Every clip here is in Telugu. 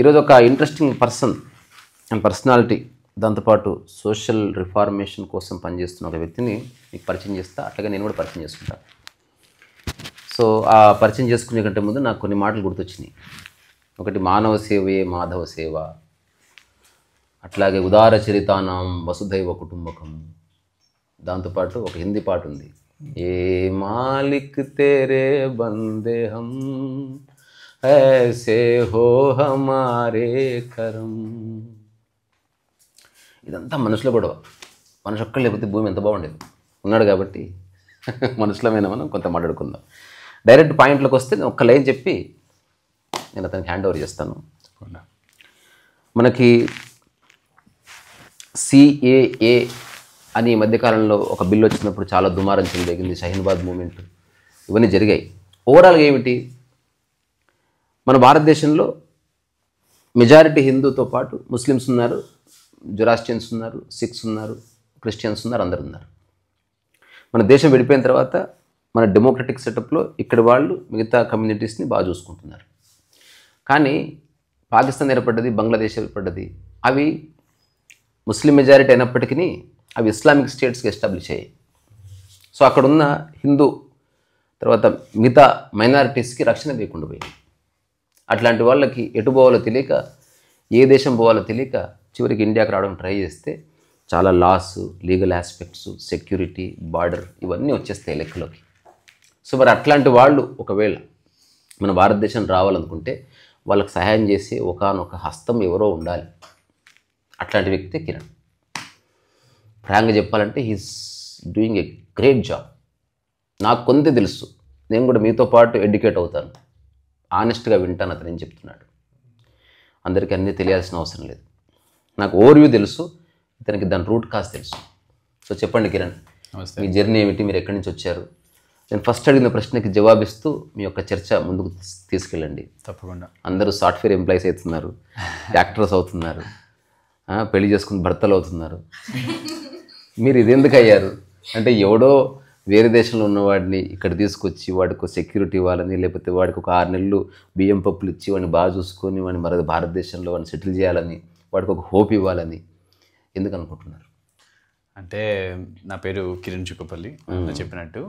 ఈరోజు ఒక ఇంట్రెస్టింగ్ పర్సనాలిటీ, దాంతోపాటు సోషల్ రిఫార్మేషన్ కోసం పనిచేస్తున్న ఒక వ్యక్తిని మీకు పరిచయం చేస్తా. అట్లాగే నేను కూడా పరిచయం చేసుకుంటాను. సో ఆ పరిచయం చేసుకునే కంటే ముందు నాకు కొన్ని మాటలు గుర్తొచ్చినాయి. ఒకటి మానవ సేవయే మాధవ సేవ, అట్లాగే ఉదార చరితానాం వసుధైవ కుటుంబకం. దాంతోపాటు ఒక హిందీ పాట ఉంది, ఏ మాలిక్ తేరే బందే హమ్ ఐసే హో హమారే కరం. ఇదంతా మనుషుల గొడవ. మనిషి ఒక్కడు లేకపోతే భూమి ఎంత బాగుండేది. ఉన్నాడు కాబట్టి మనుషులమైన మనం కొంత మాట్లాడుకుందాం. డైరెక్ట్ పాయింట్లోకి వస్తే ఒక్క లైన్ చెప్పి నేను అతనికి హ్యాండ్ ఓవర్ చేస్తాను. మనకి సిఏఏ అని ఈ మధ్యకాలంలో ఒక బిల్లు వచ్చినప్పుడు చాలా దుమారం చెలరేగింది. షహీన్బాగ్ మూమెంట్ ఇవన్నీ జరిగాయి. ఓవరాల్గా ఏమిటి, మన భారతదేశంలో మెజారిటీ హిందూతో పాటు ముస్లిమ్స్ ఉన్నారు, జొరాస్ట్రియన్స్ ఉన్నారు, సిఖ్స్ ఉన్నారు, క్రిస్టియన్స్ ఉన్నారు, అందరు ఉన్నారు. మన దేశం విడిపోయిన తర్వాత మన డెమోక్రటిక్ సెటప్లో ఇక్కడ వాళ్ళు మిగతా కమ్యూనిటీస్ని బాగా చూసుకుంటున్నారు. కానీ పాకిస్తాన్ ఏర్పడ్డది, బంగ్లాదేశ్ ఏర్పడ్డది, అవి ముస్లిం మెజారిటీ అయినప్పటికీ అవి ఇస్లామిక్ స్టేట్స్కి ఎస్టాబ్లిష్ అయ్యాయి. సో అక్కడున్న హిందూ తర్వాత మిగతా మైనారిటీస్కి రక్షణ లేకుండా పోయింది. అట్లాంటి వాళ్ళకి ఎటు పోవాలో తెలియక, ఏ దేశం పోవాలో తెలియక చివరికి ఇండియాకి రావడం ట్రై చేస్తే చాలా loss, legal aspects, security, border ఇవన్నీ వచ్చేస్తాయి లెక్కలోకి. సో మరి అట్లాంటి వాళ్ళు ఒకవేళ మన భారతదేశం రావాలనుకుంటే వాళ్ళకి సహాయం చేసే ఒకానొక హస్తం ఎవరో ఉండాలి. అట్లాంటి వ్యక్తే కిరణ్. ఫ్రాంక్గా చెప్పాలంటే he's doing a great job. నాకు కొంత తెలుసు, నేను కూడా మీతో పాటు ఎడ్యుకేట్ అవుతాను, ఆనెస్ట్గా వింటాను అతను ఏం చెప్తున్నాడు. అందరికీ అన్నీ తెలియాల్సిన అవసరం లేదు. నాకు ఓవర్వ్యూ తెలుసు, ఇతనికి దాని రూట్ కాజ్ తెలుసు. సో చెప్పండి కిరణ్, మీ జర్నీ ఏమిటి, మీరు ఎక్కడి నుంచి వచ్చారు? నేను ఫస్ట్ అడిగిన ప్రశ్నకి జవాబిస్తూ మీ యొక్క చర్చ ముందుకు తీసుకెళ్ళండి. తప్పకుండా. అందరూ సాఫ్ట్వేర్ ఎంప్లాయీస్ అవుతున్నారు, యాక్టర్స్ అవుతున్నారు, పెళ్లి చేసుకుని భర్తలు అవుతున్నారు. మీరు ఇదెందుకు అయ్యారు అంటే, ఎవడో వేరే దేశంలో ఉన్నవాడిని ఇక్కడ తీసుకొచ్చి వాడికి సెక్యూరిటీ ఇవ్వాలని, లేకపోతే వాడికి ఒక 6 నెలలు బియ్యం పప్పులు ఇచ్చి వాడిని బాగా చూసుకొని వాడిని మరి భారతదేశంలో వాడిని సెటిల్ చేయాలని, వాడికి ఒక హోప్ ఇవ్వాలని ఎందుకు అనుకుంటున్నారు? అంటే నా పేరు కిరణ్ చుక్కపల్లి చెప్పినట్టు.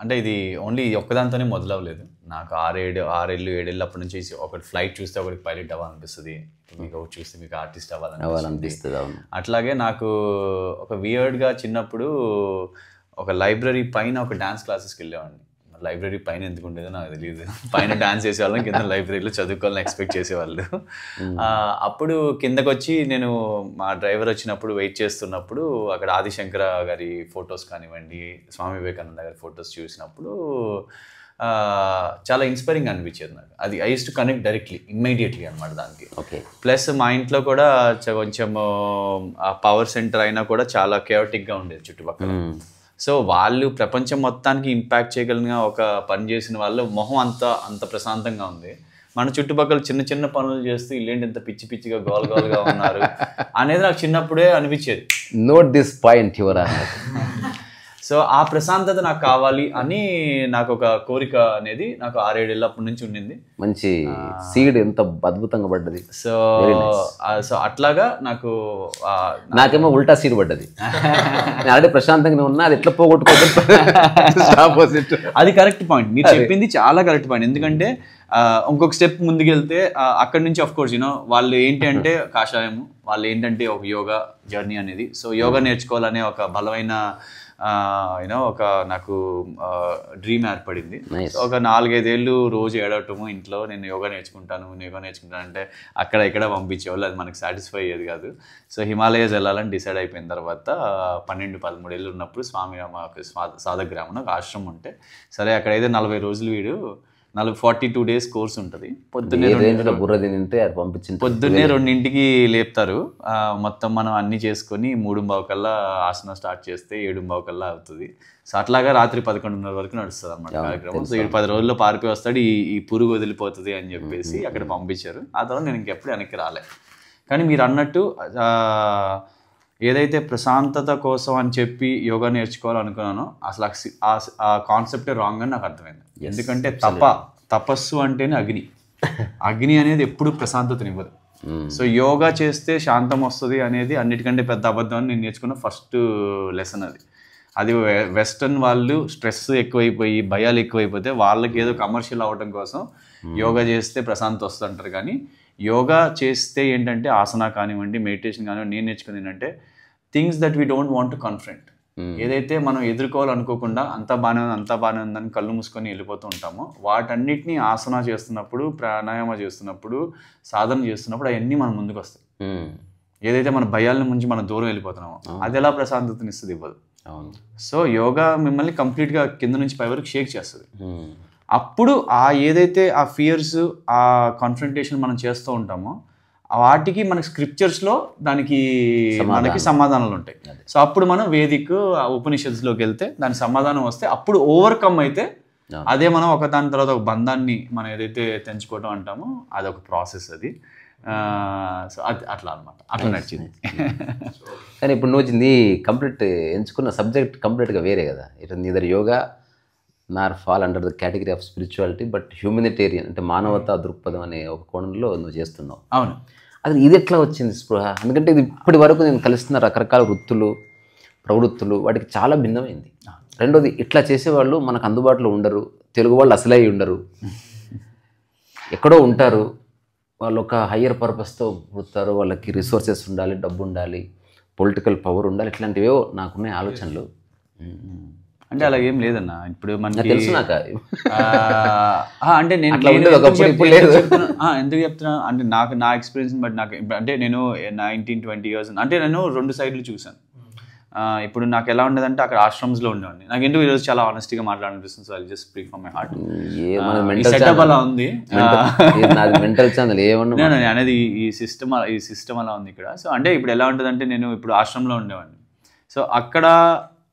అంటే ఇది ఓన్లీ ఒక్కదాంతోనే మొదలవ్వలేదు. నాకు 6-7 అప్పటి నుంచి ఒకటి ఫ్లైట్ చూస్తే ఒకటి పైలట్ అవ్వాలనిపిస్తుంది, మీకు ఒకటి చూస్తే మీకు ఆర్టిస్ట్ అవ్వాలనిపిస్తుంది. అట్లాగే నాకు ఒక వియర్డ్గా చిన్నప్పుడు ఒక లైబ్రరీ పైన ఒక డాన్స్ క్లాసెస్కి వెళ్ళేవాడిని. లైబ్రరీ పైన ఎందుకు ఉండేదో నాకు తెలియదు. పైన డాన్స్ చేసేవాళ్ళం, కింద లైబ్రరీలో చదువుకోవాలని ఎక్స్పెక్ట్ చేసేవాళ్ళు. అప్పుడు కిందకు వచ్చి నేను మా డ్రైవర్ వచ్చినప్పుడు వెయిట్ చేస్తున్నప్పుడు అక్కడ ఆదిశంకర గారి ఫొటోస్ కానివ్వండి, స్వామి వివేకానంద గారి ఫొటోస్ చూసినప్పుడు చాలా ఇన్స్పైరింగ్ అనిపించేది నాకు. అది I use to connect directly immediately అనమాట దానికి. ఓకే. ప్లస్ మా ఇంట్లో కూడా కొంచెం పవర్ సెంటర్ అయినా కూడా చాలా కేవటిక్గా ఉండేది చుట్టుపక్కల. సో వాళ్ళు ప్రపంచం మొత్తానికి ఇంపాక్ట్ చేయగలిగిన ఒక పని చేసిన వాళ్ళు మొహం అంత ప్రశాంతంగా ఉంది. మన చుట్టుపక్కల చిన్న చిన్న పనులు చేస్తూ ఇల్లేంటి ఇంత పిచ్చి పిచ్చిగా గోల్గా ఉన్నారు అనేది నాకు చిన్నప్పుడే అనిపించేది. Note this point your honour. So ఆ ప్రశాంతత నాకు కావాలి అని నాకు ఒక కోరిక అనేది నాకు 6-7 ఏళ్ళప్పటి నుంచి ఉండింది. మంచి సీడ్ ఎంత అద్భుతంగా పడ్డది. సో అట్లాగా నాకేమో ఉల్టా సీడ్ పడ్డది. నేను ఆల్రెడీ ప్రశాంతంగా ఉన్నా, అది ఎట్లా పోగొట్టుకోవద్దు. అది కరెక్ట్ పాయింట్, మీరు చెప్పింది చాలా కరెక్ట్ పాయింట్. ఎందుకంటే ఇంకొక స్టెప్ ముందుకెళ్తే అక్కడి నుంచి ఆఫ్ కోర్స్ వాళ్ళు ఏంటి అంటే కాషాయము, వాళ్ళు ఏంటంటే ఒక యోగా జర్నీ అనేది. సో యోగా నేర్చుకోవాలనే ఒక బలమైన ఒక నాకు డ్రీమ్ ఏర్పడింది. ఒక 4-5 ఏళ్ళు రోజు ఏడవటము ఇంట్లో, నేను యోగా నేర్చుకుంటాను అంటే అక్కడ ఇక్కడ పంపించేవాళ్ళు. అది మనకు సాటిస్ఫై అయ్యేది కాదు. సో హిమాలయాస్ వెళ్ళాలని డిసైడ్ అయిపోయిన తర్వాత 12-13 ఏళ్ళు ఉన్నప్పుడు మాకు సాధక గ్రామం ఒక ఆశ్రమం ఉంటే, సరే అక్కడైతే 40 రోజులు 42 డేస్ కోర్స్ ఉంటుంది. పొద్దున్నే 2ంటికి లేపుతారు. మొత్తం మనం అన్ని చేసుకొని 3:15 కల్లా ఆసనం స్టార్ట్ చేస్తే 7:15 కల్లా అవుతుంది. సో అట్లాగా రాత్రి 11:30 వరకు నడుస్తుంది అన్నమాట కార్యక్రమం. సో 10 రోజుల్లో పారిపోయి వస్తాడు, ఈ పురుగు వదిలిపోతుంది అని చెప్పేసి అక్కడ పంపించారు. ఆ తర్వాత నేను ఇంకెప్పుడు వెనక్కి రాలే. కానీ మీరు అన్నట్టు ఏదైతే ప్రశాంతత కోసం అని చెప్పి యోగా నేర్చుకోవాలనుకున్నానో అసలు ఆ కాన్సెప్టే రాంగ్ అని నాకు అర్థమైంది. ఎందుకంటే తపస్సు అంటేనే అగ్ని, అగ్ని అనేది ఎప్పుడు ప్రశాంతతనివ్వదు. సో యోగా చేస్తే శాంతం వస్తుంది అనేది అన్నిటికంటే పెద్ద అబద్ధం అని నేను నేర్చుకున్న ఫస్ట్ లెసన్ అది. అది వెస్టర్న్ వాళ్ళు స్ట్రెస్ ఎక్కువైపోయి భయాలు ఎక్కువైపోతే వాళ్ళకి ఏదో కమర్షియల్ అవ్వడం కోసం యోగా చేస్తే ప్రశాంతత వస్తుంది అంటారు. కానీ యోగా చేస్తే ఏంటంటే ఆసనా కానివ్వండి, మెడిటేషన్ కానివ్వండి, నేను నేర్చుకుంది ఏంటంటే things that we don't want to confront. ఏదైతే మనం ఎదుర్కోవాలనుకోకుండా అంతా బాగానే ఉందని కళ్ళు మూసుకొని వెళ్ళిపోతూ ఉంటామో వాటన్నిటిని ఆసనా చేస్తున్నప్పుడు, ప్రాణాయామ చేస్తున్నప్పుడు, సాధన చేస్తున్నప్పుడు అవన్నీ మన ముందుకు వస్తాయి. ఏదైతే మన భయాల నుంచి మనం దూరం వెళ్ళిపోతున్నామో అది ఎలా ప్రశాంతతనిస్తుంది, ఇవ్వదు. సో యోగా మిమ్మల్ని కంప్లీట్గా కింద నుంచి పై వరకు షేక్ చేస్తుంది. అప్పుడు ఏదైతే ఆ ఫియర్స్, ఆ కాన్ఫ్రంటేషన్ మనం చేస్తూ ఉంటామో వాటికి మనకి స్క్రిప్చర్స్లో మనకి సమాధానాలు ఉంటాయి. సో అప్పుడు మనం వేదిక్ ఉపనిషత్తులోకి వెళ్తే దాని సమాధానం వస్తే అప్పుడు ఓవర్కమ్ అయితే అదే మనం ఒక దాని తర్వాత ఒక బంధాన్ని మనం ఏదైతే తెంచుకోవటం అంటామో అదొక ప్రాసెస్ అది. సో అది అట్లా అనమాట, అట్లా నడిచింది. కానీ ఇప్పుడు నువ్వు నీ కంప్లీట్ ఎంచుకున్న సబ్జెక్ట్ కంప్లీట్గా వేరే కదా. It neither yoga Nar fall under the category of spirituality but humanitarian అంటే మానవతా దృక్పథం అనే ఒక కోణంలో నువ్వు చేస్తున్నావు. అవును. అది ఇది ఎట్లా వచ్చింది స్పృహ? ఎందుకంటే ఇది ఇప్పటి వరకు నేను కలిసిన రకరకాల వృత్తులు, ప్రవృత్తులు వాటికి చాలా భిన్నమైంది. రెండోది ఇట్లా చేసేవాళ్ళు మనకు అందుబాటులో ఉండరు, తెలుగు వాళ్ళు అసలే ఉండరు, ఎక్కడో ఉంటారు. వాళ్ళు ఒక హయ్యర్ పర్పస్తో పుడతారు, వాళ్ళకి రిసోర్సెస్ ఉండాలి, డబ్బు ఉండాలి, పొలిటికల్ పవర్ ఉండాలి, ఇట్లాంటివేవో నాకున్నాయి ఆలోచనలు. అంటే అలా ఏం లేదన్న. ఇప్పుడు మనకి తెలుసు నాకు. అంటే నేను ఎందుకు చెప్తున్నా అంటే నా ఎక్స్పీరియన్స్ బట్టి నాకు అంటే నేను 19-20 years అంటే నేను 2 సైడ్లు చూసాను. ఇప్పుడు నాకు ఎలా ఉండేదంటే అక్కడ ఆశ్రమ్స్లో ఉండేవాడిని. నాకు ఎందుకు ఈరోజు చాలా ఆనెస్ట్గా మాట్లాడాలనిపిస్తుంది. So I just speak from my heart. Setup అలా ఉంది, మెంటల్ ఛానల్ ఏమన్నా అనేది ఈ సిస్టమ్ అలా ఉంది ఇక్కడ. సో అంటే ఇప్పుడు ఎలా ఉంటుందంటే నేను ఇప్పుడు ఆశ్రమంలో ఉండేవాడిని. సో అక్కడ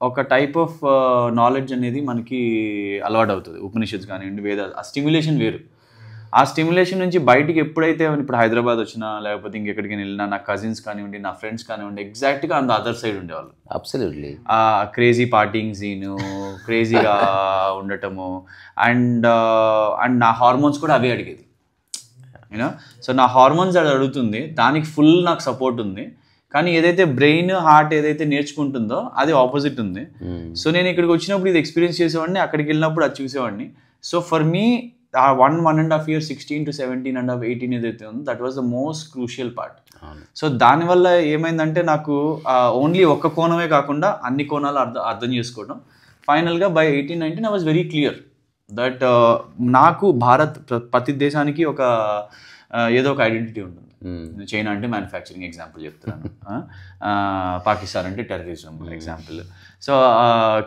ఒక టైప్ ఆఫ్ నాలెడ్జ్ అనేది మనకి అలవాటు అవుతుంది. ఉపనిషత్తు కానివ్వండి, వేదాలు, ఆ స్టిమ్యులేషన్ వేరు. ఆ స్టిమ్యులేషన్ నుంచి బయటికి ఎప్పుడైతే ఇప్పుడు హైదరాబాద్ వచ్చినా లేకపోతే ఇంకెక్కడికి వెళ్ళినా నా కజిన్స్ కానివ్వండి, నా ఫ్రెండ్స్ కానివ్వండి ఎగ్జాక్ట్గా ఆన్ ద అదర్ సైడ్ ఉండేవాళ్ళు. అబ్సల్యూట్లీ క్రేజీ పార్టీయింగ్ సీను, క్రేజీగా ఉండటము అండ్ నా హార్మోన్స్ కూడా అవే అడిగేది. యూనో, సో నా హార్మోన్స్ అది అడుగుతుంది, దానికి ఫుల్ నాకు సపోర్ట్ ఉంది. కానీ ఏదైతే బ్రెయిన్, హార్ట్ ఏదైతే నేర్చుకుంటుందో అది ఆపోజిట్ ఉంది. సో నేను ఇక్కడికి వచ్చినప్పుడు ఇది ఎక్స్పీరియన్స్ చేసేవాడిని, అక్కడికి వెళ్ళినప్పుడు అది చూసేవాడిని. సో ఫర్ మీ ఆ 1.5 years 16 to 17 and 18 ఏదైతే ఉందో that was the most crucial part. So దానివల్ల ఏమైందంటే నాకు ఓన్లీ ఒక్క కోణమే కాకుండా అన్ని కోణాలు అర్థం చేసుకోవడం. ఫైనల్గా by 18-19 I was very clear that నాకు భారత్ ప్రతి దేశానికి ఒక ఏదో ఒక ఐడెంటిటీ ఉంటుంది. చైనా అంటే మ్యానుఫ్యాక్చరింగ్ ఎగ్జాంపుల్ చెప్తున్నాను, పాకిస్తాన్ అంటే టెర్రరిజం ఎగ్జాంపుల్, సో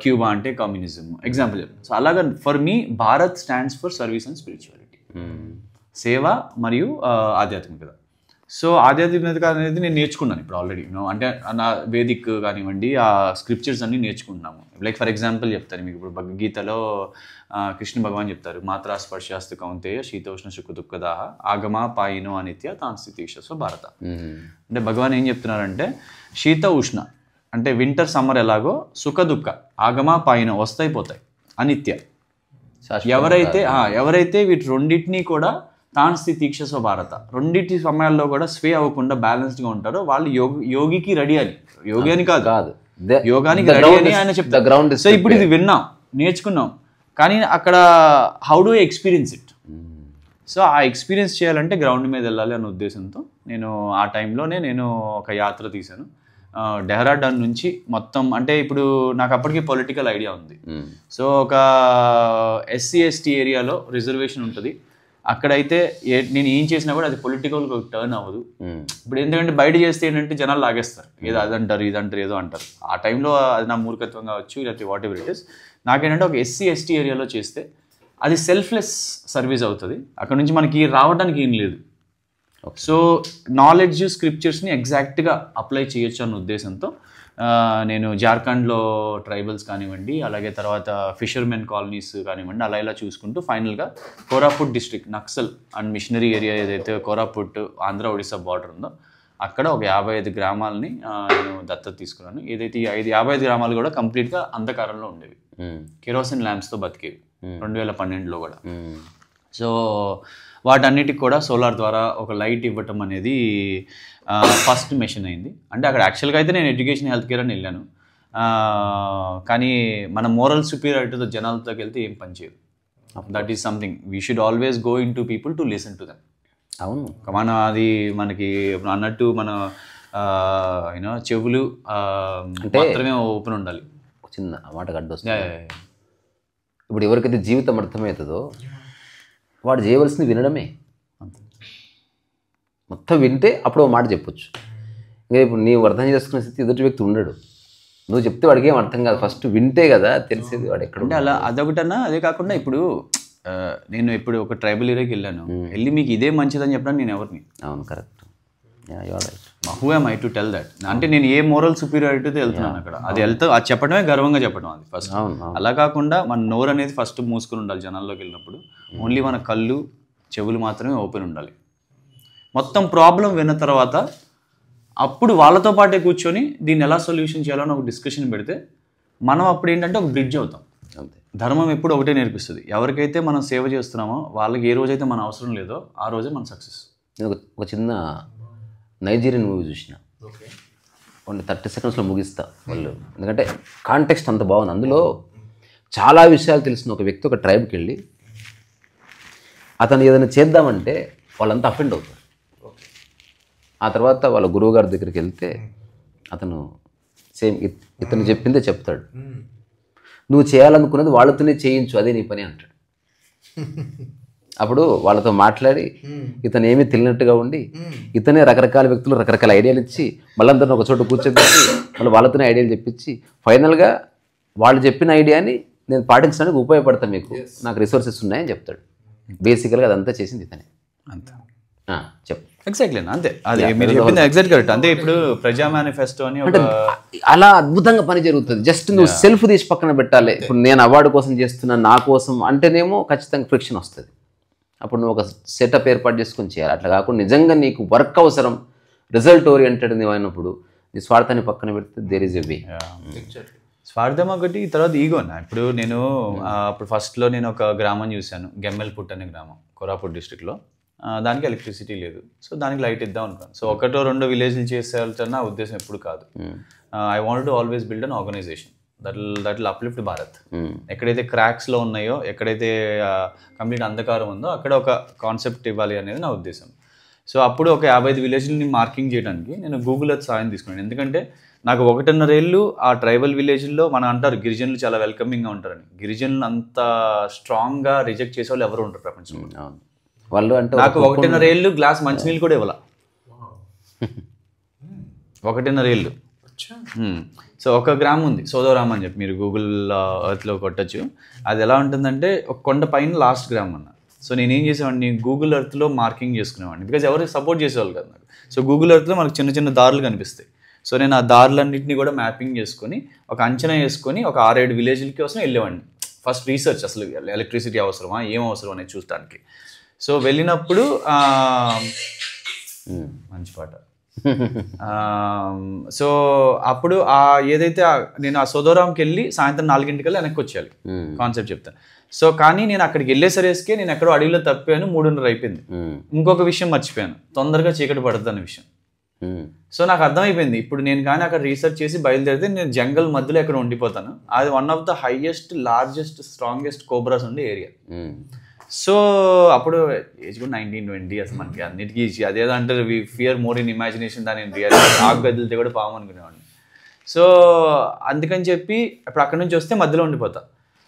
క్యూబా అంటే కమ్యూనిజం ఎగ్జాంపుల్ చెప్తాను. సో అలాగా for me Bharat stands for service and spirituality, సేవ మరియు ఆధ్యాత్మికత. సో ఆధ్యాత్మికత అనేది నేను నేర్చుకున్నాను ఇప్పుడు ఆల్రెడీ. అంటే నా వేదిక్ కానివ్వండి, ఆ స్క్రిప్చర్స్ అన్ని నేర్చుకుంటున్నాము. లైక్ ఫర్ ఎగ్జాంపుల్ చెప్తాను మీకు, ఇప్పుడు భగవద్గీతలో కృష్ణ భగవాన్ చెప్తారు, మాత్రా స్పర్శాస్తు కౌంతేయ శీతోష్ణ సుఖ దుఃఖదాహ ఆగమా పాయినో అనిత్య తాన్ స్థితీషస్వ భారత. అంటే భగవాన్ ఏం చెప్తున్నారంటే శీత ఉష్ణ అంటే వింటర్ సమ్మర్ ఎలాగో, సుఖ దుఃఖ ఆగమా పాయినో వస్తాయి పోతాయి, అనిత్య. ఎవరైతే వీటి రెండింటినీ కూడా తాన్ స్థితీక్షస్వ భారత, రెండింటి సమయాల్లో కూడా స్వే అవ్వకుండా బ్యాలెన్స్డ్గా ఉంటారో వాళ్ళు యోగికి రెడీ అని, యోగి అని కాదు యోగానికి రెడీ అని ఆయన చెప్తారు. సో ఇప్పుడు ఇది విన్నాం, నేర్చుకున్నాం, కానీ అక్కడ how do experience it. So ఆ ఎక్స్పీరియన్స్ చేయాలంటే గ్రౌండ్ మీద వెళ్ళాలి అనే ఉద్దేశంతో నేను ఆ టైంలోనే నేను ఒక యాత్ర తీశాను. డెహ్రాడూన్ నుంచి మొత్తం, అంటే ఇప్పుడు నాకు అప్పటికి పొలిటికల్ ఐడియా ఉంది. సో ఒక SC/ST ఏరియాలో రిజర్వేషన్ ఉంటుంది. అక్కడైతే నేను ఏం చేసినా కూడా అది పొలిటికల్ టర్న్ అవ్వదు. ఇప్పుడు ఎందుకంటే బయట చేస్తే ఏంటంటే జనాలు లాగేస్తారు, ఏదో అదంటారు ఇదంటారు ఏదో అంటారు. ఆ టైంలో అది నా మూర్ఖత్వం కావచ్చు, లేకపోతే వాట్ ఎవర్ ఇట్ ఇస్. నాకేంటంటే ఒక SC/ST ఏరియాలో చేస్తే అది సెల్ఫ్లెస్ సర్వీస్ అవుతుంది. అక్కడ నుంచి మనకి రావడానికి ఏం లేదు. సో నాలెడ్జ్ స్క్రిప్చర్స్ని ఎగ్జాక్ట్గా అప్లై చేయొచ్చు అన్న ఉద్దేశంతో నేను జార్ఖండ్లో ట్రైబల్స్ కానివ్వండి, అలాగే తర్వాత ఫిషర్మెన్ కాలనీస్ కానివ్వండి, అలా ఇలా చూసుకుంటూ ఫైనల్గా Koraput district Naxal and missionary area ఏదైతే కోరాపుట్ ఆంధ్ర ఒడిశా బార్డర్ ఉందో అక్కడ ఒక 55 గ్రామాలని నేను దత్తత తీసుకున్నాను. ఏదైతే ఈ 55 గ్రామాలు కూడా కంప్లీట్గా అంధకారంలో ఉండేవి, కెరోసిన్ ల్యాంప్స్తో బతికేవి 2012లో కూడా. సో వాటన్నిటికి కూడా సోలార్ ద్వారా ఒక లైట్ ఇవ్వటం అనేది ఫస్ట్ మెషిన్ అయింది. అంటే అక్కడ యాక్చువల్గా అయితే నేను ఎడ్యుకేషన్ హెల్త్ కేర్ అని వెళ్ళాను, కానీ మన మోరల్ సుపీరియారిటీతో జనాలతోకి వెళ్తే ఏం పని చేయదు. That is something we should always go in to people to listen to them. అవును, మన అది మనకి అన్నట్టు మన యూనో చెవులు మాత్రమే ఓపెన్ ఉండాలి. చిన్న మాట అడ్డొస్తుంది. ఇప్పుడు ఎవరికైతే జీవితం అర్థమవుతుందో వాడు చేయవలసింది వినడమే. మొత్తం వింటే అప్పుడు మాట చెప్పొచ్చు. ఇంకా ఇప్పుడు నీవు అర్థం చేసుకునే స్థితి ఎదుటి వ్యక్తి ఉండడు. నువ్వు చెప్తే వాడికి ఏం అర్థం కాదు, ఫస్ట్ వింటే కదా తెలిసేది వాడు ఎక్కడ. అంటే అలా అదొకటన్నా. అదే కాకుండా ఇప్పుడు నేను ఇప్పుడు ఒక ట్రైబల్ ఏరియాకి వెళ్ళాను, వెళ్ళి మీకు ఇదే మంచిదని చెప్పడానికి నేను ఎవరిని? అవును, correct. Who am I to tell that? అంటే నేను ఏ మోరల్ సుపీరియారిటీతో వెళ్తున్నాను అక్కడ, అది అది చెప్పడమే గర్వంగా చెప్పడం, అది ఫస్ట్. అలా కాకుండా మన నోరు అనేది ఫస్ట్ మూసుకుని ఉండాలి జనాల్లోకి వెళ్ళినప్పుడు. ఓన్లీ మన కళ్ళు చెవులు మాత్రమే ఓపెన్ ఉండాలి. మొత్తం ప్రాబ్లం విన్న తర్వాత అప్పుడు వాళ్ళతో పాటే కూర్చొని దీన్ని ఎలా సొల్యూషన్ చేయాలని ఒక డిస్కషన్ పెడితే మనం అప్పుడు ఏంటంటే ఒక బ్రిడ్జ్ అవుతాం. అంతే. ధర్మం ఎప్పుడు ఒకటే నేర్పిస్తుంది. ఎవరికైతే మనం సేవ చేస్తున్నామో వాళ్ళకి ఏ రోజైతే మన అవసరం లేదో ఆ రోజే మన సక్సెస్. నేను ఒక చిన్న నైజీరియన్ మూవీ చూసిన, 30 సెకండ్స్లో ముగిస్తా వాళ్ళు, ఎందుకంటే కాంటెక్స్ట్ అంత బాగుంది. అందులో చాలా విషయాలు తెలిసిన ఒక వ్యక్తి ఒక ట్రైబ్కి వెళ్ళి అతను ఏదైనా చేద్దామంటే వాళ్ళంతా అఫెండ్ అవుతారు. ఆ తర్వాత వాళ్ళ గురువు గారి దగ్గరికి వెళ్తే అతను సేమ్ ఇతను చెప్పిందే చెప్తాడు. నువ్వు చేయాలనుకున్నది వాళ్ళతోనే చేయించు, అదే నీ పని అంటాడు. అప్పుడు వాళ్ళతో మాట్లాడి ఇతను ఏమీ తెలియనట్టుగా ఉండి ఇతనే రకరకాల వ్యక్తులు రకరకాల ఐడియాలు ఇచ్చి వాళ్ళందరినీ ఒక చోట కూర్చోబెట్టి వాళ్ళతోనే ఐడియాలు చెప్పించి ఫైనల్గా వాళ్ళు చెప్పిన ఐడియాని నేను పాటించడానికి ఉపయోగపడతాను, మీకు నాకు రిసోర్సెస్ ఉన్నాయని చెప్తాడు. బేసికల్గా అదంతా చేసింది ఇతనే. అంతే, చెప్పు. ఎగ్జాక్ట్లీ అంతే. అది మీరు చెప్పింది ఎగ్జాక్ట్ కరెక్ట్. అంటే ఇప్పుడు ప్రజా మేనిఫెస్టో అని ఒక అలా అద్భుతంగా పని జరుగుతుంది. జస్ట్ నువ్వు సెల్ఫ్ తీసి పక్కన పెట్టాలి. ఇప్పుడు నేను అవార్డు కోసం చేస్తున్నా, నా కోసం అంటేనేమో ఖచ్చితంగా ఫ్రిక్షన్ వస్తుంది. అప్పుడు నువ్వు ఒక సెటప్ ఏర్పాటు చేసుకొని చేయాలి. అట్లా కాకుండా నిజంగా నీకు వర్క్ అవసరం, రిజల్ట్ ఓరియంటెడ్ నువ్వు అయినప్పుడు నీ స్వార్థాన్ని పక్కన పెడితే దేర్ ఈజ్ ఎ వే. స్వార్థం ఒకటి, తర్వాత ఈగోనా. ఇప్పుడు నేను అప్పుడు ఫస్ట్లో నేను ఒక గ్రామం చూశాను, గెమ్మెల్పుట్ అనే గ్రామం, కోరాపుట్ డిస్ట్రిక్ట్లో. దానికి ఎలక్ట్రిసిటీ లేదు, సో దానికి లైట్ ఇద్దాం అనుకున్నాను. సో ఒకటో రెండో విలేజ్లు చేసేయాల్సిన నా ఉద్దేశం ఎప్పుడు కాదు. I want to always build an organization that will uplift Bharat. ఎక్కడైతే క్రాక్స్లో ఉన్నాయో, ఎక్కడైతే కంప్లీట్ అంధకారం ఉందో అక్కడ ఒక కాన్సెప్ట్ ఇవ్వాలి అనేది నా ఉద్దేశం. సో అప్పుడు ఒక 55 విలేజ్ని మార్కింగ్ చేయడానికి నేను గూగుల్ ఎర్త్ సాయం తీసుకున్నాను. ఎందుకంటే నాకు 1.5 ఏళ్ళు ఆ ట్రైబల్ విలేజ్లో మనం అంటారు గిరిజనులు చాలా వెల్కమింగ్గా ఉంటారని. గిరిజనులు అంత స్ట్రాంగ్గా రిజెక్ట్ చేసే వాళ్ళు ఎవరు ఉంటారు ప్రపంచంలో. వాళ్ళు అంటే నాకు 1.5 ఏళ్ళు గ్లాస్ మంచినీళ్ళు కూడా ఇవ్వాల. 1.5 ఏళ్ళు. సో ఒక గ్రామం ఉంది సోదోరామ్ అని చెప్పి, మీరు గూగుల్ ఎర్త్లో కొట్టచ్చు. అది ఎలా ఉంటుందంటే ఒక కొండ పైన లాస్ట్ గ్రామం అన్న. సో నేనేం చేసేవాడిని, గూగుల్ ఎర్త్లో మార్కింగ్ చేసుకునేవాడిని, బికాజ్ ఎవరికి సపోర్ట్ చేసేవాళ్ళు కదా నాకు. సో గూగుల్ ఎర్త్లో మనకు చిన్న చిన్న దారులు కనిపిస్తాయి. సో నేను ఆ దారులన్నింటినీ కూడా మ్యాపింగ్ చేసుకొని ఒక అంచనా వేసుకొని ఒక 6-7 విలేజ్లకి కోసం వెళ్ళేవాడిని. ఫస్ట్ రీసెర్చ్, అసలు ఎలక్ట్రిసిటీ అవసరమా, ఏం అవసరం అనేది చూడటానికి. సో వెళ్ళినప్పుడు మంచి పాట. సో అప్పుడు ఏదైతే నేను ఆ సోదోరాంకి వెళ్ళి సాయంత్రం 4 గంటలకల్లా వెనక్కి వచ్చేయాలి, కాన్సెప్ట్ చెప్తాను. సో కానీ నేను అక్కడికి వెళ్ళేసరికే నేను ఎక్కడో అడవిలో తప్పాను, 3:30 అయిపోయింది. ఇంకొక విషయం మర్చిపోయాను, తొందరగా చీకటి పడుతుంది అనే విషయం. సో నాకు అర్థమైపోయింది, ఇప్పుడు నేను కానీ అక్కడ రీసెర్చ్ చేసి బయలుదేరితే నేను జంగల్ మధ్యలో ఎక్కడ ఉండిపోతాను. అది one of the highest, largest, strongest cobras ఉండే ఏరియా. సో అప్పుడు ఏజ్ కూడా 19-20, అసలు మనకి అన్నిటికీ అదేదో అంటారు we fear more in imagination దాని రియాలిటీ. ఆకు గదిలితే కూడా పాము అనుకునేవాడిని. సో అందుకని చెప్పి ఇప్పుడు అక్కడ నుంచి వస్తే మధ్యలో ఉండిపోతా.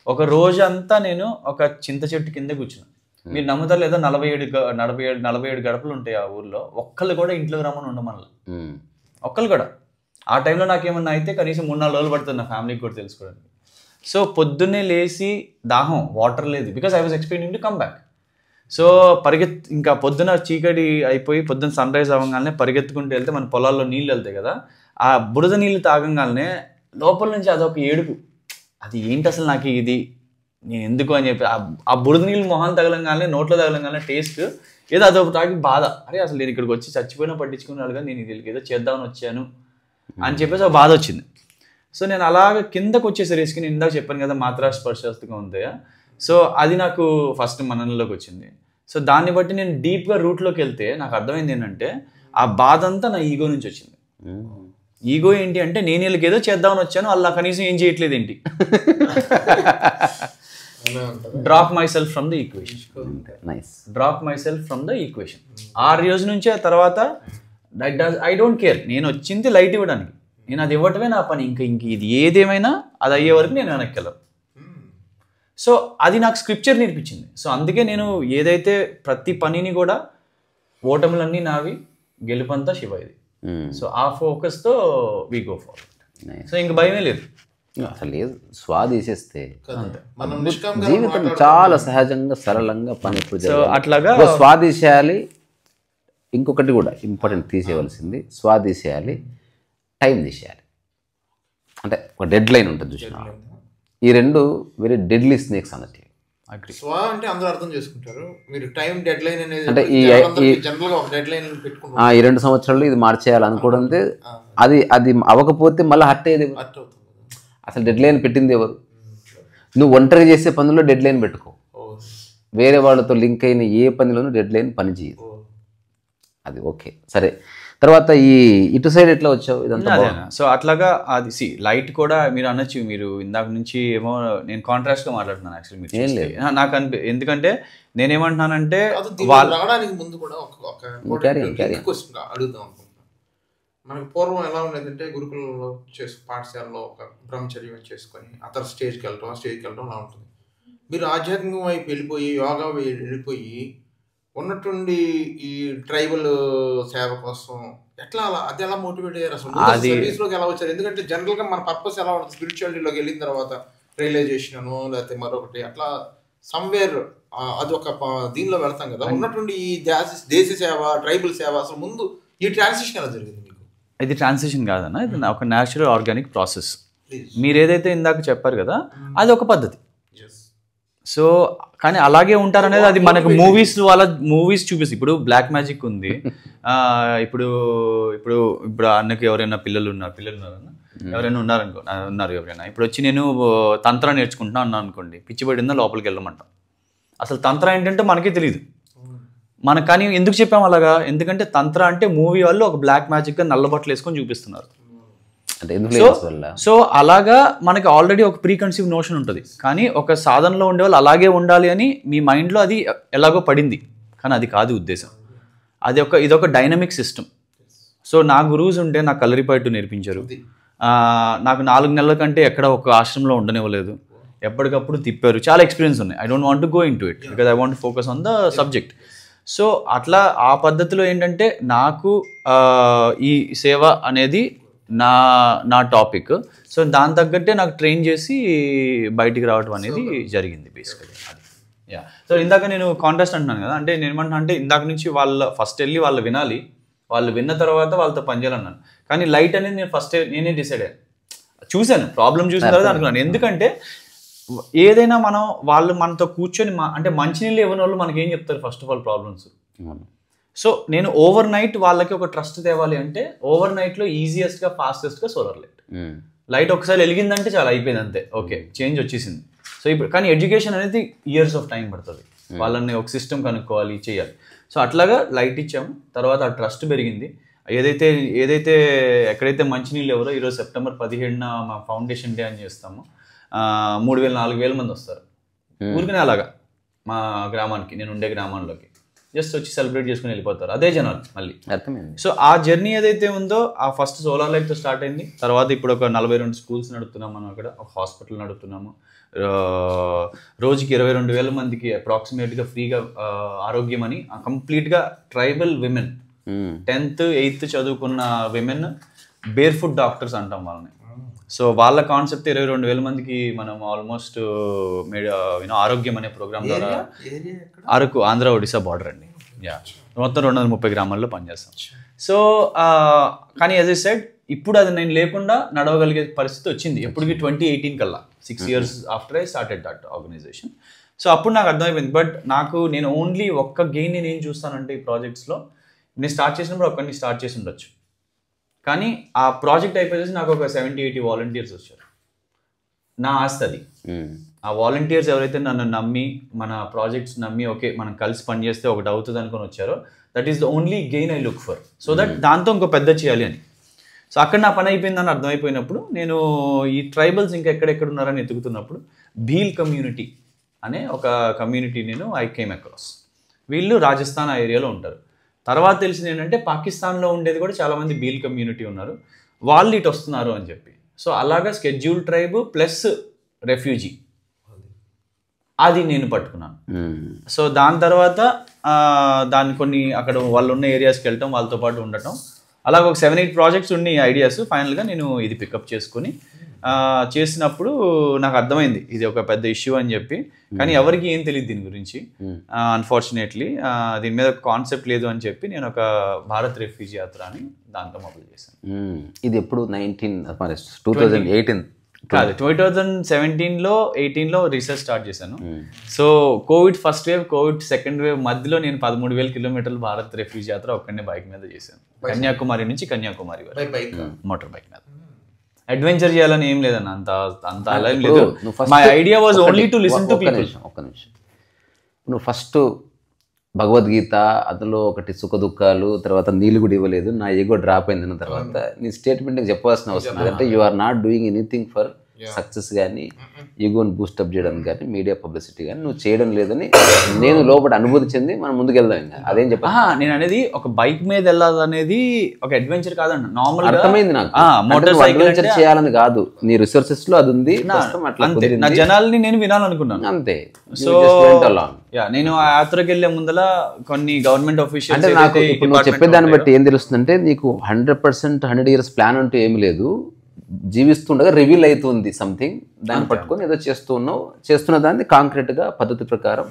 ఒక రోజంతా నేను ఒక చింత చెట్టు కింద కూర్చున్నాను. మీరు నమ్ముతారు లేదా, 47 గడపలు ఉంటాయి ఆ ఊర్లో. ఒక్కళ్ళు కూడా ఇంట్లోకి రమ్మని ఉండమని, ఒక్కళ్ళు కూడా. ఆ టైంలో నాకేమన్నా అయితే కనీసం 3-4 రోజులు పడుతుంది నా ఫ్యామిలీకి కూడా తెలుసుకోవడానికి. సో పొద్దున్నే లేచి దాహం, వాటర్ లేదు, because I was expecting to come back. So ఇంకా పొద్దున చీకటి అయిపోయి పొద్దున్న సన్ రైజ్ అవ్వగానే పరిగెత్తుకుంటూ వెళ్తే మన పొలాల్లో నీళ్ళు వెళ్తాయి కదా, ఆ బురద నీళ్ళు తాగంగానే లోపల నుంచి అదొక ఏడుపు. అది ఏంటి అసలు నాకు ఇది, నేను ఎందుకు అని చెప్పి ఆ బురద నీళ్ళు మొహం తగలంగానే, నోట్లో తగలంగానే టేస్ట్ ఏదో అదొక తాగి బాధ. అరే అసలు నేను ఇక్కడికి వచ్చి చచ్చిపోయినా పట్టించుకున్నాను కానీ నేను ఇది ఏదో చేద్దామని వచ్చాను అని చెప్పేసి ఒక బాధ వచ్చింది. సో నేను అలాగ కిందకు వచ్చేసరికి నేను ఇందాక చెప్పాను కదా మాత్రా స్పర్శాస్తిగా ఉంటాయా. సో అది నాకు ఫస్ట్ మనలోకి వచ్చింది. సో దాన్ని బట్టి నేను డీప్గా రూట్లోకి వెళ్తే నాకు అర్థమైంది ఏంటంటే ఆ బాధ అంతా నా ఈగో నుంచి వచ్చింది. ఈగో ఏంటి అంటే నేను వీళ్ళకి ఏదో చేద్దామని వచ్చాను, వాళ్ళ కనీసం ఏం చేయట్లేదు ఏంటి. Drop my self from the equation. Drop my self from the equation. 6 రోజు నుంచి ఆ తర్వాత ఐ డోంట్ కేర్. నేను వచ్చింది లైట్ ఇవ్వడానికి, నేను అది ఇవ్వటమే నా పని. ఇంక ఇది ఏదేమైనా అది అయ్యే వరకు నేను వెనక్కి వెళ్ళను. సో అది నాకు స్క్రిప్చర్ నేర్పించింది. సో అందుకే నేను ఏదైతే ప్రతి పనిని కూడా ఓటములన్నీ నావి, గెలుపంతా శివది. సో ఆ ఫోకస్తో వీ గో ఫార్వర్డ్. సో ఇంక భయమే లేదు, అసలు లేదు. స్వాదేసేస్తే జీవితం చాలా సహజంగా సరళంగా పని ఎప్పుడు. సో అట్లాగా స్వాదేసేయాలి. ఇంకొకటి కూడా ఇంపార్టెంట్ తీసేయవలసింది, స్వాదేసేయాలి, టైం తీసేయాలి. అంటే ఒక డెడ్ లైన్ ఉంటుంది చూసిన. ఈ రెండు వెరీ డెడ్లీ స్నేక్స్ అన్నట్టు. స్వా అంటే అందరూ అర్థం చేసుకుంటారు. మీరు టైం డెడ్ లైన్ అనేది అంటే జనరల్గా ఒక డెడ్ లైన్ పెట్టుకుంటారు. ఈ 2 సంవత్సరాల్లో ఇది మార్చేయాలి అనుకోవడం, అది అవ్వకపోతే మళ్ళీ హర్ట్ అయ్యేది. అసలు డెడ్ లైన్ పెట్టింది ఎవరు? నువ్వు ఒంటరి చేసే పనుల్లో డెడ్ లైన్ పెట్టుకో. వేరే వాళ్ళతో లింక్ అయిన ఏ పనిలోనూ డెడ్ లైన్ పని చేయదు. అది ఓకే, సరే. తర్వాత ఇటు సైడ్ ఎట్లా వచ్చావు ఇదంతా? సో అట్లాగా అది లైట్ కూడా మీరు అనొచ్చు. మీరు ఇందాక నుంచి ఏమో నేను కాంట్రాస్ట్ గా మాట్లాడుతున్నాను యాక్చువల్లీ. నాకు ఎందుకంటే నేనేమంటున్నానంటే రావడానికి ముందు కూడా ఒక అడుగుదాం అనుకుంటున్నాను. మనకు పూర్వం ఎలా ఉండేదంటే గురుకులంలో పాఠశాలలో ఒక బ్రహ్మచర్యం చేసుకొని అతను స్టేజ్కి వెళ్ళడం అలా ఉంటుంది. మీరు ఆధ్యాత్మికం వైపు వెళ్ళిపోయి యోగా వెళ్ళిపోయి ఉన్నట్టుండి ఈ ట్రైబల్ సేవ కోసం ఎట్లా అది ఎలా మోటివేట్ అయ్యారు అసలు? సర్వీస్లోకి ఎలా వచ్చారు? ఎందుకంటే జనరల్గా మన పర్పస్ ఎలా ఉంటుంది, స్పిరిచువాలిటీలోకి వెళ్ళిన తర్వాత రియలైజేషన్ లేకపోతే మరొకటి అట్లా సమ్వేర్ అది ఒక దీనిలో వెళ్తాం కదా. ఉన్నటువంటి ఈ దేశ సేవ, ట్రైబల్ సేవ, అసలు ముందు ఈ ట్రాన్సిషన్ ఎలా జరిగింది మీకు? ఇది ట్రాన్సిషన్ కాదన్న, ఇది ఒక న్యాచురల్ ఆర్గానిక్ ప్రాసెస్. మీరు ఏదైతే ఇందాక చెప్పారు కదా, అది ఒక పద్ధతి. సో కానీ అలాగే ఉంటారనేది అది మనకు మూవీస్ చూపిస్తుంది. ఇప్పుడు బ్లాక్ మ్యాజిక్ ఉంది. ఇప్పుడు ఇప్పుడు ఇప్పుడు అన్నకి ఎవరైనా పిల్లలు ఉన్నారన్న, ఎవరైనా ఉన్నారు ఎవరైనా. ఇప్పుడు వచ్చి నేను తంత్ర నేర్చుకుంటున్నా అన్నా అనుకోండి, పిచ్చిపడిందా లోపలికి వెళ్ళమంటాం. అసలు తంత్ర ఏంటంటే మనకే తెలియదు. మనకు కానీ ఎందుకు చెప్పాము అలాగా? ఎందుకంటే తంత్ర అంటే మూవీ వాళ్ళు ఒక బ్లాక్ మ్యాజిక్గా నల్లబట్టలు వేసుకొని చూపిస్తున్నారు. సో అలాగా మనకి ఆల్రెడీ ఒక ప్రీ కన్సీవ్ నోషన్ ఉంటుంది. కానీ ఒక సాధనలో ఉండేవాళ్ళు అలాగే ఉండాలి అని మీ మైండ్లో అది ఎలాగో పడింది. కానీ అది కాదు ఉద్దేశం. ఇదొక డైనమిక్ సిస్టమ్. సో నా గురువుస్ ఉంటే నాకు కలరిపయట్టు నేర్పించారు. నాకు 4 నెలల కంటే ఎక్కడ ఒక ఆశ్రమంలో ఉండనివ్వలేదు. ఎప్పటికప్పుడు తిప్పారు. చాలా ఎక్స్పీరియన్స్ ఉన్నాయి. I don't want to go in to it because I want focus on the subject. So అట్లా ఆ పద్ధతిలో ఏంటంటే నాకు ఈ సేవ అనేది నా టాపిక్. సో దాని తగ్గట్టే నాకు ట్రైన్ చేసి బయటికి రావడం అనేది జరిగింది బేసికలీ. యా. సో ఇందాక నేను కాంటెస్ట్ అంటున్నాను కదా, అంటే నేను ఏమంటున్నా అంటే ఇందాక నుంచి ఫస్ట్ వెళ్ళి వాళ్ళు వినాలి, వాళ్ళు విన్న తర్వాత వాళ్ళతో పనిచేయాలన్నాను. కానీ లైట్ అనేది నేను నేనే డిసైడ్ అయ్యాను. చూశాను, ప్రాబ్లం చూసిన తర్వాత అనుకున్నాను. ఎందుకంటే ఏదైనా వాళ్ళు మనతో కూర్చొని అంటే మంచినీళ్ళు ఇవ్వని వాళ్ళు మనకి ఏం చెప్తారు? First of all problems. So నేను ఓవర్ నైట్ వాళ్ళకి ఒక ట్రస్ట్ తేవాలి అంటే ఓవర్ నైట్లో ఈజియెస్ట్గా ఫాస్టెస్ట్గా సోలార్ లైట్ ఒకసారి వెలిగిందంటే చాలా అయిపోయింది, అంతే, ఓకే, చేంజ్ వచ్చేసింది. సో ఇప్పుడు కానీ ఎడ్యుకేషన్ అనేది ఇయర్స్ ఆఫ్ టైం పడుతుంది. వాళ్ళని ఒక సిస్టమ్ కనుక్కోవాలి, చేయాలి. సో అట్లాగా లైట్ ఇచ్చాము. తర్వాత ఆ ట్రస్ట్ పెరిగింది. ఏదైతే ఎక్కడైతే మంచినీళ్ళు ఎవరో ఈరోజు సెప్టెంబర్ 17న మా ఫౌండేషన్ డే అని చేస్తాము. 3,000-4,000 మంది వస్తారు ఊరికనే అలాగా మా గ్రామానికి, నేను ఉండే గ్రామంలోకి జస్ట్ వచ్చి సెలబ్రేట్ చేసుకుని వెళ్ళిపోతారు. అదే జనాలు మళ్ళీ. అర్థమైంది. సో ఆ జర్నీ ఏదైతే ఉందో ఆ ఫస్ట్ సోలార్ లైట్తో స్టార్ట్ అయింది. తర్వాత ఇప్పుడు ఒక 42 స్కూల్స్ నడుపుతున్నాము మనం అక్కడ, ఒక హాస్పిటల్ నడుపుతున్నాము. రోజుకి 22,000 మందికి అప్రాక్సిమేట్గా ఫ్రీగా ఆరోగ్యం అని కంప్లీట్గా ట్రైబల్ విమెన్ 10th 8th చదువుకున్న విమెన్ బేర్ ఫుట్ డాక్టర్స్ అంటాం వాళ్ళని. సో వాళ్ళ కాన్సెప్ట్ 22,000 మందికి మనం ఆల్మోస్ట్ ఆరోగ్యం అనే ప్రోగ్రామ్ ద్వారా అరకు ఆంధ్ర ఒడిశా బార్డర్ అండి. యా, మొత్తం 230 గ్రామాల్లో పనిచేస్తాం. సో కానీ యాజ్ ఐ సెడ్ ఇప్పుడు అది నేను లేకుండా నడవగలిగే పరిస్థితి వచ్చింది. ఎప్పటికి 2018 కల్లా 6 years after I started that organization. So అప్పుడు నాకు అర్థమైపోయింది. బట్ నేను ఓన్లీ ఒక్క గెయిన్ నేను ఏం చూస్తానంటే ఈ ప్రాజెక్ట్స్లో నేను స్టార్ట్ చేసినప్పుడు ఒక్కడిని స్టార్ట్ చేసి ఉండొచ్చు. కానీ ఆ ప్రాజెక్ట్ అయిపోయేసి నాకు ఒక 70-80 వాలంటీర్స్ వచ్చారు. నా ఆస్తి అది. ఆ వాలంటీర్స్ ఎవరైతే నన్ను నమ్మి మన ప్రాజెక్ట్స్ నమ్మి ఓకే మనం కలిసి పనిచేస్తే ఒకటి అవుతుంది అనుకుని వచ్చారో that is the only gain I look for. So that దాంతో ఇంకో పెద్ద చేయాలి అని. సో అక్కడ నా పని అయిపోయిందని అర్థమైపోయినప్పుడు నేను ఈ ట్రైబల్స్ ఇంకా ఎక్కడెక్కడ ఉన్నారని ఎతుకుతున్నప్పుడు భీల్ కమ్యూనిటీ అనే ఒక కమ్యూనిటీ నేను ఐ కేమ్ అక్రాస్. వీళ్ళు రాజస్థాన్ ఆ ఏరియాలో ఉంటారు. తర్వాత తెలిసింది ఏంటంటే పాకిస్తాన్లో ఉండేది కూడా చాలామంది భీల్ కమ్యూనిటీ ఉన్నారు, వాళ్ళు ఇటు వస్తున్నారు అని చెప్పి. సో అలాగా స్కెడ్యూల్ ట్రైబ్ ప్లస్ రెఫ్యూజీ అది నేను పట్టుకున్నాను. సో దాని తర్వాత దాన్ని కొన్ని అక్కడ వాళ్ళు ఉన్న ఏరియాస్కి వెళ్ళటం, వాళ్ళతో పాటు ఉండటం, అలాగ ఒక 7-8 ప్రాజెక్ట్స్ ఉన్నాయి ఐడియాస్. ఫైనల్గా నేను ఇది పికప్ చేసుకుని చేసినప్పుడు నాకు అర్థమైంది ఇది ఒక పెద్ద ఇష్యూ అని చెప్పి. కానీ ఎవరికి ఏం తెలియదు దీని గురించి అన్ఫార్చునేట్లీ. దీని మీద కాన్సెప్ట్ లేదు అని చెప్పి నేను ఒక భారత్ రెఫ్యూజీ యాత్ర అని దాంతో మొదలు చేశాను. ఇది ఎప్పుడు 2018 కాదు, 2017లో 18లో రీసెర్చ్ స్టార్ట్ చేశాను. So Covid first wave, Covid second wave మధ్యలో నేను 13,000 కిలోమీటర్లు భారత్ రెఫ్యూజీ యాత్ర ఒక్కనే బైక్ మీద చేశాను. కన్యాకుమారి నుంచి కన్యాకుమారి వరకు మోటార్ బైక్ మీద. అడ్వెంచర్ చేయాలని ఏం లేదన్న, అంత అలా ఏం లేదు. My idea was only to listen to people. ఒక్క నిమిషం, నువ్వు ఫస్ట్ భగవద్గీత అందులో ఒకటి సుఖ దుఃఖాలు, తర్వాత నీళ్ళు కూడా ఇవ్వలేదు, నా ఈగో డ్రాప్ అయింది తర్వాత నీ స్టేట్మెంట్కి చెప్పాల్సిన అవసరం లేదంటే you are not doing anything for success కానీ ఈగోని బూస్టప్ చేయడానికి కానీ మీడియా పబ్లిసిటీ కానీ నువ్వు చేయడం లేదని నేను లోపల అనుభూతి చెంది మనం ముందుకెళ్దాం. ఇంకా అదేం చెప్పా నేను అనేది ఒక బైక్ మీద వెళ్ళాలనేది ఒక అడ్వెంచర్ కాదండి, నార్మల్ అర్థమైంది నాకు. మోటార్ సైకిల్ చేయాలని కాదు, నీ రిసోర్సెస్ లో అది ఉంది, నా జనాల్ని నేను వినాలనుకున్నాను అంతే. సో నేను ఆ యాత్రకి వెళ్లే ముందల కొన్ని గవర్నమెంట్ ఆఫీషియల్స్ అంటే నాకు ఇప్పుడు నువ్వు చెప్పే దాన్ని బట్టి ఏం తెలుస్తుందంటే నీకు 100% 100 years ప్లాన్ అంటూ ఏమి లేదు, జీవిస్తుండగా రివీల్ అవుతుంది సంథింగ్, దాన్ని పట్టుకొని ఏదో చేస్తున్న దాన్ని కాంక్రీట్గా పద్ధతి ప్రకారం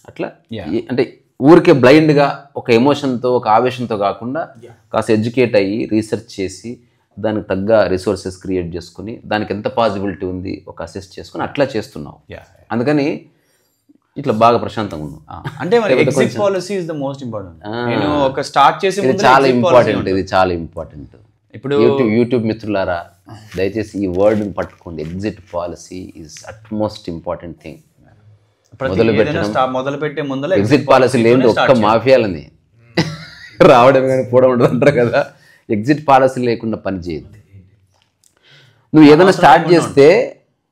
అట్లా. అంటే ఊరికే బ్లైండ్గా ఒక ఎమోషన్తో ఒక ఆవేశంతో కాకుండా కాస్త ఎడ్యుకేట్ అయ్యి రీసెర్చ్ చేసి దానికి తగ్గ రిసోర్సెస్ క్రియేట్ చేసుకుని దానికి ఎంత పాసిబిలిటీ ఉంది ఒక అసెస్ చేసుకుని అట్లా చేస్తున్నావు. అందుకని ఇట్లా బాగా ప్రశాంతంగా ఉన్నావు. అంటే exit policy is the most important. నేను ఒక స్టార్ట్ చేసే చాలా ఇంపార్టెంట్, ఇది చాలా ఇంపార్టెంట్. ఇప్పుడు యూట్యూబ్ మిత్రులారా దయచేసి ఈ వర్డ్ని పట్టుకోండి, exit policy is utmost important thing. మొదలు పెట్టే ముందర ఎగ్జిట్ పాలసీ లేని ఒక్క మాఫియాలని రావడం కానీ పోవడం ఉండదు అంటారు కదా. ఎగ్జిట్ పాలసీ లేకుండా పని చేయద్దు. నువ్వు ఏదైనా స్టార్ట్ చేస్తే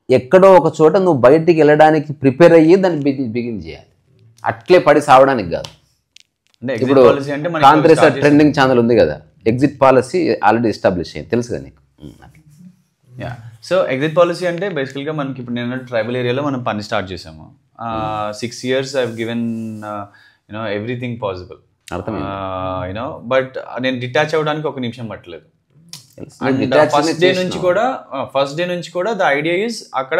ఎక్కడో ఒక చోట నువ్వు బయటికి వెళ్ళడానికి ప్రిపేర్ అయ్యి దాన్ని బిగిన్ చేయాలి, అట్లే పడి సావడానికి కాదు. ఇప్పుడు కాంగ్రెస్ ట్రెండింగ్ ఛానల్ ఉంది కదా, ఎగ్జిట్ పాలసీ ఆల్రెడీ ఎస్టాబ్లిష్ అయ్యింది, తెలుసు కదా నీకు. సో ఎగ్జిట్ పాలసీ అంటే బేసికల్గా మనకి ఇప్పుడు నేను ట్రైబల్ ఏరియాలో మనం పని స్టార్ట్ చేసాము. 6 years I have given everything possible, but నేను డిటాచ్ అవ్వడానికి ఒక నిమిషం పట్టలేదు. ఫస్ట్ డే నుంచి కూడా ద ఐడియా ఈజ్ అక్కడ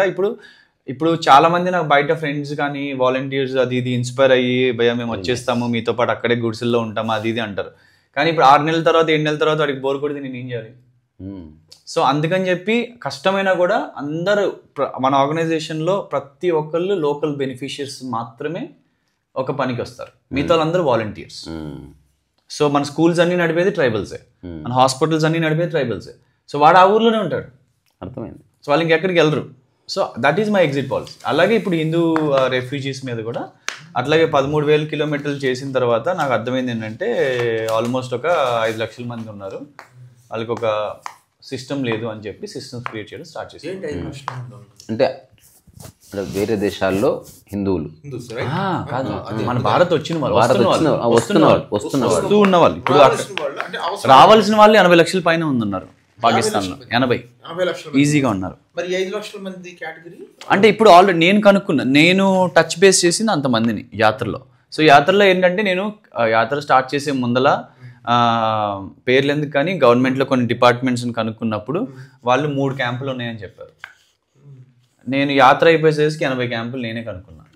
ఇప్పుడు చాలా మంది నాకు బయట ఫ్రెండ్స్ కానీ వాలంటీర్స్ అది ఇది ఇన్స్పైర్ అయ్యి భయ మేము వచ్చేస్తాము మీతో పాటు అక్కడే గుడిసెల్లో ఉంటాము అది ఇది అంటారు. కానీ ఇప్పుడు 6 నెలల తర్వాత 7 నెలల తర్వాత వాడికి బోర్ కొడితే నేను ఏం చేయాలి? సో అందుకని చెప్పి కష్టమైనా కూడా అందరూ మన ఆర్గనైజేషన్లో ప్రతి ఒక్కళ్ళు లోకల్ బెనిఫిషియర్స్ మాత్రమే ఒక పనికి వస్తారు, మిగతా వాళ్ళందరూ వాలంటీర్స్. సో మన స్కూల్స్ అన్ని నడిపేది ట్రైబల్సే, మన హాస్పిటల్స్ అన్ని నడిపేది ట్రైబల్సే. సో వాడు ఆ ఊర్లోనే ఉంటాడు, అర్థమైంది. సో వాళ్ళు ఇంకెక్కడికి వెళ్ళరు. So that is my exit policy. అలాగే ఇప్పుడు హిందూ రెఫ్యూజీస్ మీద కూడా అట్లాగే 13,000 కిలోమీటర్లు చేసిన తర్వాత నాకు అర్థమైంది ఏంటంటే ఆల్మోస్ట్ ఒక 5 లక్షల మంది ఉన్నారు, వాళ్ళకి ఒక సిస్టమ్ లేదు అని చెప్పి సిస్టమ్స్ క్రియేట్ చేయడం స్టార్ట్ చేశారు. అంటే వేరే దేశాల్లో హిందువులు కాదు, మన భారత్ వచ్చిన వాళ్ళు వస్తూ ఉన్న వాళ్ళు ఇప్పుడు రావాల్సిన వాళ్ళు 80 లక్షల పైన ఉందన్నారు. పాకిస్తాన్లో 80 ఈజీగా ఉన్నారు. అంటే ఇప్పుడు ఆల్రెడీ నేను కనుక్కున్నా, నేను టచ్ బేస్ చేసింది అంతమందిని యాత్రలో. సో యాత్రలో ఏంటంటే నేను యాత్ర స్టార్ట్ చేసే ముందల పేర్లు ఎందుకు కానీ గవర్నమెంట్లో కొన్ని డిపార్ట్మెంట్స్ని కనుక్కున్నప్పుడు వాళ్ళు 3 క్యాంపులు ఉన్నాయని చెప్పారు. నేను యాత్ర అయిపోయేసరికి 80 క్యాంపులు నేనే కనుక్కున్నాను.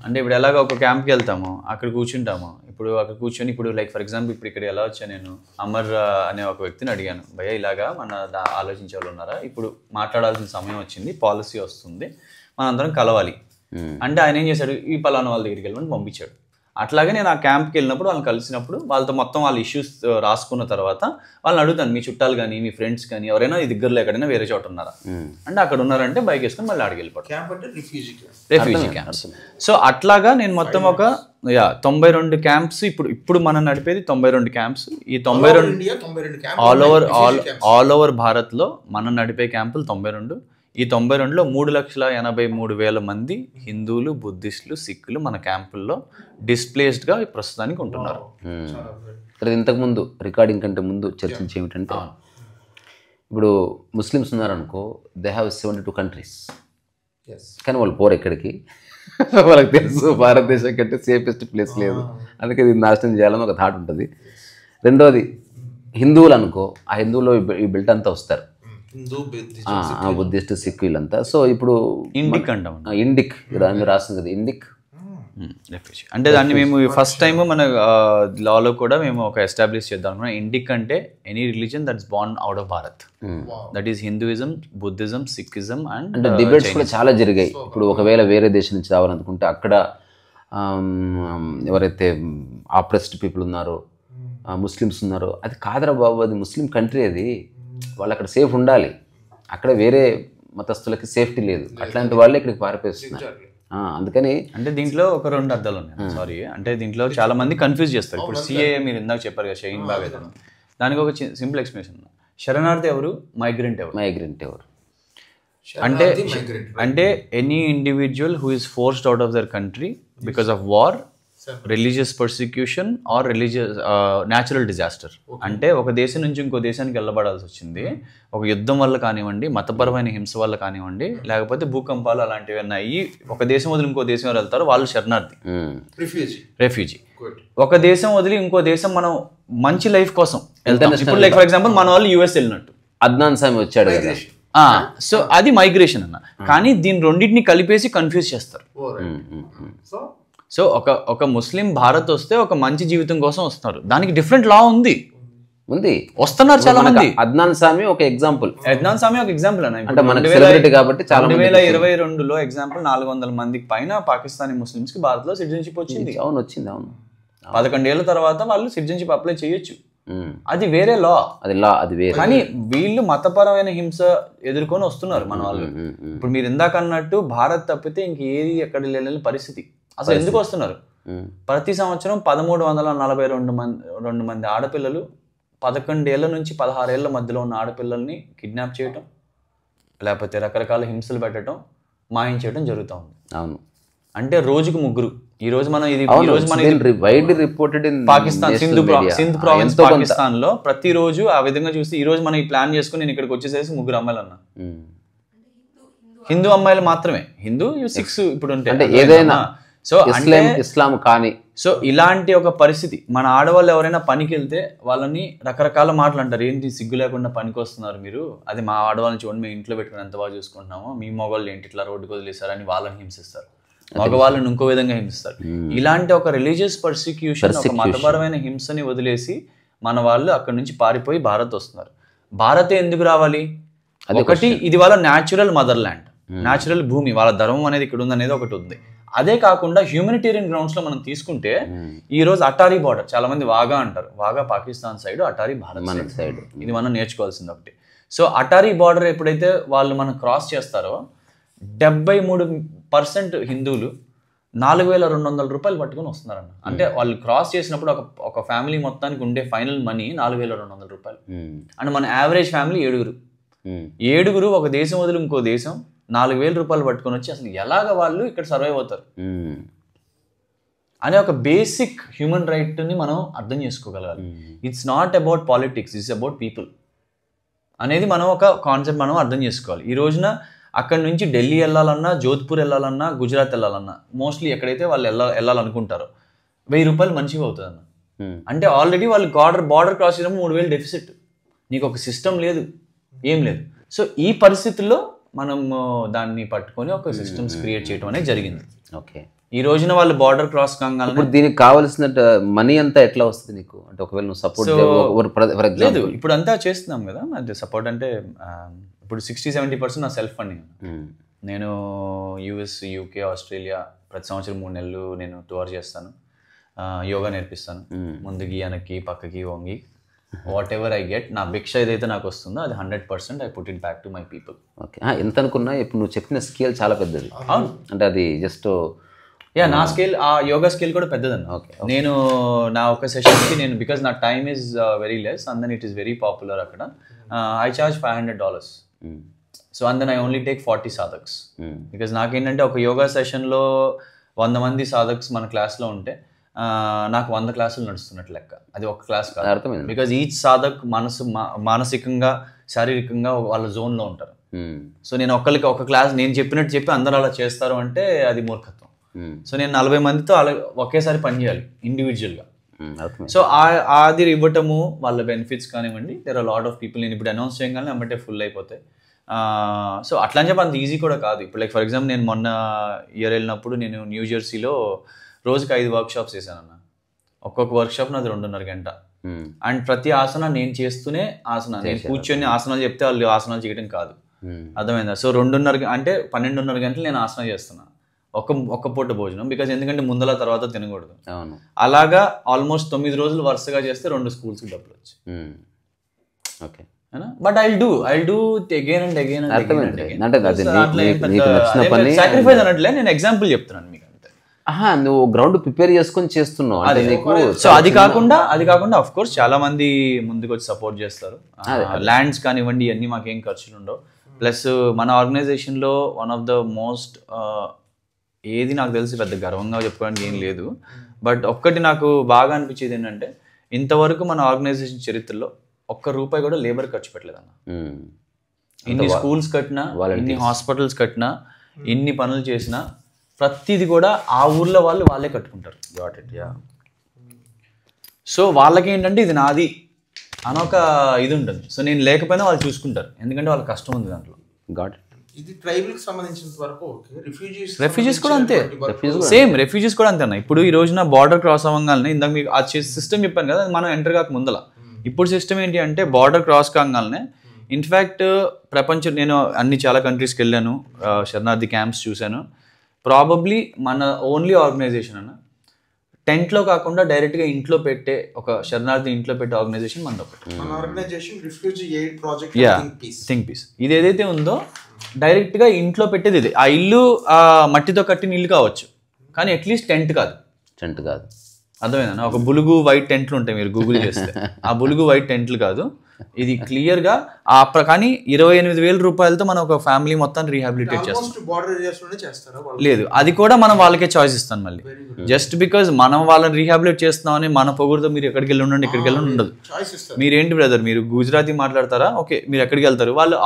అంటే ఇప్పుడు ఎలాగ ఒక క్యాంప్కి వెళ్తాము, అక్కడ కూర్చుంటాము. ఇప్పుడు అక్కడ కూర్చొని ఇప్పుడు లైక్ ఫర్ ఎగ్జాంపుల్ ఇప్పుడు ఇక్కడ ఎలా వచ్చా, నేను అమర్ అనే ఒక వ్యక్తిని అడిగాను, భయ్య ఇలాగా మన ఆలోచించే వాళ్ళు ఉన్నారా, ఇప్పుడు మాట్లాడాల్సిన సమయం వచ్చింది, పాలసీ వస్తుంది, మనందరం కలవాలి అంటే ఆయన ఏం చేశాడు, ఈ పలానా వాళ్ళ దగ్గరికి వెళ్ళమని పంపించాడు. అట్లాగే నేను ఆ క్యాంప్కి వెళ్ళినప్పుడు వాళ్ళని కలిసినప్పుడు వాళ్ళతో మొత్తం వాళ్ళ ఇష్యూస్ రాసుకున్న తర్వాత వాళ్ళని అడుగుతాను, మీ చుట్టాలు కానీ మీ ఫ్రెండ్స్ కానీ ఎవరైనా ఈ దగ్గరలో ఎక్కడైనా వేరే చోట ఉన్నారా అంటే అక్కడ ఉన్నారంటే బైక్ వేసుకొని మళ్ళీ ఆడికి వెళ్ళిపోతాం. క్యాంప్ అంటే రెఫ్యూజీ క్యాంప్స్. సో అట్లాగా నేను మొత్తం ఒక 92 క్యాంప్స్ ఇప్పుడు మనం నడిపేది 92 క్యాంప్స్. ఈ 92 ఆల్ ఓవర్ భారత్లో మనం నడిపే క్యాంపులు 92. ఈ 92లో 3,83,000 మంది హిందువులు, బుద్ధిస్టులు, సిక్కులు మన క్యాంపుల్లో డిస్ప్లేస్డ్గా ప్రస్తుతానికి ఉంటున్నారు. ఇంతకుముందు రికార్డింగ్ కంటే ముందు చర్చించి ఏమిటంటే, ఇప్పుడు ముస్లిమ్స్ ఉన్నారనుకో, దే హ్యావ్ 72 కంట్రీస్, కానీ వాళ్ళు పోరు ఎక్కడికి. వాళ్ళకి తెలుసు భారతదేశం కంటే సేఫెస్ట్ ప్లేస్ లేదు, అందుకే ఇది నాశనం చేయాలని ఒక థాట్ ఉంటుంది. రెండోది హిందువులు అనుకో, ఆ హిందువులు ఈ బెల్ట్ అంతా వస్తారు, బుద్ధిస్ట్, సిక్ వీళ్ళంతా. సో ఇప్పుడు ఇండిక్ అంటాం, ఇండిక్ దాని రాస్తుంది కదా, ఇండిక్ రెఫ్యూజీ అంటే దాన్ని మేము ఫస్ట్ టైం మన లాలో కూడా మేము ఒక ఎస్టాబ్లిష్ చేద్దాం అనుకున్నాం. ఇండిక్ అంటే any religion that's Born out of Bharat, that is Hinduism, Buddhism, Sikhism and అంటే డిబేట్స్ కూడా చాలా జరిగాయి. ఇప్పుడు ఒకవేళ వేరే దేశం నుంచి రావాలనుకుంటే అక్కడ ఎవరైతే ఆప్రెస్డ్ పీపుల్ ఉన్నారో, ముస్లిమ్స్ ఉన్నారో, అది కాదరా బాబు, అది ముస్లిం కంట్రీ, అది వాళ్ళు అక్కడ సేఫ్ ఉండాలి, అక్కడ వేరే మతస్థులకి సేఫ్టీ లేదు, అట్లాంటి వాళ్ళే ఇక్కడికి పారిపోతున్నారు. అందుకని అంటే దీంట్లో ఒక 2 అర్థాలు ఉన్నాయి. సారీ, అంటే దీంట్లో చాలా మంది కన్ఫ్యూజ్ చేస్తారు. ఇప్పుడు సిఏఏ మీరు ఇందాక చెప్పారు కదా, షహీన్ బాగ్ అయితే, దానికి ఒక సింపుల్ ఎక్స్ప్లెనేషన్. శరణార్థి ఎవరు, మైగ్రెంట్ ఎవరు అంటే any individual who is forced out of their country because of war, religious persecution or religious natural disaster. అంటే ఒక దేశం నుంచి ఇంకో దేశానికి వెళ్ళబడాల్సి వచ్చింది, ఒక యుద్ధం వల్ల కానివ్వండి, మతపరమైన హింస వల్ల కానివ్వండి, లేకపోతే భూకంపాలు అలాంటివి అయ్యి ఒక దేశం వదిలి ఇంకో దేశం వెళ్తారు, వాళ్ళు శరణార్థి, రెఫ్యూజీ. ఒక దేశం వదిలి ఇంకో దేశం మనం మంచి లైఫ్ కోసం వెళ్తాం. ఇప్పుడు లైక్ ఫర్ ఎగ్జాంపుల్ మన వాళ్ళు యుఎస్ వెళ్ళినట్టు, అద్నాన్ సామి వచ్చాడు కదా, సో అది మైగ్రేషన్ అన్న. కానీ దీని రెండింటిని కలిపేసి కన్ఫ్యూజ్ చేస్తారు. సో ఒక ముస్లిం భారత్ వస్తే ఒక మంచి జీవితం కోసం వస్తున్నారు, దానికి డిఫరెంట్ లా ఉంది, వస్తున్నారు చాలా మంది. అద్నాన్ సామి ఒక ఎగ్జాంపుల్ అన్న. 2022లో ఎగ్జాంపుల్ 400 మందికి పైన పాకిస్తానీ ముస్లిమ్స్ కి భారత్ లో సిటిజన్షిప్ వచ్చింది. అవును 11 ఏళ్ల తర్వాత వాళ్ళు సిటిజన్షిప్ అప్లై చేయొచ్చు, అది వేరే లా, అది వేరే. కానీ వీళ్ళు మతపరమైన హింస ఎదుర్కొని వస్తున్నారు మన వాళ్ళు. ఇప్పుడు మీరు ఇందాక అన్నట్టు భారత్ తప్పితే ఇంకేది ఎక్కడ లేని పరిస్థితి. అసలు ఎందుకు వస్తున్నారు? ప్రతి సంవత్సరం 1342 మంది ఆడపిల్లలు 11 ఏళ్ల నుంచి 16 ఏళ్ల మధ్యలో ఉన్న ఆడపిల్లల్ని కిడ్నాప్ చేయటం, లేకపోతే రకరకాల హింసలు పెట్టడం, మాయించేయడం జరుగుతూ ఉంది. అవును, అంటే రోజుకు 3. ఈ రోజు మనం పాకిస్తాన్ సింధ్ ప్రావిన్స్ పాకిస్తాన్ లో ప్రతిరోజు ఆ విధంగా చూసి ఈ రోజు మనం ఈ ప్లాన్ చేసుకుని నేను ఇక్కడికి వచ్చేసేసి 3 అమ్మాయిలు అన్నా, హిందూ అమ్మాయిలు మాత్రమే, హిందూ 6 ఇప్పుడు అంటే ఏదైనా. సో ఇస్లాం కానీ, సో ఇలాంటి ఒక పరిస్థితి. మన ఆడవాళ్ళు ఎవరైనా పనికి వెళ్తే వాళ్ళని రకరకాల మాటలు అంటారు, ఏంటి సిగ్గు లేకుండా పనికి వస్తున్నారు మీరు, అది మా ఆడవాళ్ళని చూడండి మేము ఇంట్లో పెట్టుకుని ఎంత బాగా చూసుకుంటున్నాము, మీ మగవాళ్ళు ఏంటి ఇట్లా రోడ్డుకు వదిలేస్తారు అని వాళ్ళని హింసిస్తారు, మగవాళ్ళని ఇంకో విధంగా హింసిస్తారు. ఇలాంటి ఒక రిలీజియస్ పర్సిక్యూషన్, ఒక మతపరమైన హింసని వదిలేసి మన వాళ్ళు అక్కడ నుంచి పారిపోయి భారత్ వస్తున్నారు. భారతే ఎందుకు రావాలి? ఒకటి, ఇది వాళ్ళ న్యాచురల్ మదర్ ల్యాండ్, న్యాచురల్ భూమి, వాళ్ళ ధర్మం అనేది ఇక్కడ ఉంది అనేది ఒకటి ఉంది. అదే కాకుండా హ్యూమనిటేరియన్ గ్రౌండ్స్ లో మనం తీసుకుంటే ఈ రోజు అటారీ బార్డర్, చాలా మంది వాగా అంటారు, వాగా పాకిస్తాన్ సైడ్, అటారీ భారత్ సైడ్, ఇది మనం నేర్చుకోవాల్సింది ఒకటి. సో అటారీ బార్డర్ ఎప్పుడైతే వాళ్ళు మనం క్రాస్ చేస్తారో 73% హిందువులు 4,200 రూపాయలు పట్టుకుని వస్తున్నారన్న. అంటే వాళ్ళు క్రాస్ చేసినప్పుడు ఒక ఫ్యామిలీ మొత్తానికి ఉండే ఫైనల్ మనీ 4,200 రూపాయలు. అండ్ మన యావరేజ్ ఫ్యామిలీ 7 ఒక దేశం వదిలి ఇంకో దేశం 4,000 రూపాయలు పట్టుకొని వచ్చి అసలు ఎలాగ వాళ్ళు ఇక్కడ సర్వైవ్ అవుతారు అనే ఒక బేసిక్ హ్యూమన్ రైట్ని మనం అర్థం చేసుకోగలగాలి. It's not about politics, it's about people అనేది మనం ఒక కాన్సెప్ట్ మనం అర్థం చేసుకోవాలి. ఈ రోజున అక్కడి నుంచి ఢిల్లీ వెళ్ళాలన్నా, జోధ్పూర్ వెళ్ళాలన్నా, గుజరాత్ వెళ్ళాలన్నా, మోస్ట్లీ ఎక్కడైతే వాళ్ళు వెళ్ళాలనుకుంటారో 1,000 రూపాయలు మంచిగా అవుతుంది అన్న. అంటే ఆల్రెడీ వాళ్ళు బార్డర్ క్రాస్ చేయడం 3,000 డెఫిసిట్, నీకు ఒక సిస్టమ్ లేదు, ఏం లేదు. సో ఈ పరిస్థితుల్లో మనం దాన్ని పట్టుకొని ఒక సిస్టమ్స్ క్రియేట్ చేయడం అనేది జరిగింది. ఓకే, ఈ రోజున వాళ్ళు బార్డర్ క్రాస్ కాగానే ఇప్పుడు దీనికి కావాల్సిన మనీ అంతా ఎట్లా వస్తుంది నీకు? అంటే ఒకవేళ నువ్వు సపోర్ట్ లేదు, ఇప్పుడు అంతా చేస్తున్నాం కదా, అది సపోర్ట్ అంటే ఇప్పుడు 60-70% నా సెల్ఫ్ ఫండింగ్. నేను యూఎస్, యూకే, ఆస్ట్రేలియా ప్రతి సంవత్సరం 3 నెలలు నేను టూర్ చేస్తాను. యోగా నేర్పిస్తాను. ముందుకి వెనక్కి పక్కకి వంగి వాట్ ఎవర్ ఐ గెట్, నా భిక్ష ఏదైతే నాకు వస్తుందో అది 100% I put it back to my people. Okay, ఎంత అనుకున్నా ఇప్పుడు నువ్వు చెప్పిన స్కేల్ చాలా పెద్దది. అవును, అంటే అది జస్ట్ నా స్కేల్, ఆ యోగా స్కేల్ కూడా పెద్దదన్న. నేను నా ఒక సెషన్కి నేను బికాజ్ నా time is very less and then it is very popular అక్కడ, I charge $500. So and then I only take 40 సాధక్స్. బికాజ్ నాకేంటంటే ఒక యోగా సెషన్లో 100 మంది సాధక్స్ మన క్లాస్లో ఉంటే నాకు 100 క్లాసులు నడుస్తున్నట్టు లెక్క. అది ఒక క్లాస్ కాదు, అర్థమైంది. బికాజ్ ఈచ్ సాధక్ మానసికంగా శారీరకంగా వాళ్ళ జోన్లో ఉంటారు. సో నేను ఒకరికి ఒక క్లాస్ నేను చెప్పినట్టు చెప్పి అందరూ అలా చేస్తారు అంటే అది మూర్ఖత్వం. సో నేను 40 మందితో అలా ఒకేసారి పనిచేయాలి ఇండివిజువల్గా. సో అది ఇవ్వటము వాళ్ళ బెనిఫిట్స్ కానివ్వండి, there are lot of people. నేను ఇప్పుడు అనౌన్స్ చేయగానే అమ్మటే ఫుల్ అయిపోతాయి. సో అట్లా అని చెప్పి అంత ఈజీ కూడా కాదు. ఇప్పుడు లైక్ ఫర్ ఎగ్జాంపుల్ నేను మొన్న ఇయర్ వెళ్ళినప్పుడు నేను న్యూ జెర్సీలో రోజుకి 5 వర్క్షాప్స్ చేశానన్న. ఒక్కొక్క వర్క్షాప్ నాది 2.5 గంట. అండ్ ప్రతి ఆసన నేను చేస్తూనే ఆసన, నేను కూర్చొని ఆసనాలు చెప్తే వాళ్ళు ఆసనాలు చేయడం కాదు, అర్థమైందా? సో 2.5 అంటే 12.5 గంటలు నేను ఆసనం చేస్తున్నా, ఒక్క పూట భోజనం. బికాజ్ ఎందుకంటే ముందల తర్వాత తినకూడదు. అలాగా ఆల్మోస్ట్ 9 రోజులు వరుసగా చేస్తే 2 స్కూల్స్కి డబ్బులు వచ్చాయి. Okay, but I do again and again sacrifice అనట్లే, నేను ఎగ్జాంపుల్ చెప్తున్నాను మీకు. నువ్వు గ్రౌండ్ ప్రిపేర్ చేసుకొని చేస్తున్నావు. సో అది కాకుండా అఫ్ కోర్స్ చాలా మంది ముందుకు వచ్చి సపోర్ట్ చేస్తారు. ల్యాండ్స్ కానివ్వండి, ఇవన్నీ మాకేం ఖర్చులు ఉండవు. ప్లస్ మన ఆర్గనైజేషన్లో వన్ ఆఫ్ ద మోస్ట్, ఏది నాకు తెలిసి పెద్ద గర్వంగా చెప్పుకోవడానికి ఏం లేదు, బట్ ఒక్కటి నాకు బాగా అనిపించేది ఏంటంటే ఇంతవరకు మన ఆర్గనైజేషన్ చరిత్రలో ₹1 కూడా లేబర్ ఖర్చు పెట్టలేదన్న. ఇన్ని స్కూల్స్ కట్టినా, ఇన్ని హాస్పిటల్స్ కట్టినా, ఇన్ని పనులు చేసినా ప్రతిది కూడా ఆ ఊర్లో వాళ్ళే కట్టుకుంటారు. సో వాళ్ళకి ఏంటంటే ఇది నాది అనొక ఇది ఉంటుంది. సో నేను లేకపోయినా వాళ్ళు చూసుకుంటారు, ఎందుకంటే వాళ్ళ కష్టం ఉంది దాంట్లో. ఇది ట్రైబల్ కి సంబంధించినంత వరకు రెఫ్యూజీస్ కూడా అంతే, సేమ్ రెఫ్యూజీస్ కూడా అంతే అన్న. ఇప్పుడు ఈ రోజున బార్డర్ క్రాస్ అవ్వగానే ఇందాక మీకు ఆ సిస్టమ్ చెప్పాను కదా, మనం ఎంటర్ కాక ముందల. ఇప్పుడు సిస్టమ్ ఏంటి అంటే బార్డర్ క్రాస్ కాగానే ఇన్ఫ్యాక్ట్ ప్రపంచం, నేను అన్ని చాలా కంట్రీస్కి వెళ్ళాను, శరణార్థి క్యాంప్స్ చూశాను. ప్రాబబ్లీ మన ఓన్లీ ఆర్గనైజేషన్ అన్న టెంట్లో కాకుండా డైరెక్ట్గా ఇంట్లో పెట్టే, ఒక శరణార్థి ఇంట్లో పెట్టే ఆర్గనైజేషన్ మనది ఒకటి. థింక్ పీస్ ఇది ఏదైతే ఉందో డైరెక్ట్గా ఇంట్లో పెట్టేది ఇది. ఆ ఇల్లు మట్టితో కట్టిన ఇల్లు కావచ్చు, కానీ అట్లీస్ట్ టెంట్ కాదు. అర్థమైందన్న? ఒక బులుగు వైట్ టెంట్లు ఉంటాయి, మీరు గూగుల్ చేస్తే ఆ బులుగు వైట్ టెంట్లు కాదు. ఇది క్లియర్గా కానీ ₹28,000 మనం ఒక ఫ్యామిలీ మొత్తం రీహాబిలిటేట్ చేస్తాం. లేదు, అది కూడా మనం వాళ్ళకే చాయిస్ ఇస్తాం మళ్ళీ. జస్ట్ బికాజ్ మనం వాళ్ళని రీహాబిలిటేట్ చేస్తున్నామని మన పొగురుతో మీరు ఎక్కడికి వెళ్ళి ఉండండి, ఇక్కడికి వెళ్ళి ఉండదు. మీరేంటి బ్రదర్, మీరు గుజరాతీ మాట్లాడతారా, ఓకే మీరు ఎక్కడికి వెళ్తారు, వాళ్ళు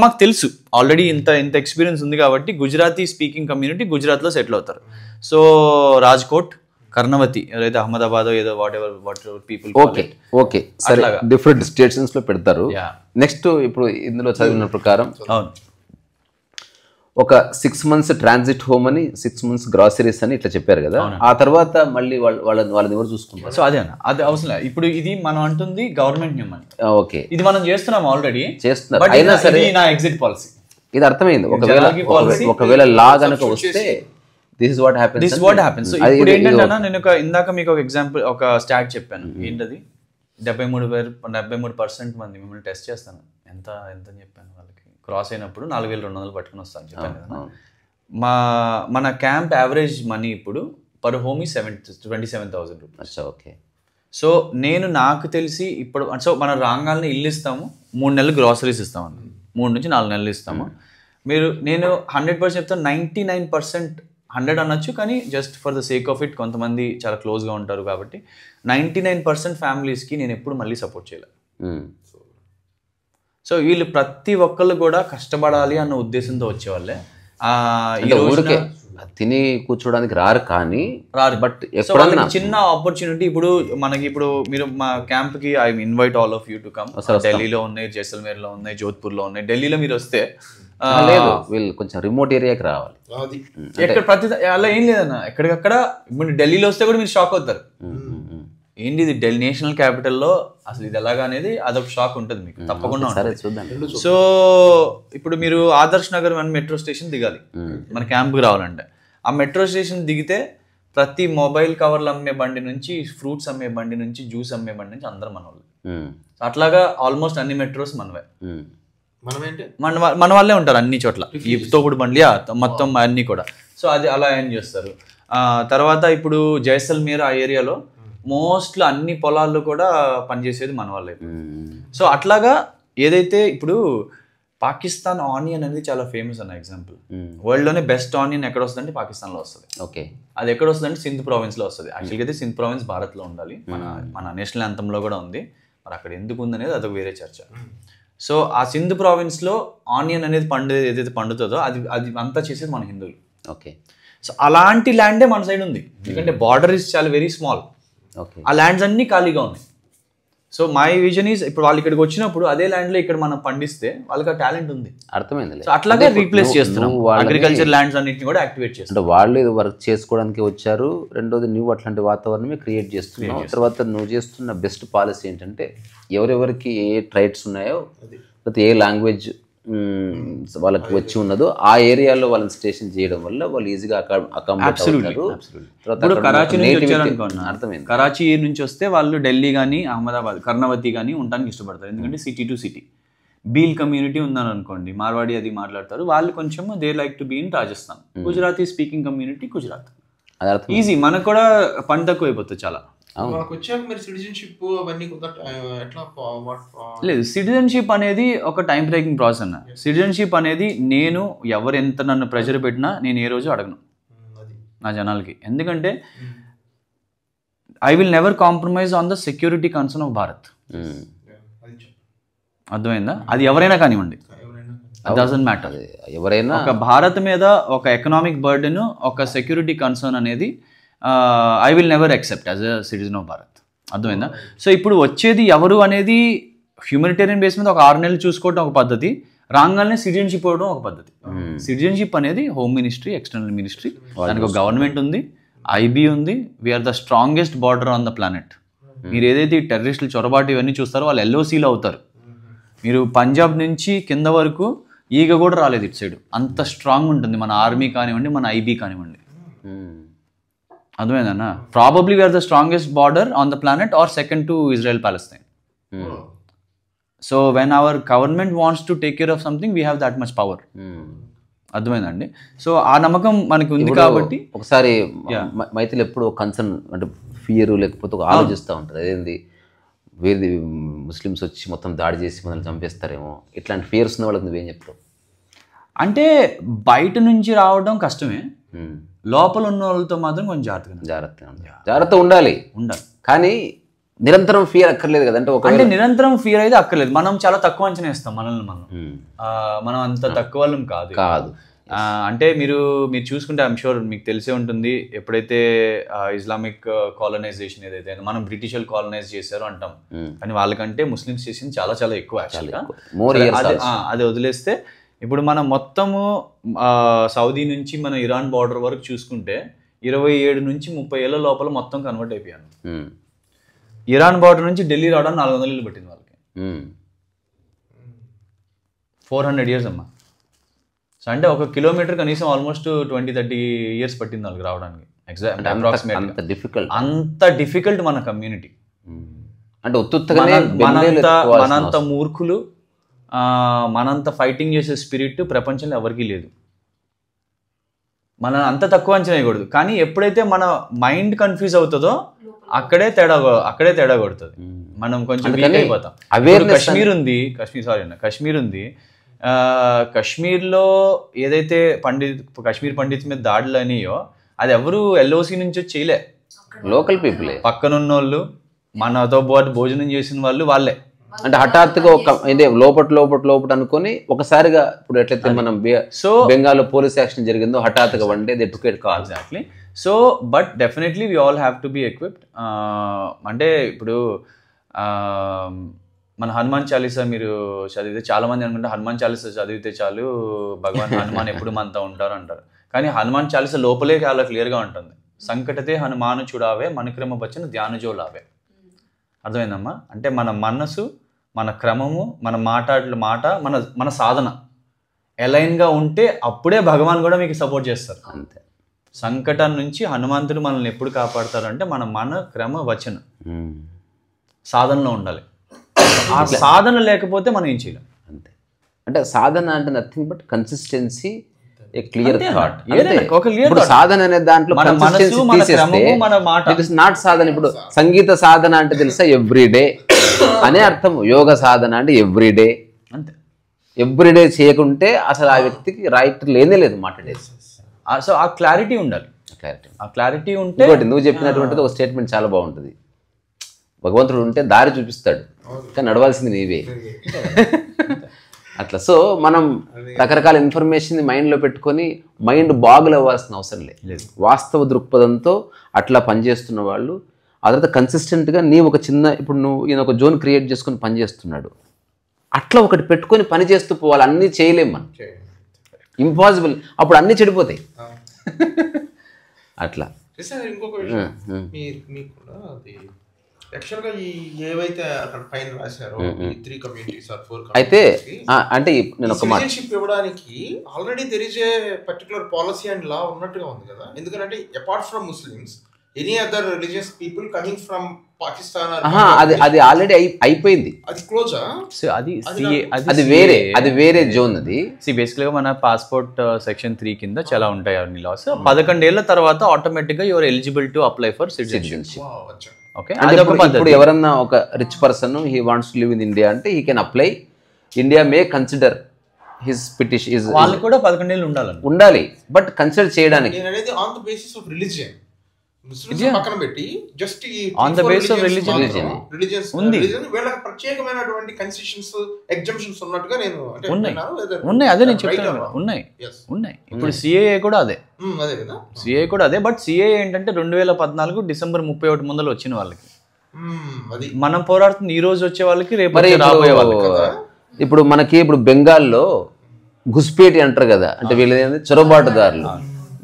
మాకు తెలుసు ఆల్రెడీ ఇంత ఎక్స్పీరియన్స్ ఉంది కాబట్టి గుజరాతీ స్పీకింగ్ కమ్యూనిటీ గుజరాత్లో సెటిల్ అవుతారు. సో రాజ్కోట్, కర్ణవతి, ఏదైతే అహ్మదాబాద్ ఏదో వాట్ ఎవర్ పీపుల్. ఓకే సరే, డిఫరెంట్ స్టేషన్స్ లో పెడతారు. నెక్స్ట్ ఇప్పుడు ఇందులో చదివిన ప్రకారం ఒక 6 months ట్రాన్సిట్ హోమ్ అని, 6 months గ్రాసరీస్ అని ఇట్లా చెప్పారు కదా. ఆ తర్వాత మళ్ళీ వాళ్ళని ఎవరు చూసుకుంటారు? సో అదే అన్న, అది అవసరం లేదు. ఇప్పుడు ఇది మనం అంటుంది గవర్నమెంట్ నియమం. ఓకే, ఇది మనం చేస్తున్నాం ఆల్రెడీ చేస్తున్నారు. అయినా సరే నా ఎగ్జిట్ పాలసీ ఇది అర్థమైంది. ఒకవేళ లా గనక వస్తే this is what happens. So ఇప్పుడు ఏంటంటే నేను ఇందాక మీకు ఒక ఎగ్జాంపుల్, ఒక స్టాట్ చెప్పాను. ఏంటది? 73% మంది మిమ్మల్ని టెస్ట్ చేస్తాను. ఎంత అని చెప్పాను వాళ్ళకి. క్రాస్ అయినప్పుడు 4,200 పట్టుకుని వస్తాను చెప్పాను కదా. మన క్యాంప్ యావరేజ్ మనీ ఇప్పుడు పర్ హోమ్ ఈ 27,000 రూపీస్. ఓకే, సో నాకు తెలిసి ఇప్పుడు సో మన రాంగాల్ని ఇల్లు ఇస్తాము, 3 నెలలు గ్రాసరీస్ ఇస్తామని, 3 నుంచి 4 నెలలు ఇస్తాము. నేను 100% చెప్తాను, 99%, 100 అనొచ్చు కానీ just for the sake of it కొంతమంది చాలా క్లోజ్గా ఉంటారు కాబట్టి 99% ఫ్యామిలీస్కి నేను ఎప్పుడు మళ్ళీ సపోర్ట్ చేయలేదు. సో వీళ్ళు ప్రతి ఒక్కళ్ళు కూడా కష్టపడాలి అన్న ఉద్దేశంతో వచ్చేవాళ్ళే. తిని కూర్చోడానికి రారు, బట్ చిన్న ఆపర్చునిటీ. ఇప్పుడు మీరు మా క్యాంప్కి I invite all of you to come. ఢిల్లీలో ఉన్నాయి, జైసల్మేర్లో ఉన్నాయి, జోధ్పూర్లో ఉన్నాయి. ఢిల్లీలో మీరు వస్తే వీళ్ళు కొంచెం రిమోట్ ఏరియాకి రావాలి. ఎక్కడ ప్రతి అలా ఏం లేదన్న, ఎక్కడికక్కడ. ఇప్పుడు ఢిల్లీలో వస్తే కూడా మీరు షాక్ అవుతారు, ఏంటి ఇది నేషనల్ క్యాపిటల్లో అసలు ఇది ఎలాగా అనేది అదొక షాక్ ఉంటుంది మీకు తప్పకుండా ఉంటుంది. సో ఇప్పుడు మీరు ఆదర్శ్ నగర్ మెట్రో స్టేషన్ దిగాలి మన క్యాంప్కి రావాలంటే. ఆ మెట్రో స్టేషన్ దిగితే ప్రతి మొబైల్ కవర్లు అమ్మే బండి నుంచి, ఫ్రూట్స్ అమ్మే బండి నుంచి, జ్యూస్ అమ్మే బండి నుంచి అందరూ మన వాళ్ళు. అట్లాగా ఆల్మోస్ట్ అన్ని మెట్రోస్ మనవే, మన వాళ్ళే ఉంటారు అన్ని చోట్ల. ఈ తోపుడు బండ్లు మొత్తం అన్ని కూడా. సో అది అలా ఏం చేస్తారు. తర్వాత ఇప్పుడు జైసల్మేర్ ఆ ఏరియాలో మోస్ట్లీ అన్ని పొలాల్లో కూడా పనిచేసేది మన వాళ్ళే. సో అట్లాగా ఏదైతే ఇప్పుడు పాకిస్తాన్ ఆనియన్ అనేది చాలా ఫేమస్ అన్న ఎగ్జాంపుల్. వరల్డ్ లోనే బెస్ట్ ఆనియన్ ఎక్కడ వస్తుంది అంటే పాకిస్తాన్ లో వస్తుంది. ఓకే, అది ఎక్కడ వస్తుంది అంటే సింధ్ ప్రావిన్స్ లో వస్తుంది. యాక్చువల్గా అయితే సింధ్ ప్రావిన్స్ భారత్ లో ఉండాలి, మన నేషనల్ యాంథమ్ లో కూడా ఉంది. మరి అక్కడ ఎందుకు ఉంది అనేది అదొక వేరే చర్చ. సో ఆ సింధ్ ప్రావిన్స్ లో ఆనియన్ అనేది ఏదైతే పండుతుందో అది అంతా చేసేది మన హిందువులు. ఓకే, సో అలాంటి ల్యాండే మన సైడ్ ఉంది, ఎందుకంటే బార్డర్ ఇస్ చాలా వెరీ స్మాల్. ఆ ల్యాండ్స్ అన్ని ఖాళీగా ఉన్నాయి. సో మై విజన్ ఈజ్ ఇప్పుడు వాళ్ళు ఇక్కడికి వచ్చినప్పుడు అదే ల్యాండ్ లో ఇక్కడ మనం పండిస్తే వాళ్ళకి ఆ టాలెంట్ ఉంది. అర్థమైంది. సో అట్లాగే రీప్లేస్ చేస్తున్నాం, అగ్రికల్చర్ ల్యాండ్స్ అన్నింటిని కూడా యాక్టివేట్ చేస్తాం. అంటే వాళ్ళు ఇది వర్క్ చేసుకోవడానికి వచ్చారు. రెండోది నువ్వు అట్లాంటి వాతావరణమే క్రియేట్ చేస్తున్నావు. తర్వాత నువ్వు చేస్తున్న బెస్ట్ పాలసీ ఏంటంటే ఎవరెవరికి ఏ ట్రైట్స్ ఉన్నాయో, లేకపోతే ఏ లాంగ్వేజ్ వాళ్ళకి వచ్చి ఉన్నదో ఆ ఏరియాలో వాళ్ళని స్టేషన్ చేయడం వల్ల వాళ్ళు ఈజీగా అకామిడేట్ అవుతారు. ఇప్పుడు కరాచీ నుంచి వచ్చారనుకున్నా, అర్థమైంది. కరాచీ నుంచి వస్తే వాళ్ళు ఢిల్లీ కానీ, అహ్మదాబాద్, కర్ణవతి కానీ ఉండడానికి ఇష్టపడతారు. ఎందుకంటే సిటీ టు సిటీ బీల్ కమ్యూనిటీ ఉందని అనుకోండి, మార్వాడి అది మాట్లాడతారు. వాళ్ళు కొంచెం they like to be in Rajasthan. Gujarati speaking community Gujarat, easy. మనకు కూడా పని తక్కువ అయిపోతుంది చాలా. లేదు, సిటిజన్షిప్ అనేది ఒక టైం బ్రేకింగ్ ప్రాసెస్ అన్న. సిటిజన్షిప్ అనేది నేను ఎవరు ఎంత నన్ను ప్రెషర్ పెట్టినా నేను ఏ రోజు అడగను నా జనాలకి. ఎందుకంటే I will never compromise on the security concern of Bharat. అర్థమైందా? అది ఎవరైనా కానివ్వండి, అది డజంట్ మ్యాటర్. ఎవరైనా ఒక భారత్ మీద ఒక ఎకనామిక్ బర్డెన్, ఒక సెక్యూరిటీ కన్సర్న్ అనేది I will never accept as a citizen of Bharat. అర్థమైందా? సో ఇప్పుడు వచ్చేది ఎవరు అనేది హ్యూమనిటేరియన్ బేస్ మీద ఒక 6 నెలలు చూసుకోవడం ఒక పద్ధతి, రాగానే సిటిజన్షిప్ ఇవ్వడం ఒక పద్ధతి. సిటిజన్షిప్ అనేది హోమ్ మినిస్ట్రీ, ఎక్స్టర్నల్ మినిస్ట్రీ, దానికి ఒక గవర్నమెంట్ ఉంది, ఐబీ ఉంది. We are the strongest border on the planet. మీరు ఏదైతే టెర్రరిస్టులు చొరబాటు ఇవన్నీ చూస్తారో వాళ్ళు ఎల్ఓసీలో అవుతారు. మీరు పంజాబ్ నుంచి కింద వరకు ఈగ కూడా రాలేదు ఇటు సైడ్, అంత స్ట్రాంగ్ ఉంటుంది మన ఆర్మీ కానివ్వండి, మన ఐబీ కానివ్వండి. అర్థమైందన్నా? Probably we're the strongest border on the planet or second to Israel Palestine. So when our government wants to take care of something we have that much power. అర్థమైందండి? సో ఆ నమ్మకం మనకి ఉంది కాబట్టి. ఒకసారి మైథిలి ఎప్పుడు కన్సర్న్ అంటే ఫియర్ లేకపోతే ఒక ఆలోచిస్తూ ఉంటుంది, అదేంది వేది ముస్లిమ్స్ వచ్చి మొత్తం దాడి చేసి మనల్ని చంపేస్తారేమో, ఇట్లాంటి ఫియర్స్ ఉన్న వాళ్ళకి నువ్వేం చెప్తావు? అంటే బయట నుంచి రావడం కష్టమే, లోపల ఉన్న వాళ్ళతో మాత్రం కొంచెం జాగ్రత్త ఉండాలి. కానీ నిరంతరం ఫియర్ అక్కర్లేదు కదంటే. అంటే నిరంతరం ఫియర్ అయితే అక్కర్లేదు. మనం చాలా తక్కువ అంచనా ఇస్తాం మనల్ని. మనం అంత తక్కువ వాళ్ళం కాదు. అంటే మీరు చూసుకుంటే ఐఎమ్ షూర్ మీకు తెలిసే ఉంటుంది, ఎప్పుడైతే ఇస్లామిక్ కాలనైజేషన్ ఏదైతే మనం బ్రిటిష్ వాళ్ళు కాలనైజ్ చేశారు అంటాం, కానీ వాళ్ళకంటే ముస్లిమ్స్ చేసింది చాలా చాలా ఎక్కువ యాక్చువల్గా. అది వదిలేస్తే ఇప్పుడు మనం మొత్తము సౌదీ నుంచి మన ఇరాన్ బార్డర్ వరకు చూసుకుంటే 27 నుంచి 30 ఏళ్ళ లోపల మొత్తం కన్వర్ట్ అయిపోయాను. ఇరాన్ బార్డర్ నుంచి ఢిల్లీ రావడానికి 400 ఏళ్ళు పట్టింది వాళ్ళకి. 400 years అమ్మా. సో అంటే 1 kilometer కనీసం ఆల్మోస్ట్ 20-30 years పట్టింది వాళ్ళకి రావడానికి. అంత డిఫికల్ట్ మన కమ్యూనిటీ. అంటే మనంత మూర్ఖులు, మనంత ఫైటింగ్ చేసే స్పిరిట్ ప్రపంచంలో ఎవరికీ లేదు. మన అంత తక్కువ అంచనా వేయకూడదు. కానీ ఎప్పుడైతే మన మైండ్ కన్ఫ్యూజ్ అవుతుందో అక్కడే తేడా కొడుతుంది. మనం కొంచెం వీక్ అయిపోతాం. కశ్మీర్ ఉంది. కశ్మీర్లో ఏదైతే కశ్మీర్ పండిత్ మీద దాడులు అయినాయో అది ఎవరు ఎల్ఓసి నుంచి చేయలే, లోకల్ పీపుల్, పక్కనున్న వాళ్ళు, మనతో పాటు భోజనం చేసిన వాళ్ళే. అంటే హఠాత్తుగా ఇదే లోపట అనుకొని ఒకసారిగా ఇప్పుడు ఎట్లయితే మనం బెంగాల్లో పోలీస్ యాక్షన్ జరిగిందో హఠాత్తుగా one day they took it call. Exactly. So but definitely we all have to be equipped. అంటే ఇప్పుడు మన హనుమాన్ చాలీసా మీరు చదివితే, చాలా మంది అనుకుంటే హనుమాన్ చాలీసా చదివితే చాలు భగవాన్ హనుమాన్ ఎప్పుడు మనతో ఉంటారు అంటారు. కానీ హనుమాన్ చాలీసా లోపలే చాలా క్లియర్గా ఉంటుంది. సంకటతే హనుమాను చూడావే మణిక్రమ బచ్చన ధ్యానజోలావే. అర్థమైందమ్మా? అంటే మన మనసు, మన క్రమము, మన మాట, మన సాధన అలైన్గా ఉంటే అప్పుడే భగవాన్ కూడా మీకు సపోర్ట్ చేస్తారు. అంతే. సంకటం నుంచి హనుమంతుడు మనల్ని ఎప్పుడు కాపాడతారంటే మన క్రమ వచన సాధనలో ఉండాలి. ఆ సాధన లేకపోతే మనం ఏం చేయలేం. అంతే. అంటే సాధన అంటే nothing but consistency, A clear thought. ఇప్పుడు సాధన అనే దాంట్లో నాట్ సాధన. ఇప్పుడు సంగీత సాధన అంటే తెలుసా, ఎవ్రీడే అనే అర్థం. యోగ సాధన అంటే ఎవ్రీడే. అంతే. ఎవ్రీడే చేయకుంటే అసలు ఆ వ్యక్తికి రైట్ లేనే లేదు మాట్లాడేసి. సో ఆ క్లారిటీ ఉండాలి. ఆ క్లారిటీ ఉంటే నువ్వు చెప్పినటువంటిది ఒక స్టేట్మెంట్ చాలా బాగుంటుంది. భగవంతుడు ఉంటే దారి చూపిస్తాడు, కానీ నడవాల్సింది నీవే. అట్లా. సో మనం రకరకాల ఇన్ఫర్మేషన్ మైండ్లో పెట్టుకొని మైండ్ బాగులు అవ్వాల్సిన అవసరం లేదు. వాస్తవ దృక్పథంతో అట్లా పనిచేస్తున్న వాళ్ళు ఆ తర్వాత కన్సిస్టెంట్గా నీ ఒక చిన్న, ఇప్పుడు నువ్వు ఈయన ఒక జోన్ క్రియేట్ చేసుకొని పనిచేస్తున్నాడు, అట్లా ఒకటి పెట్టుకొని పని చేస్తూ పోవాలి. అన్నీ చేయలేం మనం, ఇంపాసిబుల్. అప్పుడు అన్నీ చెడిపోతాయి. అట్లా. ఇంకొక విషయం, మీకు కూడా అది యాక్చువల్గా ఈ ఏవైతే అక్కడ పైన రాశారో 3 communities or 4 communities అయితే అంటే నేను ఒక మాట ఇవ్వడానికి already there is a particular policy and law ఉన్నట్టుగా ఉంది కదా. ఎందుకంటే apart from Muslims any other religious people coming from Pakistan, అది ఆల్రెడీ అయిపోయింది. అది క్లోజా? అది వేరే జోన్. అది బేసిక్గా మన పాస్పోర్ట్ సెక్షన్ 3 కింద చాలా ఉంటాయి అన్ని లాస్. 11 ఏళ్ల తర్వాత ఆటోమేటిక్ గా your eligible to apply for citizenship. Okay. ఇప్పుడు ఎవరన్నా ఒక rich person he wants to live in India అంటే he can apply. India may consider his petition. వాళ్ళు కూడా 11 ఏళ్ళు ఉండాలి, బట్ కన్సిడర్ చేయడానికి on the basis of religion. పక్కన పెట్టి just on the base of religion ఉంది. వీళ్ళకి ప్రత్యేకమైనటువంటి కన్సెషన్స్, ఎగ్జంప్షన్స్ ఉన్నట్టుగా నేను ఉన్నాయి. అదే నేను చెప్తాను. ఉన్నాయి. ఇప్పుడు సిఏఏ కూడా అదే. సిఏఏ కూడా అదే. బట్ సిఏఏ ఏంటంటే 2014 డిసెంబర్ 31 ముందర వచ్చిన వాళ్ళకి. మనం పోరాడుతుంది ఈ రోజు వచ్చే వాళ్ళకి, రేపు రాబోయే వాళ్ళకి. ఇప్పుడు మనకి ఇప్పుడు బెంగాల్లో గుస్పేటి అంటారు కదా, అంటే వీళ్ళు చొరబాటుదారులు.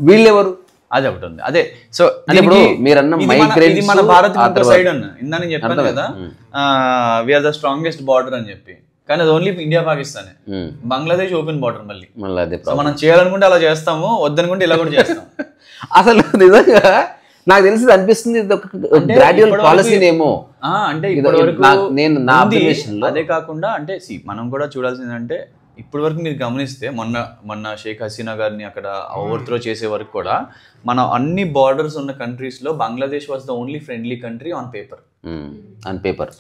వీళ్ళెవరు? అది ఒకటి ఉంది. అదే. సో ఇప్పుడు మీరన్న మైగ్రేట్స్ మన భారత్ సైడ్ అన్న ఇందా నేను చెప్పాను కదా, వీఆర్ ద స్ట్రాంగెస్ట్ బార్డర్ అని చెప్పి. కానీ అది ఓన్లీ ఇండియా పాకిస్తానే. Bangladesh open border. మళ్ళీ మనం చేయాలనుకుంటే అలా చేస్తాము, వద్దనుకుంటే ఇలా కూడా చేస్తాం. అసలు నిజంగా నాకు తెలిసి అనిపిస్తుంది గ్రాడ్యువల్ పాలసీనేమో. అంటే నేను నా అబ్జర్వేషన్ అదే కాకుండా అంటే మనం కూడా చూడాల్సింది అంటే ఇప్పటి వరకు మీరు గమనిస్తే మొన్న షేక్ హసీనా గారిని అక్కడ ఓవర్త్రో చేసే వరకు కూడా మనం అన్ని బార్డర్స్ ఉన్న కంట్రీస్లో Bangladesh was the only friendly country on paper.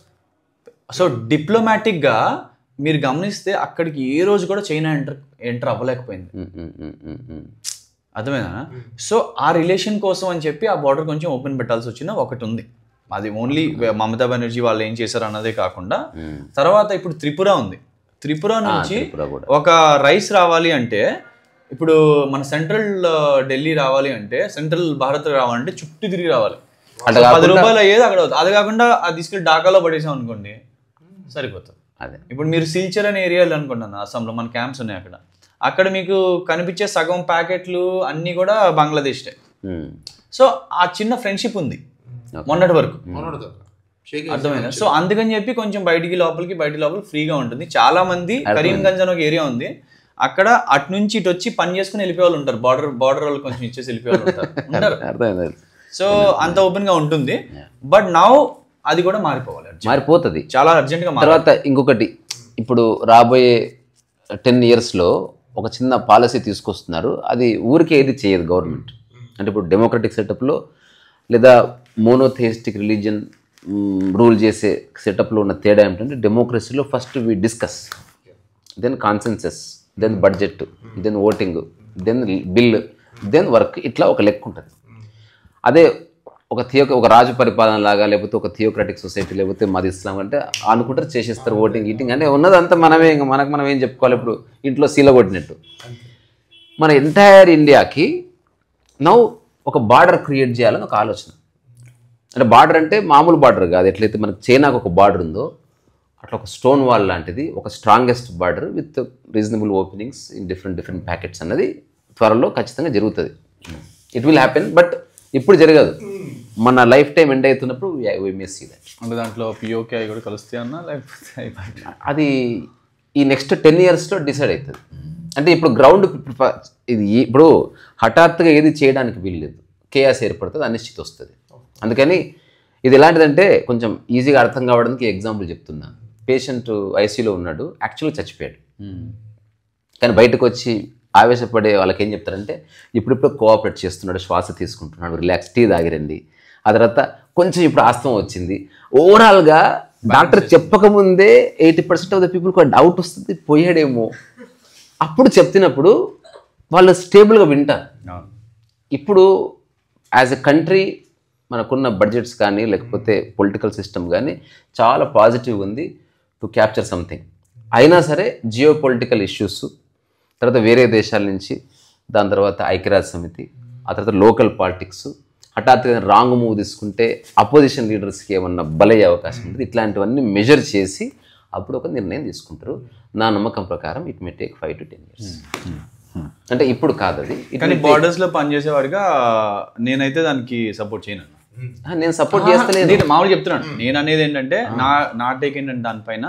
So డిప్లొమాటిక్గా మీరు గమనిస్తే అక్కడికి ఏ రోజు కూడా చైనా ఎంటర్ అవ్వలేకపోయింది. అర్థమైందా? సో ఆ రిలేషన్ కోసం అని చెప్పి ఆ బార్డర్ కొంచెం ఓపెన్ పెట్టాల్సి వచ్చిన ఒకటి ఉంది. అది ఓన్లీ మమతా బెనర్జీ వాళ్ళు ఏం చేశారు అన్నదే కాకుండా తర్వాత ఇప్పుడు త్రిపుర ఉంది. త్రిపుర నుంచి ఒక రైస్ రావాలి అంటే, ఇప్పుడు మన సెంట్రల్ ఢిల్లీ రావాలి అంటే, సెంట్రల్ భారత్ రావాలంటే చుట్టూ తిరిగి రావాలి. 10 రూపాయలు అయ్యేది అక్కడ. అది కాకుండా అది తీసుకెళ్ళి ఢాకాలో పడేసాం అనుకోండి, సరిపోతుంది. అదే ఇప్పుడు మీరు సిల్చర్ అనే ఏరియాలో అనుకుంటున్నాను, అస్సాంలో మన క్యాంప్స్ ఉన్నాయి. అక్కడ మీకు కనిపించే సగం ప్యాకెట్లు అన్నీ కూడా బంగ్లాదేశ్. సో ఆ చిన్న ఫ్రెండ్షిప్ ఉంది మొన్నటి వరకు. అర్థమైందా? సో అందుకని చెప్పి కొంచెం బయటికి లోపలికి ఫ్రీగా ఉంటుంది. చాలా మంది కరీంగంజ్ అని ఒక ఏరియా ఉంది, అక్కడ అటు నుంచి ఇటు వచ్చి పని చేసుకుని వెళ్ళిపోయే వాళ్ళు ఉంటారు. బార్డర్ వాళ్ళు కొంచెం ఇచ్చేసి వెళ్ళిపోయే వాళ్ళు ఉంటారు. సో అంత ఓపెన్ గా ఉంటుంది. బట్ నౌ అది కూడా మారిపోతుంది, చాలా అర్జెంట్ గా. తర్వాత ఇంకొకటి, ఇప్పుడు రాబోయే 10 yearsలో ఒక చిన్న పాలసీ తీసుకొస్తున్నారు. అది ఊరికే ఏది చేయదు గవర్నమెంట్. అంటే ఇప్పుడు డెమోక్రటిక్ సెటప్లో లేదా మోనోథియిస్టిక్ రిలీజియన్ రూల్ చేసే సెటప్లో ఉన్న తేడా ఏమిటంటే, డెమోక్రసీలో first we discuss, then consensus, then budget, then voting, then bill, then work. ఇట్లా ఒక లెక్క ఉంటుంది. అదే ఒక రాజు పరిపాలన లాగా, లేకపోతే ఒక థియోక్రటిక్ సొసైటీ, లేకపోతే మాది ఇస్లాం అంటే అనుకుంటారు, చేసేస్తారు ఓటింగ్ గీటింగ్ అంటే ఉన్నదంతా మనమే. ఇంకా మనం ఏం చెప్పుకోవాలి? ఇప్పుడు ఇంట్లో సీల కొట్టినట్టు మన ఎంటైర్ ఇండియాకి నౌ ఒక బార్డర్ క్రియేట్ చేయాలని ఒక ఆలోచన. అంటే బార్డర్ అంటే మామూలు బార్డర్ కాదు. ఎట్లయితే మనకు చైనాకు ఒక బార్డర్ ఉందో అట్లా ఒక స్టోన్ వాల్ లాంటిది, ఒక strongest border with reasonable openings in different packets అన్నది త్వరలో ఖచ్చితంగా జరుగుతుంది. ఇట్ విల్ హ్యాపెన్, బట్ ఇప్పుడు జరగదు. మన లైఫ్ టైం ఎండ్ అవుతున్నప్పుడు వి మే సీ దట్. అంటే దాంట్లో పిఓకే కూడా కలుస్తాయి అన్నా, లేకపోతే అది ఈ నెక్స్ట్ 10 yearsలో డిసైడ్ అవుతుంది. అంటే ఇప్పుడు గ్రౌండ్ ఇది ఇప్పుడు హఠాత్తుగా ఏది చేయడానికి వీల్లేదు, కేయాస్ ఏర్పడుతుంది, అనిశ్చితి వస్తుంది. అందుకని ఇది ఎలాంటిదంటే కొంచెం ఈజీగా అర్థం కావడానికి ఎగ్జాంపుల్ చెప్తున్నాను. పేషెంట్ ఐసీయూలో ఉన్నాడు, యాక్చువల్గా చచ్చిపోయాడు, కానీ బయటకు వచ్చి ఆవేశపడే వాళ్ళకి ఏం చెప్తారంటే ఇప్పుడు కోఆపరేట్ చేస్తున్నాడు, శ్వాస తీసుకుంటున్నాడు, రిలాక్స్, టీ తాగిరండి. ఆ తర్వాత కొంచెం ఇప్పుడు ఆస్తమా వచ్చింది. ఓవరాల్గా డాక్టర్ చెప్పకముందే 80% ఆఫ్ ద పీపుల్కి డౌట్ వస్తుంది, పోయాడేమో. అప్పుడు చెప్తున్నప్పుడు వాళ్ళు స్టేబుల్గా వింటారు. ఇప్పుడు యాజ్ ఎ కంట్రీ మనకున్న బడ్జెట్స్ కానీ లేకపోతే పొలిటికల్ సిస్టమ్ కానీ చాలా పాజిటివ్గా ఉంది టు క్యాప్చర్ సంథింగ్. అయినా సరే జియో పొలిటికల్ ఇష్యూస్, తర్వాత వేరే దేశాల నుంచి, దాని తర్వాత ఐక్యరాజ్య సమితి, ఆ తర్వాత లోకల్ పాలిటిక్స్, హఠాత్తుగా రాంగ్ మూవ్ తీసుకుంటే అపోజిషన్ లీడర్స్కి ఏమన్నా బలయ్యే అవకాశం ఉంటుంది. ఇట్లాంటివన్నీ మెజర్ చేసి అప్పుడు ఒక నిర్ణయం తీసుకుంటారు. నా నమ్మకం ప్రకారం it may take 5 to 10 years. అంటే ఇప్పుడు కాదు అది. కానీ బార్డర్స్లో పనిచేసేవాడిగా నేనైతే దానికి సపోర్ట్ చేయను. నేను సపోర్ట్ చేస్తలేదు, నేను మామూలు చెప్తున్నాను. నేను అనేది ఏంటంటే నా టేక్ ఏంటంటే దానిపైన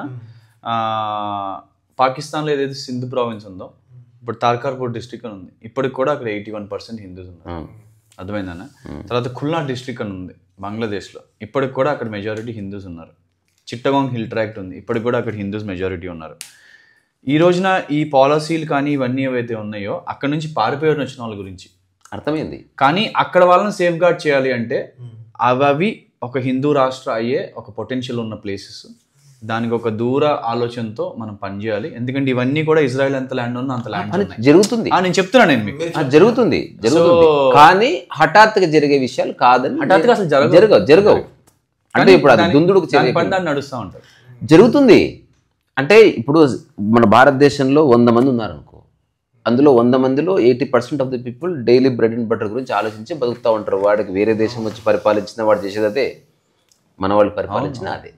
పాకిస్తాన్లో ఏదైతే సింధు ప్రావిన్స్ ఉందో, ఇప్పుడు తార్కార్పూర్ డిస్ట్రిక్ట్ అని ఉంది, ఇప్పటికి కూడా అక్కడ 81% హిందూస్ ఉన్నారు. అర్థమైందన్న. తర్వాత ఖుల్నా డిస్ట్రిక్ట్ అని ఉంది బంగ్లాదేశ్లో, ఇప్పటికి కూడా అక్కడ మెజారిటీ హిందూస్ ఉన్నారు. చిట్టగాంగ్ హిల్ ట్రాక్ట్ ఉంది, ఇప్పటికి కూడా అక్కడ హిందూస్ మెజారిటీ ఉన్నారు. ఈ రోజున ఈ పాలసీలు కానీ ఇవన్నీ ఏవైతే ఉన్నాయో అక్కడ నుంచి పారిపోయారు వచ్చిన వాళ్ళ గురించి అర్థమైంది. కానీ అక్కడ వాళ్ళని సేఫ్ గార్డ్ చేయాలి అంటే అవి ఒక హిందూ రాష్ట్ర అయ్యే ఒక పొటెన్షియల్ ఉన్న ప్లేసెస్. దానికి ఒక దూర ఆలోచనతో మనం పనిచేయాలి. ఎందుకంటే ఇవన్నీ కూడా ఇజ్రాయెల్ ఎంత ల్యాండ్ ఉందో అంత ల్యాండ్ జరుగుతుంది. నేను చెప్తున్నాను, నేను మీకు జరుగుతుంది. కానీ హఠాత్తుగా జరిగే విషయాలు కాదని, హఠాత్తుగా అసలు జరగవు. అంటే ఇప్పుడు అది దుందుడుకు నడుస్తూ ఉంటారు, జరుగుతుంది. అంటే ఇప్పుడు మన భారతదేశంలో 100 మంది ఉన్నారనుకో, అందులో 100 మందిలో 80% of the people daily bread and butter గురించి ఆలోచించి బతుకుతూ ఉంటారు. వాడికి వేరే దేశం వచ్చి పరిపాలించిన వాడు చేసేది అదే, మన వాళ్ళు పరిపాలించిన అదే.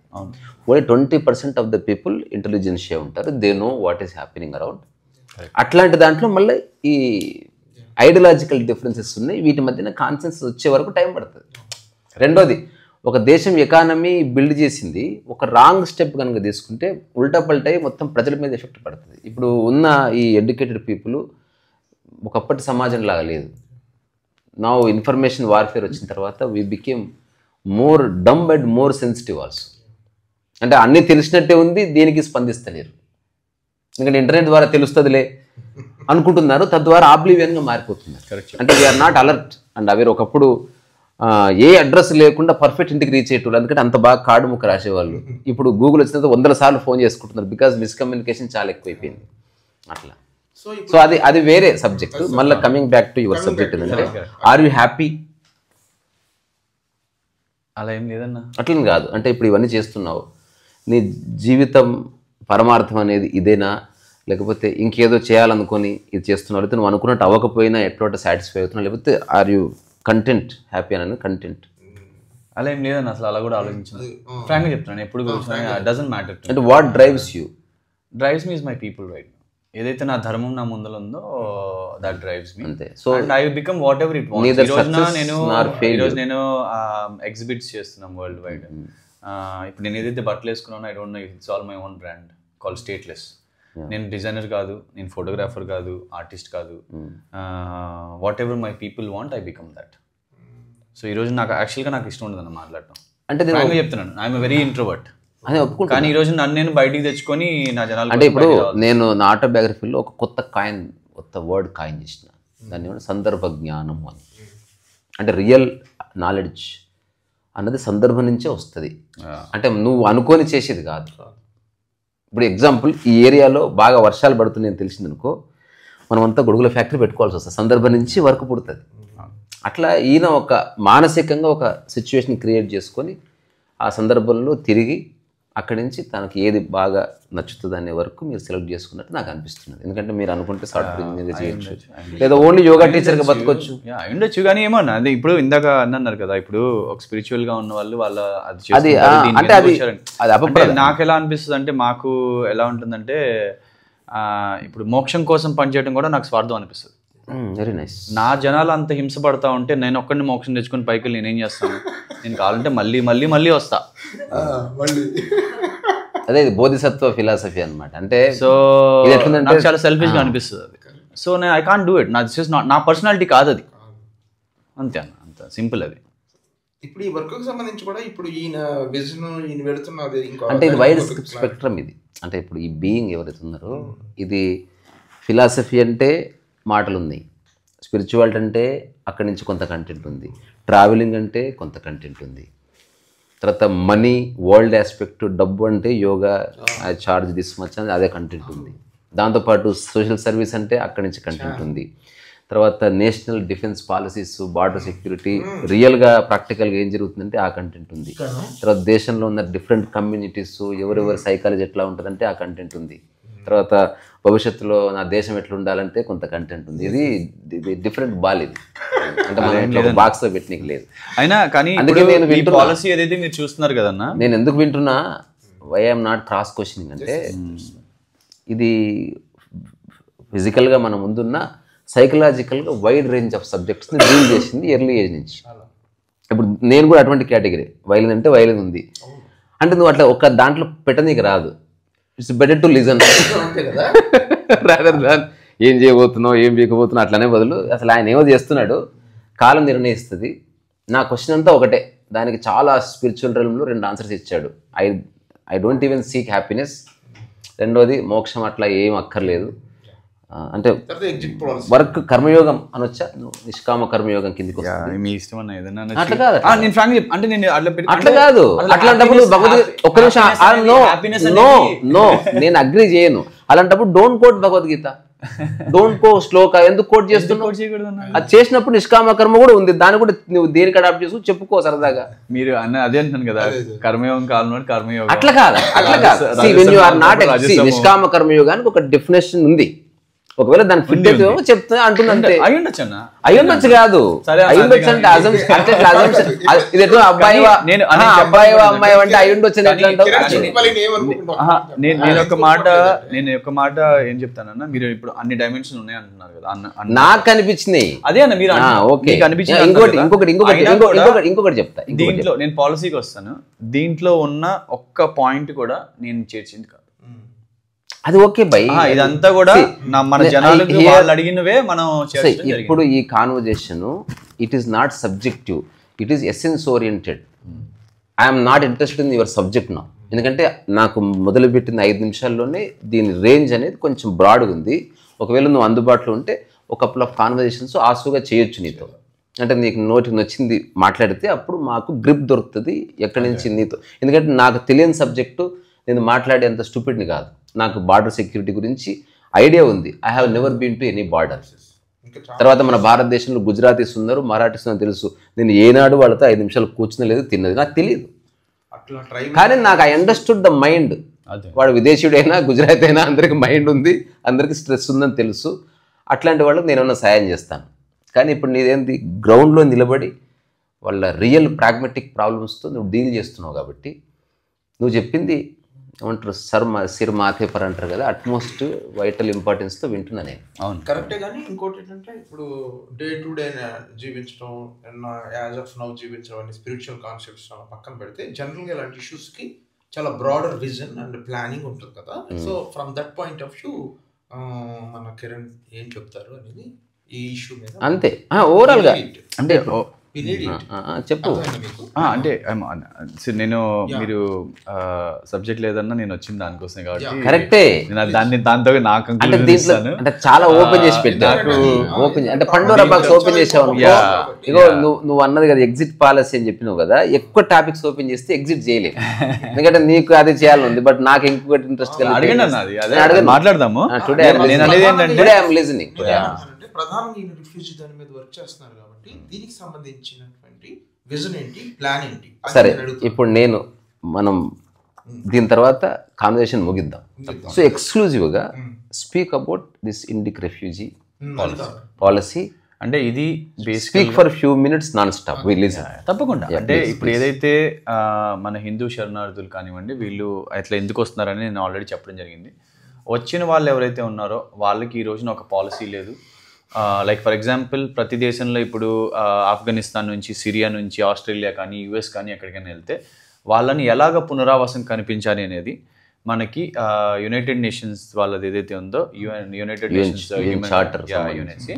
Only 20% of the people intelligentsia ఉంటారు, they know what is happening around. అట్లాంటి దాంట్లో మళ్ళీ ఈ ఐడియాలజికల్ డిఫరెన్సెస్ ఉన్నాయి, వీటి మధ్యన కాన్సెన్సస్ వచ్చే వరకు టైం పడుతుంది. రెండోది, ఒక దేశం ఎకానమీ బిల్డ్ చేసింది ఒక రాంగ్ స్టెప్ కనుక తీసుకుంటే ఉల్టా పల్టై మొత్తం ప్రజల మీద ఎఫెక్ట్ పడుతుంది. ఇప్పుడు ఉన్న ఈ ఎడ్యుకేటెడ్ పీపుల్ ఒకప్పటి సమాజం లాగా లేదు. నా ఇన్ఫర్మేషన్ వార్ఫేర్ వచ్చిన తర్వాత we became more dumb and more sensitive also. అంటే అన్నీ తెలిసినట్టే ఉంది, దేనికి స్పందిస్తలేరు. ఎందుకంటే ఇంటర్నెట్ ద్వారా తెలుస్తుందిలే అనుకుంటున్నారు, తద్వారా ఆబ్లివియన్గా మారిపోతున్నారు. అంటే we are not alert and aware. ఒకప్పుడు ఏ అడ్రస్ లేకుండా పర్ఫెక్ట్ ఇంటికి రీచ్ అయ్యేటోళ్ళు, ఎందుకంటే అంత బాగా కార్డు ముక్క రాసేవాళ్ళు. ఇప్పుడు గూగుల్ వచ్చిన 100 సార్లు ఫోన్ చేసుకుంటున్నారు, బికాజ్ మిస్కమ్యూనికేషన్ చాలా ఎక్కువైపోయింది. అట్లా. సో అది వేరే సబ్జెక్ట్. మళ్ళీ coming back to your subject ఏంటంటే, ఆర్ యూ హ్యాపీ? అలా ఏం లేదన్నా. అట్లని కాదు, అంటే ఇప్పుడు ఇవన్నీ చేస్తున్నావు, నీ జీవితం పరమార్థం అనేది ఇదేనా, లేకపోతే ఇంకేదో చేయాలనుకొని ఇది చేస్తున్నావు, లేకపోతే నువ్వు అనుకున్నట్టు అవ్వకపోయినా ఎట్లా సాటిస్ఫై అవుతున్నావు, లేకపోతే ఆర్ యూ కంటెంట్, హ్యాపీ అని కంటెంట్? అలా ఏం లేదన్న, అసలు అలా కూడా ఆలోచించాను. ఫ్రాంక్గా చెప్తున్నాను, ఎప్పుడు డజంట్ మ్యాటర్. అంటే what drives you? Drives me is my people right. ఏదైతే నా ధర్మం నా ముందర ఉందో దట్ డ్రైవ్స్ మీ. అంతే. So I become what ever it wants. ఈరోజు నేను ఎగ్జిబిట్స్ చేస్తున్నాం వరల్డ్ వైడ్. ఇప్పుడు నేను ఏదైతే బట్టలు వేసుకున్నానో I don't know, it's all my own brand call stateless. నేను డిజైనర్ కాదు, నేను ఫోటోగ్రాఫర్ కాదు, ఆర్టిస్ట్ కాదు. Whatever my people want I become that. So ఈరోజు నాకు యాక్చువల్గా నాకు ఇష్టం ఉండదు అన్న మాట్లాడటం. అంటే నేను చెప్తున్నాను, ఐఎమ్ వెరీ ఇంట్రోవర్ట్ అని ఒప్పుకుంటా. కానీ ఈరోజు నన్ను నేను బయటికి తెచ్చుకొని నా జనాలు. అంటే ఇప్పుడు నేను నా ఆటోబయోగ్రఫీలో ఒక కొత్త వర్డ్ కాయిన్ చేసిన, దాన్ని సందర్భ జ్ఞానం అని. అంటే రియల్ నాలెడ్జ్ అన్నది సందర్భం నుంచే వస్తుంది. అంటే నువ్వు అనుకొని చేసేది కాదు. ఇప్పుడు ఎగ్జాంపుల్, ఈ ఏరియాలో బాగా వర్షాలు పడుతున్నాయని తెలిసిందనుకో, మనమంతా గొడుగుల ఫ్యాక్టరీ పెట్టుకోవాల్సి వస్తుంది, సందర్భం నుంచి వర్క్ పుడుతుంది. అట్లా ఈయన ఒక మానసికంగా ఒక సిచ్యువేషన్ క్రియేట్ చేసుకొని ఆ సందర్భంలో తిరిగి అక్కడి నుంచి తనకి ఏది బాగా నచ్చుతుంది అనే వరకు మీరు సెలెక్ట్ చేసుకున్నట్టు నాకు అనిపిస్తున్నది. ఎందుకంటే మీరు అనుకుంటే సాఫ్ట్వేర్ ఇంజనీర్ చేయొచ్చు, లేదా ఓన్లీ యోగా టీచర్గా బతకొచ్చు. ఉండొచ్చు. కానీ ఏమన్నా అదే ఇప్పుడు ఇందాక అన్నారు కదా, ఇప్పుడు ఒక స్పిరిచువల్ గా ఉన్న వాళ్ళు వాళ్ళ అది అంటే అది నాకు ఎలా అనిపిస్తుంది అంటే, మాకు ఎలా ఉంటుందంటే ఇప్పుడు మోక్షం కోసం పనిచేయడం కూడా నాకు స్వార్థం అనిపిస్తుంది. Very nice. నా జనాలు అంత హింసపడతా ఉంటే నేను ఒక్కడిని మోక్షం తెచ్చుకొని పైకి వెళ్ళి నేనేం చేస్తాను? నేను కావాలంటే మళ్ళీ వస్తా. అదే ఇది బోధిసత్వ ఫిలాసఫీ అనమాట. అంటే సో నాకు చాలా సెల్ఫిష్ గా అనిపిస్తుంది అది. సో నేను I can't do it. This is not నా పర్సనాలిటీ కాదు అది, అంతే అన్న, అంత సింపుల్ అది. ఇప్పుడు ఈ వర్క్ కి సంబంధించి కూడా ఇప్పుడు ఈయన విజన్ ఈయన వెళుతున్నది ఇంకో అంటే ఇది వైడ్ స్పెక్ట్రమ్ ఇది. అంటే ఇప్పుడు ఈ బీయింగ్ ఎవరైతే ఉన్నారో ఇది ఫిలాసఫీ అంటే మాటలు ఉన్నాయి, స్పిరిచువాలిటీ అంటే అక్కడి నుంచి కొంత కంటెంట్ ఉంది, ట్రావెలింగ్ అంటే కొంత కంటెంట్ ఉంది, తర్వాత మనీ వరల్డ్ ఆస్పెక్ట్ డబ్బు అంటే yoga I charge this much అని అదే కంటెంట్ ఉంది. దాంతోపాటు సోషల్ సర్వీస్ అంటే అక్కడి నుంచి కంటెంట్ ఉంది. తర్వాత national defence policies, border security, రియల్గా ప్రాక్టికల్గా ఏం జరుగుతుందంటే ఆ కంటెంట్ ఉంది. తర్వాత దేశంలో ఉన్న డిఫరెంట్ కమ్యూనిటీస్ ఎవరెవరి సైకాలజీ ఎట్లా ఉంటుందంటే ఆ కంటెంట్ ఉంది. తర్వాత భవిష్యత్తులో నా దేశం ఎట్లా ఉండాలంటే కొంత కంటెంట్ ఉంది. ఇది డిఫరెంట్ బాల్ ఇది, అంటే మనం బాక్స్లో పెట్టనీకి లేదు. అయినా కానీ అందుకే నేను వింటున్నా పాలసీ ఏదైతే మీరు చూస్తున్నారు కదన్నా, నేను ఎందుకు వింటున్నా, why I'm not cross questioning అంటే ఇది ఫిజికల్గా మన ముందున్న సైకలాజికల్గా వైడ్ రేంజ్ ఆఫ్ సబ్జెక్ట్స్ని డీల్ చేసింది ఎర్లీ ఏజ్ నుంచి. ఇప్పుడు నేను కూడా అటువంటి కేటగిరీ, వైలిన్ అంటే వైలిన్ ఉంది అంటే నువ్వు అట్లా ఒక దాంట్లో పెట్టనీకి రాదు. It's better to listen rather than ఏం చేయబోతున్నావు ఏం చేయకపోతున్నావు అట్లనే బదులు అసలు ఆయన ఏమో చేస్తున్నాడు కాలం నిర్ణయిస్తుంది. నా క్వశ్చన్ అంతా ఒకటే, దానికి చాలా స్పిరిచువల్ realmలో 2 ఆన్సర్స్ ఇచ్చాడు. I don't even seek happiness. రెండోది మోక్షం అట్లా ఏం అక్కర్లేదు. అంటే వర్క్ కర్మయోగం అనొచ్చా, నిష్కామ కర్మయోగం కిందికి వస్తుంది. మీ ఇష్టం అన్న ఏదైనా. అట్లా కాదు, నేను ఫ్రాంక్ అంటే నేను అట్లా కాదు. అట్లాంటప్పుడు భగవద్గీత ఒక్క నిమిషం నో నేను అగ్రి చేయను. అలాంటప్పుడు డోంట్ కోట్ భగవద్గీత, డోంట్ కో శ్లోక, ఎందుకు కోట్ చేస్తున్నావు? అది చేసినప్పుడు నిష్కామ కర్మ కూడా ఉంది, దాన్ని కూడా నువ్వు దేనికి అడాప్ట్ చేసు చెప్పుకో సరదాగా. మీరు అన్న అదే అంటున్నాను కదా, కర్మయోగం కాలం కర్మయోగం అట్లా కాదు, అట్లా కాదు. నిష్కామ కర్మయోగానికి ఒక డెఫినేషన్ ఉంది. ఒకవేళ దానికి ఫిట్ అయితే చెప్తా అంటున్నా. అయ్యుండొచ్చు కాదు, అయ్యుండొచ్చు అంటే ఇది ఎట్లా అబ్బాయి అమ్మాయి అంటే అయ్యుండొచ్చు నేను ఒక మాట ఏం చెప్తానన్నా, మీరు ఇప్పుడు అన్ని డైమెన్షన్ ఉన్నాయి అంటున్నారు కదా, నాకు అనిపించినాయి. అదే అన్న మీరు ఇంకొకటి చెప్తా. దీంట్లో నేను పాలసీకి వస్తాను, దీంట్లో ఉన్న ఒక్క పాయింట్ కూడా నేను చేర్చింది కాదు. అది ఓకే బై, ఇదంతా కూడా మన జనాలకు వాళ్ళు అడిగినవే మనం. ఇప్పుడు ఈ conversation it is not subjective, it is essence oriented. I'm not interested in your subject నా. ఎందుకంటే నాకు మొదలుపెట్టిన 5 నిమిషాల్లోనే దీని రేంజ్ అనేది కొంచెం బ్రాడ్గా ఉంది. ఒకవేళ నువ్వు అందుబాటులో ఉంటే ఒక కపుల్ ఆఫ్ కాన్వర్జేషన్స్ ఆసుగా చేయొచ్చు నీతో. అంటే నీకు నోటికి నచ్చింది మాట్లాడితే అప్పుడు మాకు గ్రిప్ దొరుకుతుంది ఎక్కడి నుంచి నీతో. ఎందుకంటే నాకు తెలియని సబ్జెక్టు నేను మాట్లాడేంత స్టూపిడ్ని కాదు. నాకు బార్డర్ సెక్యూరిటీ గురించి ఐడియా ఉంది. I have never been to any border. తర్వాత మన భారతదేశంలో గుజరాతీస్ ఉన్నారు, మరాఠీస్ ఉన్నారు తెలుసు. నేను ఏనాడు వాళ్ళతో 5 నిమిషాలు కూర్చునే లేదు, తిన్నది నాకు తెలియదు. కానీ నాకు ఐ అండర్స్టూడ్ ద మైండ్. వాడు విదేశీయుడైనా గుజరాతీ అయినా అందరికి మైండ్ ఉంది, అందరికీ స్ట్రెస్ ఉందని తెలుసు. అట్లాంటి వాళ్ళకి నేనేమన్నా సాయం చేస్తాను. కానీ ఇప్పుడు నీదేంటి గ్రౌండ్లో నిలబడి వాళ్ళ రియల్ ప్రాగ్మెటిక్ ప్రాబ్లమ్స్తో నువ్వు డీల్ చేస్తున్నావు. కాబట్టి నువ్వు చెప్పింది ఏమంటారు సిర్ మాథే పర్ అంటారు కదా, అట్మోస్ట్ వైటల్ ఇంపార్టెన్స్తో వింటున్నా నేను. అవును, కరెక్టే. కానీ ఇంకోటి ఏంటంటే ఇప్పుడు డే టు డే జీవించడం, యాజ్ ఆఫ్ నౌ జీవించడం అనే స్పిరిచువల్ కాన్సెప్ట్స్ పక్కన పెడితే జనరల్గా ఇలాంటి ఇష్యూస్కి చాలా బ్రాడర్ విజన్ అండ్ ప్లానింగ్ ఉంటుంది కదా. So from that point of view మన కిరణ్ ఏం చెప్తారు అనేది ఈ ఇష్యూ మీద. అంతే ఓవరాల్గా అంటే చెప్పు. అంటే నేను మీరు సబ్జెక్ట్ లేదన్నా నేను వచ్చింది దానికోసమే కాబట్టి కరెక్టే. దాంతో నాకు అంటే చాలా ఓపెన్ చేసి పెట్టాను. ఓపెన్ అంటే పండోరా బాక్స్ ఓపెన్ చేసావు. ఇగో నువ్వు అన్నది కదా ఎగ్జిట్ పాలసీ అని చెప్పినావు కదా, ఎక్కువ టాపిక్స్ ఓపెన్ చేస్తే ఎగ్జిట్ చేయలేదు. ఎందుకంటే నీకు అది చేయాలని ఉంది, బట్ నాకు ఇంకొకటి ఇంట్రెస్ట్ అడగండి, మాట్లాడదాము. Today I'm listening. ప్రధానంగా ఈ రిఫ్యూజీ దాని మీద వర్క్ చేస్తున్నారు కాబట్టి దీనికి సంబంధించినటువంటి విజన్ ఏంటి, ప్లాన్ ఏంటి? సరే, ఇప్పుడు మనం దీని తర్వాత కాన్వర్సేషన్ ముగిద్దాం. సో ఎక్స్క్లూజివ్గా speak about this Indic refugee policy. అంటే ఇది speak for few minutes non stop. తప్పకుండా. అంటే ఇప్పుడు ఏదైతే మన హిందూ శరణార్థులు కానివ్వండి, వీళ్ళు అట్లా ఎందుకు వస్తున్నారని నేను ఆల్రెడీ చెప్పడం జరిగింది. వచ్చిన వాళ్ళు ఎవరైతే ఉన్నారో వాళ్ళకి ఈ రోజున ఒక పాలసీ లేదు. లైక్ ఫర్ ఎగ్జాంపుల్ ప్రతి దేశంలో ఇప్పుడు ఆఫ్ఘనిస్తాన్ నుంచి, సిరియా నుంచి, ఆస్ట్రేలియా కానీ, యుఎస్ కానీ ఎక్కడికైనా వెళ్తే వాళ్ళని ఎలాగ పునరావాసం కనిపించాలి అనేది మనకి యునైటెడ్ నేషన్స్ వాళ్ళది ఏదైతే ఉందో United nations charter UNC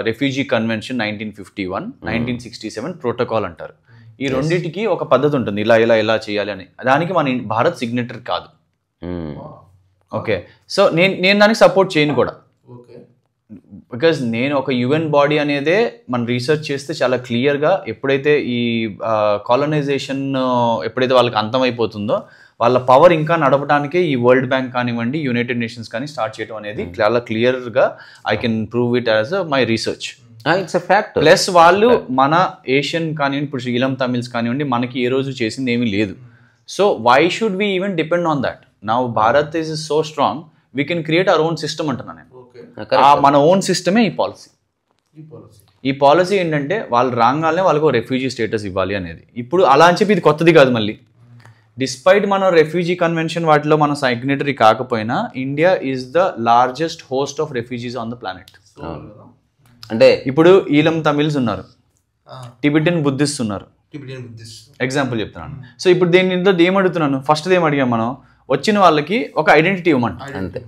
refugee convention 1951, 1967 protocol అంటారు. ఈ రెండింటికి ఒక పద్ధతి ఉంటుంది, ఇలా ఇలా ఇలా చేయాలి అని. దానికి మన భారత్ సిగ్నేటరీ కాదు. ఓకే, సో నేను దానికి సపోర్ట్ చేయను కూడా. బికాజ్ నేను ఒక యుఎన్ బాడీ అనేదే మనం రీసెర్చ్ చేస్తే చాలా క్లియర్గా ఎప్పుడైతే ఈ కాలనైజేషన్ ఎప్పుడైతే వాళ్ళకి అంతమైపోతుందో వాళ్ళ పవర్ ఇంకా నడపడానికే ఈ వరల్డ్ బ్యాంక్ కానివ్వండి, యునైటెడ్ నేషన్స్ కానీ స్టార్ట్ చేయడం అనేది చాలా క్లియర్గా I can prove it as my research. It's a fact. Plus వాళ్ళు మన ఏషియన్ కానివ్వండి, ఇప్పుడు ఈలం తమిళ్స్ కానివ్వండి, మనకి ఏ రోజు చేసింది ఏమీ లేదు. So why should we even depend on that? Now Bharat is so strong, we can create our own system అంటున్నాను నేను. మన ఓన్ సిస్టమే ఈ పాలసీ. ఈ పాలసీ ఏంటంటే వాళ్ళు రాగానే వాళ్ళకు రెఫ్యూజీ స్టేటస్ ఇవ్వాలి అనేది. ఇప్పుడు అలా అని చెప్పి ఇది కొత్తది కాదు. మళ్ళీ డిస్పైట్ మన రెఫ్యూజీ కన్వెన్షన్ వాటిలో మన సిగ్నేటరీ కాకపోయినా, India is the largest host of refugees on the planet. అంటే ఇప్పుడు ఈలం తమిళ్స్ ఉన్నారు, టిబెటియన్ బుద్ధిస్ట్ ఉన్నారు, ఎగ్జాంపుల్ చెప్తున్నాను. సో ఇప్పుడు దీనిలో ఏమడుగుతున్నాను, ఫస్ట్ ఏం అడిగాం మనం, వచ్చిన వాళ్ళకి ఒక ఐడెంటిటీ ఇవ్వమంట అంతే.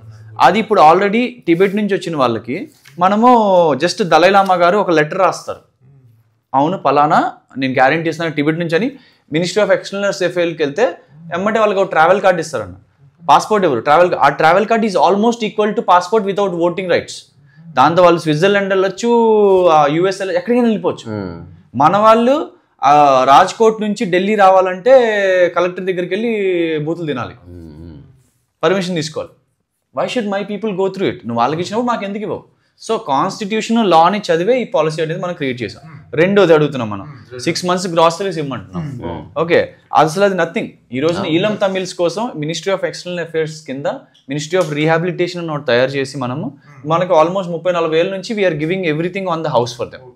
అది ఇప్పుడు ఆల్రెడీ టిబెట్ నుంచి వచ్చిన వాళ్ళకి మనము జస్ట్ దలైలామా గారు ఒక లెటర్ రాస్తారు, అవును పలానా నేను గ్యారెంటీ ఇస్తాను టిబెట్ నుంచి అని. మినిస్ట్రీ ఆఫ్ ఎక్స్టర్నల్ అఫైర్స్కి వెళ్తే ఎమ్మటే వాళ్ళకి ఒక ట్రావెల్ కార్డ్ ఇస్తారన్న, పాస్పోర్ట్ ఎవరు ఆ travel card is almost equal to passport without voting rights. దాంతో వాళ్ళు స్విట్జర్లాండ్ వెళ్ళొచ్చు, యూఎస్ఏ ఎక్కడికైనా వెళ్ళిపోవచ్చు. మన వాళ్ళు రాజ్కోట్ నుంచి ఢిల్లీ రావాలంటే కలెక్టర్ దగ్గరికి వెళ్ళి బూతులు తినాలి, పర్మిషన్ తీసుకోవాలి. Why should my people go through it? నువ్వు వాళ్ళకి ఇచ్చినప్పుడు మాకు ఎందుకు ఇవ్వవు? సో కాన్స్టిట్యూషనల్ లాని చదివే ఈ పాలసీ అనేది మనం క్రియేట్ చేసాం. రెండోది అడుగుతున్నాం మనం, 6 months గ్రాసరీస్ ఇవ్వమంటున్నాం. ఓకే, అసలు అది నథింగ్. ఈ రోజున ఈలం తమిళ్స్ కోసం మినిస్ట్రీ ఆఫ్ ఎక్స్టర్నల్ అఫైర్స్ కింద మినిస్ట్రీ ఆఫ్ రీహాబిలిటేషన్ నోట్ తయారు చేసి మనకు ఆల్మోస్ట్ 30-40 వేల నుంచి we are giving everything on the house for them.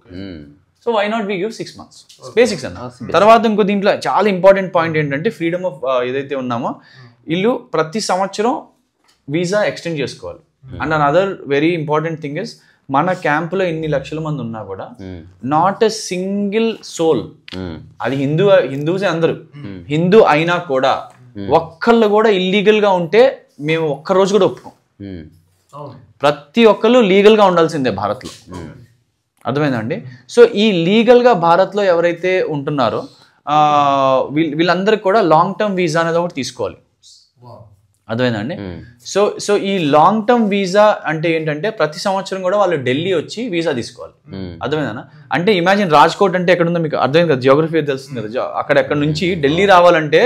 So why not we give 6 months basics అన్న. తర్వాత ఇంకో దీంట్లో చాలా ఇంపార్టెంట్ పాయింట్ ఏంటంటే, ఫ్రీడమ్ ఆఫ్ ఏదైతే ఉన్నామో వీళ్ళు ప్రతి సంవత్సరం వీసా ఎక్స్టెండ్ చేసుకోవాలి. And another very important thing is, మన క్యాంపులో ఇన్ని లక్షల మంది ఉన్నా కూడా నాట్ ఎ సింగిల్ సోల్, అది హిందూసే అందరూ, హిందూ అయినా కూడా ఒక్కళ్ళు కూడా ఇల్లీగల్ గా ఉంటే మేము ఒక్కరోజు కూడా ఒప్పుకోం. ప్రతి ఒక్కళ్ళు లీగల్ గా ఉండాల్సిందే భారత్లో. అర్థమైందండి? సో ఈ లీగల్ గా భారత్లో ఎవరైతే ఉంటున్నారో వీళ్ళందరికీ కూడా లాంగ్ టర్మ్ వీసా అనేది ఒకటి తీసుకోవాలి. అర్థమైందండి? సో ఈ లాంగ్ టర్మ్ వీసా అంటే ఏంటంటే, ప్రతి సంవత్సరం కూడా వాళ్ళు ఢిల్లీ వచ్చి వీసా తీసుకోవాలి. అర్థమైందన్న? అంటే ఇమాజిన్ రాజ్కోట్ అంటే ఎక్కడ ఉందో మీకు అర్థమైంది కదా, జియోగ్రఫీ తెలుస్తుంది కదా. అక్కడ నుంచి ఢిల్లీ రావాలంటే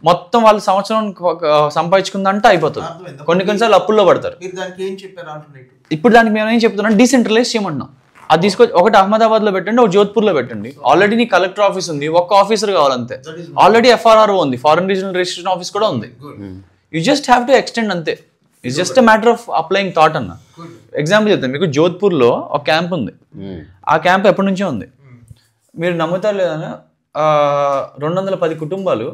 మొత్తం వాళ్ళు సంవత్సరం సంపాదించుకుందంటే అయిపోతుంది. కొన్నిసార్లు అప్పుల్లో పడతారు. ఇప్పుడు దానికి మేము ఏం చెప్తున్నాం, డీసెంట్రలైజ్ చేయమంటున్నాం. అది తీసుకొచ్చి ఒకటి అహ్మదాబాద్ లో పెట్టండి, ఒక జోధ్పూర్ లో పెట్టండి. ఆల్రెడీ నీ కలెక్టర్ ఆఫీస్ ఉంది, ఒక్క ఆఫీసర్ కావాలంతే. ఆల్రెడీ FRRO ఉంది, ఫారెన్ రీజనల్ రిజిస్ట్రేషన్ ఆఫీస్ కూడా ఉంది. You just have to extend అంతే. It's just a matter of applying thought అన్న. ఎగ్జాంపుల్ చెప్తాను మీకు, జోధ్పూర్లో ఒక క్యాంప్ ఉంది. ఆ క్యాంప్ ఎప్పటి నుంచో ఉంది, మీరు నమ్ముతారు లేదన్నా, 210 కుటుంబాలు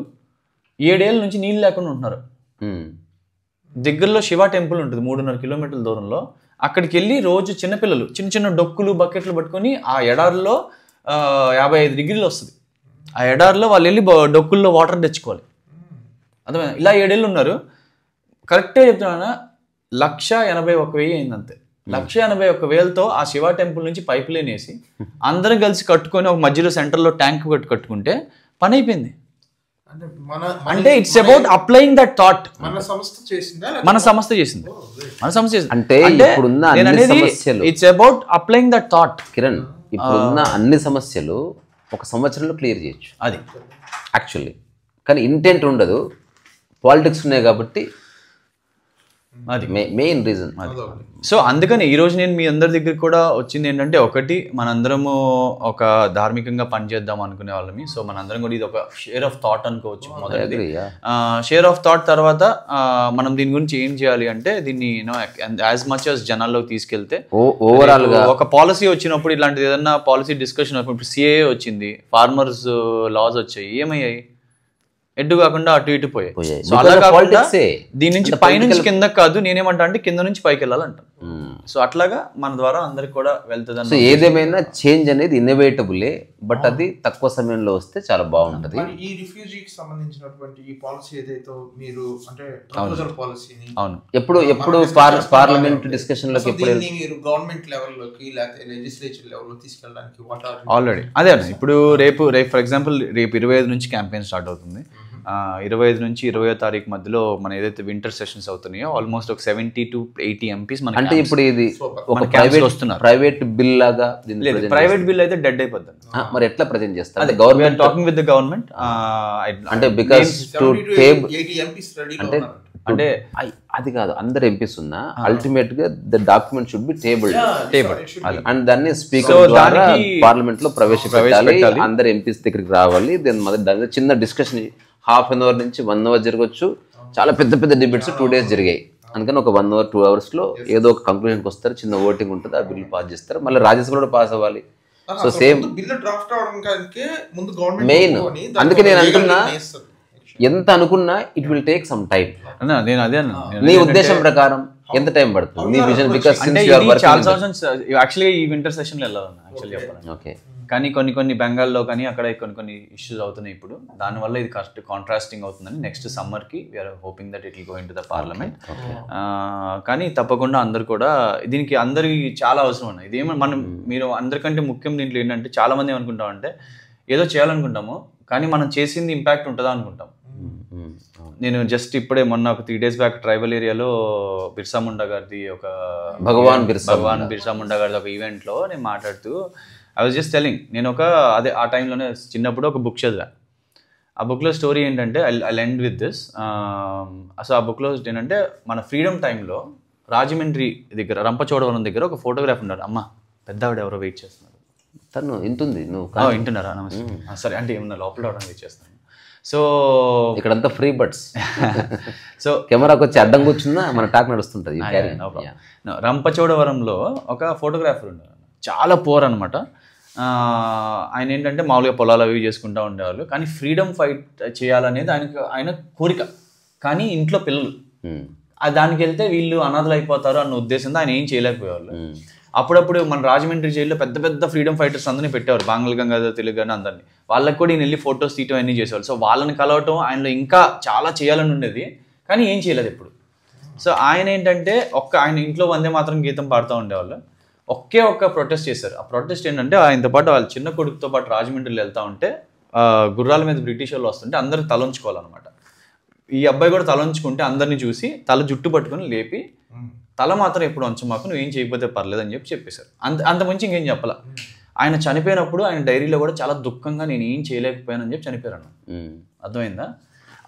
7 ఏళ్ళ నుంచి నీళ్ళు లేకుండా ఉంటున్నారు. దగ్గరలో శివ టెంపుల్ ఉంటుంది 3.5 కిలోమీటర్ల దూరంలో. అక్కడికి వెళ్ళి రోజు చిన్నపిల్లలు చిన్న డొక్కులు బకెట్లు పట్టుకొని ఆ ఎడారిలో 55 డిగ్రీలు వస్తుంది. ఆ ఎడారిలో వాళ్ళు వెళ్ళి డొక్కుల్లో వాటర్ తెచ్చుకోవాలి. అర్థమైనా? ఇలా 7 ఏళ్ళు ఉన్నారు. కరెక్టే చెప్తున్నా, 181,000 అయింది అంతే. 181,000తో ఆ శివ టెంపుల్ నుంచి పైప్ లైన్ వేసి అందరం కలిసి కట్టుకొని ఒక మధ్యలో సెంటర్లో ట్యాంక్ కట్టుకుంటే పని అయిపోయింది. అంటే it's about applying that thought. మన సంస్థ చేసింది. అంటే ఇప్పుడున్న అన్ని సమస్యలు, it's about applying that thought. Kiran, ఇప్పుడున్న అన్ని సమస్యలు ఒక సంవత్సరంలో క్లియర్ చేయొచ్చు అది యాక్చువల్లీ. కానీ ఇంటెంట్ ఉండదు, పాలిటిక్స్ ఉన్నాయి కాబట్టి అది మెయిన్ రీజన్. సో అందుకని ఈరోజు నేను మీ అందరి దగ్గరికి కూడా వచ్చింది ఏంటంటే, ఒకటి మనందరము ఒక ధార్మికంగా పనిచేద్దాం అనుకునే వాళ్ళమి. సో మనందరం కూడా ఇది ఒక షేర్ ఆఫ్ థాట్ అనుకోవచ్చు. మొదటిది షేర్ ఆఫ్ థాట్. తర్వాత మనం దీని గురించి ఏం చేయాలి అంటే, దీన్ని యాజ్ మచ్ యాజ్ జనాల్లోకి తీసుకెళ్తే ఓవరాల్ గా ఒక పాలసీ వచ్చినప్పుడు, ఇలాంటిది ఏదన్నా పాలసీ డిస్కషన్ ఇప్పుడు CAA వచ్చింది, ఫార్మర్స్ లాస్ వచ్చాయి, ఏమయ్యాయి? ఎడ్డు కాకుండా అటు ఇటు పోయాయి. సో అలా కాకుండా దీని నుంచి పైనుంచి కింద కాదు, నేనేమంటా అంటే కింద నుంచి పైకి వెళ్ళాలంటాను. సో అట్లాగా మన ద్వారా అందరికి కూడా వెళ్తుంది. సో ఏదేమైనా చేంజ్ అనేది ఇన్నోవేటబులే, బట్ అది తక్కువ సమయంలో వస్తే చాలా బాగుంటది. ఈ రిఫ్యూజీకి సంబంధించినటువంటి ఈ పాలసీ ఏదైతే మీరు అంటే ప్రపోజల్ పాలసీని అవును ఎప్పుడు పార్లమెంట్ డిస్కషన్ లోకి ఎప్పుడు మీరు గవర్నమెంట్ లెవెల్లోకి లేకపోతే లెజిస్లేచర్ లెవెల్లో తీసుకెళ్ళడానికి వాట్ ఆర్ ఆల్రెడీ అదే అన్న. ఇప్పుడు రేపు ఫర్ ఎగ్జాంపుల్ రేపు 25 నుంచి క్యాంపెయిన్ స్టార్ట్ అవుతుంది. 25 నుంచి 20వ తారీఖు మధ్యలో మన ఏదైతే వింటర్ సెషన్స్ అవుతున్నాయో ఆల్మోస్ట్ ఒక 70 to 80 MPs మన అంటే ఇప్పుడు ఇది ఒక క్యాంప్స్ వస్తున్నారు. ప్రైవేట్ బిల్ లాగా ప్రైవేట్ బిల్ అయితే డెడ్ అయిపోద్ది. మరి ఎట్లా ప్రజెంట్ చేస్తారు? అదే government talking with the government అంటే because to table 80 MPs ready అంటే అది కాదు, అందరు ఎంపీస్ ఉన్నా అల్టిమేట్ గా the document should be table and దాన్ని స్పీకర్ ద్వారా పార్లమెంట్ లో ప్రవేశపెట్టాలి. అందరు ఎంపీస్ దగ్గరికి రావాలి. దాని చిన్న డిస్కషన్ ½ an hour నుంచి 1 hour జరగవచ్చు. చాలా పెద్ద పెద్ద డిబేట్స్ 2 days జరిగాయి. అందుకని ఒక 1 hour 2 hours లో ఏదో ఒక కంక్లూజన్కి వస్తారు, చిన్న ఓటింగ్ ఉంటుంది, ఆ బిల్ పాస్ చేస్తారు. మళ్ళీ రాజ్యసభలో కూడా పాస్ అవ్వాలి. సో సేమ్ బిల్ డ్రాఫ్ట్ అవడానికి ముందు గవర్నమెంట్ మెయిన్. అందుకే నేను అంటున్నా, ఎంత అనుకున్నా it will take some time. నేను అదే నీ ఉద్దేశం ప్రకారం ఎంత టైం పడుతుంది? నీ విజన్ బికాస్ యాక్చువల్లీ ఈ వింటర్ సెషన్ లో వెళ్ళాలన్నా యాక్చువల్లీ చెప్పాలి. ఓకే, కానీ కొన్ని బెంగాల్లో కానీ అక్కడ కొన్ని ఇష్యూస్ అవుతున్నాయి ఇప్పుడు. దానివల్ల ఇది కాంట్రాస్టింగ్ అవుతుందని నెక్స్ట్ సమ్మర్కి we are hoping that it will go into the parliament. కానీ తప్పకుండా అందరు కూడా దీనికి అందరికి చాలా అవసరం అన్న. ఇదేమో మీరు అందరికంటే ముఖ్యం దీంట్లో ఏంటంటే చాలా మంది ఏమనుకుంటామంటే ఏదో చేయాలనుకుంటాము కానీ మనం చేసింది ఇంపాక్ట్ ఉంటుందా అనుకుంటాం. నేను జస్ట్ ఇప్పుడే మొన్న ఒక 3 days బ్యాక్ ట్రైబల్ ఏరియాలో బిర్సా ముండా గారిది ఒక భగవాన్ బిర్సా ముండా గారిది ఒక ఈవెంట్లో నేను మాట్లాడుతూ ఐ వాజ్ జస్ట్ టెలింగ్, నేను అదే ఆ టైంలోనే చిన్నప్పుడు ఒక బుక్ చదివా. ఆ బుక్లో స్టోరీ ఏంటంటే ఐ ఎండ్ విత్ దిస్. అసలు ఆ బుక్లో ఏంటంటే మన ఫ్రీడమ్ టైంలో రాజమండ్రి దగ్గర రంపచోడవరం దగ్గర ఒక ఫోటోగ్రాఫ్ ఉన్నారు. అమ్మ పెద్ద ఆవిడ ఎవరో వెయిట్ చేస్తున్నారు. తను ఇంటుంది, నువ్వు వింటున్నారా? నమస్తే. సరే అంటే ఏమన్నా లోపల రావడానికి వెయిట్ చేస్తాను. సో ఇక్కడంతా ఫ్రీ బర్డ్స్. సో కెమెరాకి వచ్చి అడ్డం కూర్చున్నా మన టాక్ నడుస్తుంటుంది. రంపచోడవరంలో ఒక ఫోటోగ్రాఫర్ ఉన్నారు, చాలా పూర్ అనమాట. ఆయన ఏంటంటే మామూలుగా పొలాలు అవి చేసుకుంటూ ఉండేవాళ్ళు, కానీ ఫ్రీడమ్ ఫైట్ చేయాలనేది ఆయన కోరిక. కానీ ఇంట్లో పిల్లలు దానికి వెళ్తే వీళ్ళు అనాథలు అయిపోతారు అన్న ఉద్దేశంతో ఆయన ఏం చేయలేకపోయేవాళ్ళు. అప్పుడప్పుడు మన రాజమండ్రి జైల్లో పెద్ద పెద్ద ఫ్రీడమ్ ఫైటర్స్ అందరినీ పెట్టేవారు, బాంగ్ల గంగాధర్ తిలక్ అని అందరినీ. వాళ్ళకి కూడా ఈయన వెళ్ళి ఫొటోస్ తీయటం అన్నీ చేసేవాళ్ళు. సో వాళ్ళని కలవటం, ఆయనలో ఇంకా చాలా చేయాలని ఉండేది కానీ ఏం చేయలేదు ఎప్పుడు. సో ఆయన ఏంటంటే ఆయన ఇంట్లో వందే మాత్రం గీతం పాడుతూ ఉండేవాళ్ళు. ఒక్క ప్రొటెస్ట్ చేశారు. ఆ ప్రొటెస్ట్ ఏంటంటే ఆయనతో పాటు వాళ్ళ చిన్న కొడుకుతో పాటు రాజమండ్రిలో వెళ్తూ ఉంటే గుర్రాల మీద బ్రిటిష్ వాళ్ళు వస్తుంటే అందరూ తలంచుకోవాలన్నమాట. ఈ అబ్బాయి కూడా తలంచుకుంటే అందరినీ చూసి తల జుట్టు పట్టుకొని లేపి తల మాత్రం ఎప్పుడు వంచమాకు, నువ్వు ఏం చేయకపోతే పర్లేదు అని చెప్పేశారు. అంత మంచి ఇంకేం చెప్పాల. ఆయన చనిపోయినప్పుడు ఆయన డైరీలో కూడా చాలా దుఃఖంగా నేను ఏం చేయలేకపోయానని చెప్పి చనిపోయారు. అర్థమైందా?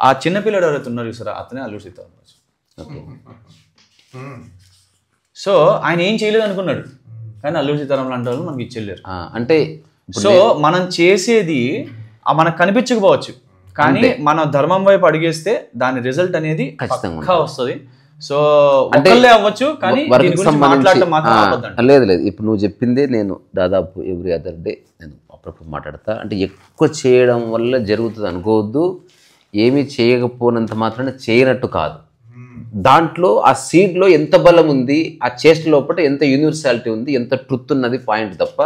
ఆ చిన్నపిల్లడు ఎవరైతే ఉన్నారు చూసారా, అతనే అల్లూరి సీతారామరాజు. సో ఆయన ఏం చేయలేదు అనుకున్నాడు కానీ అల్లూరి సీతారామరాజు లాంటి వాళ్ళు మనకి ఇచ్చెళ్ళారు. అంటే సో మనం చేసేది మనకు కనిపించకపోవచ్చు కానీ మన ధర్మం వైపు అడిగేస్తే దాని రిజల్ట్ అనేది ఖచ్చితంగా వస్తుంది. సో ఒకళ్ళే అవ్వచ్చు కానీ లేదు. ఇప్పుడు నువ్వు చెప్పిందే నేను దాదాపు ఎవ్రీ అదర్ డే నేను అప్పుడప్పుడు మాట్లాడతా. అంటే ఎక్కువ చేయడం వల్ల జరుగుతుంది అనుకోవద్దు. ఏమీ చేయకపోయినంత మాత్రాన చేయనట్టు కాదు. దాంట్లో ఆ సీడ్లో ఎంత బలం ఉంది, ఆ చేష్ట లోపల ఎంత యూనివర్సాలిటీ ఉంది, ఎంత ట్రుత్ ఉన్నది పాయింట్ తప్ప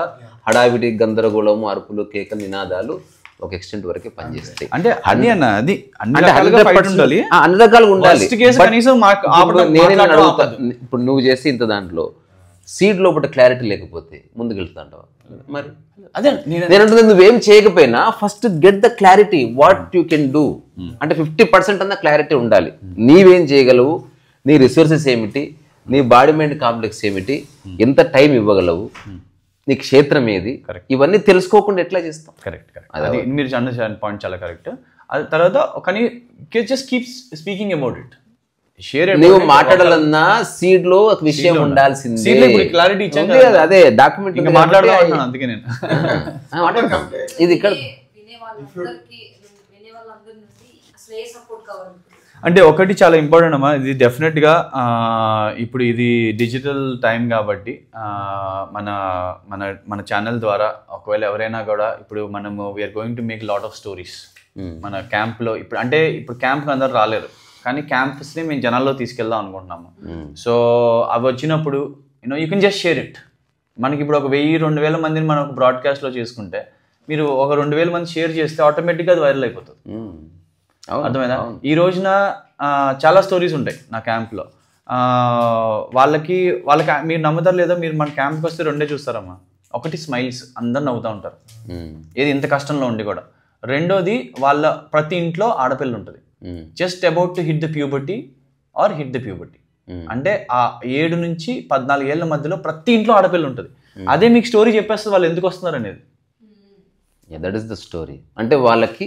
హడావిడి గందరగోళము అరుపులు కేకలు నినాదాలు ఒక ఎక్స్టెంట్ వరకే పనిచేస్తాయి. అంటే అన్ని అన్న అది అన్ని రకాలుగా ఉండాలి. ఇప్పుడు నువ్వు చేసి ఇంత దాంట్లో సీడ్ లోపల క్లారిటీ లేకపోతే ముందుకెళ్తాంటావా? మరి అదే నేనంటుంది, నువ్వేం చేయకపోయినా first get the clarity what you can do. అంటే 50% అన్న క్లారిటీ ఉండాలి. నీవేం చేయగలవు, నీ రిసోర్సెస్ ఏమిటి, నీ బాడీ మైండ్ కాంప్లెక్స్ ఏమిటి, ఎంత టైం ఇవ్వగలవు, నీ క్షేత్రం ఏది, ఇవన్నీ తెలుసుకోకుండా ఎట్లా చేస్తాం? కరెక్ట్. అది మీరు అన్న పాయింట్ చాలా కరెక్ట్. అది తర్వాత కానీ just keep speaking about it. నువ్వు మాట్లాడాలన్నా సీడ్ లో ఒక విషయం ఉండాల్సింది. క్లారిటీ అదే డాక్యుమెంట్ మాట్లాడుతున్నాను. అందుకే నేను ఇది ఇక్కడ అంటే ఒకటి చాలా ఇంపార్టెంట్ అమ్మా, ఇది డెఫినెట్గా ఇప్పుడు ఇది డిజిటల్ టైం కాబట్టి మన మన మన ఛానల్ ద్వారా ఒకవేళ ఎవరైనా కూడా ఇప్పుడు మనము we are going to make lot of stories మన క్యాంప్లో. ఇప్పుడు క్యాంప్కి అందరు రాలేరు కానీ క్యాంపస్ని మేము జనాల్లో తీసుకెళ్దాం అనుకుంటున్నాము. సో అవి వచ్చినప్పుడు you can just share it. మనకి ఇప్పుడు ఒక 1000-2000 మందిని మనం ఒక బ్రాడ్కాస్ట్లో చేసుకుంటే మీరు ఒక 2000 మంది షేర్ చేస్తే ఆటోమేటిక్గా అది వైరల్ అయిపోతుంది. అర్థమైందా? ఈ రోజున చాలా స్టోరీస్ ఉంటాయి నా క్యాంప్లో. వాళ్ళకి మీరు నమ్ముతారు లేదా, మీరు మన క్యాంప్కి వస్తే 2 చూస్తారమ్మా. ఒకటి స్మైల్స్, అందరు నవ్వుతూ ఉంటారు, ఏది ఇంత కష్టంలో ఉండి కూడా. రెండోది వాళ్ళ ప్రతి ఇంట్లో ఆడపిల్ల ఉంటుంది, just about to hit the puberty or hit the puberty. అంటే ఆ 7 నుంచి 14 ఏళ్ల మధ్యలో ప్రతి ఇంట్లో ఆడపిల్ల ఉంటుంది. అదే మీకు స్టోరీ చెప్పేస్తుంది వాళ్ళు ఎందుకు వస్తున్నారు అనేది. That is the story. అంటే వాళ్ళకి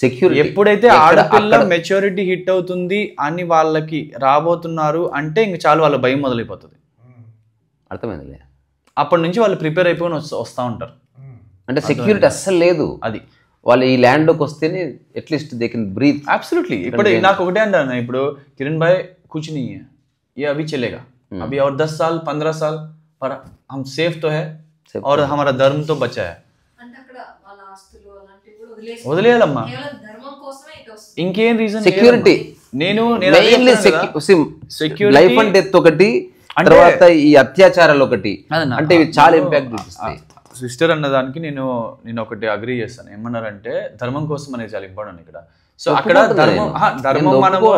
సెక్యూరిటీ, ఎప్పుడైతే ఆడపిల్ల మెచ్యూరిటీ హిట్ అవుతుంది అని వాళ్ళకి రాబోతున్నారు అంటే ఇంక చాలు వాళ్ళ భయం మొదలైపోతుంది. అర్థమైందిలే. అప్పటి నుంచి వాళ్ళు ప్రిపేర్ అయిపోయి వస్తూ ఉంటారు. అంటే సెక్యూరిటీ అస్సలు లేదు. అది వాళ్ళు ఈ ల్యాండ్లోకి వస్తేనే at least they can breathe. Absolutely. ఇప్పుడు నాకు ఒకటే అంటాను, ఇప్పుడు కిరణ్ భాయ్ कुछ नहीं है, ये अभी चलेगा, अभी और 10 साल 15 साल पर हम सेफ तो है और हमारा धर्म तो बचा है. వదిలేయాలమ్మా, ఇంకేం రీజన్. సెక్యూరిటీ నేను లైఫ్ అండ్ డెత్ ఒకటి, తర్వాత ఈ అత్యాచారాలు ఒకటి, అంటే ఇవి చాలా ఇంపాక్ట్ చూపిస్తాయి. సిస్టర్ అన్నదానికి నేను ఒకటి అగ్రీ చేస్తాను. ఏమన్నారంటే ధర్మం కోసం అనేది చాలా ఇంపార్టెంట్ ఇక్కడ. సో అక్కడ ధర్మం మనము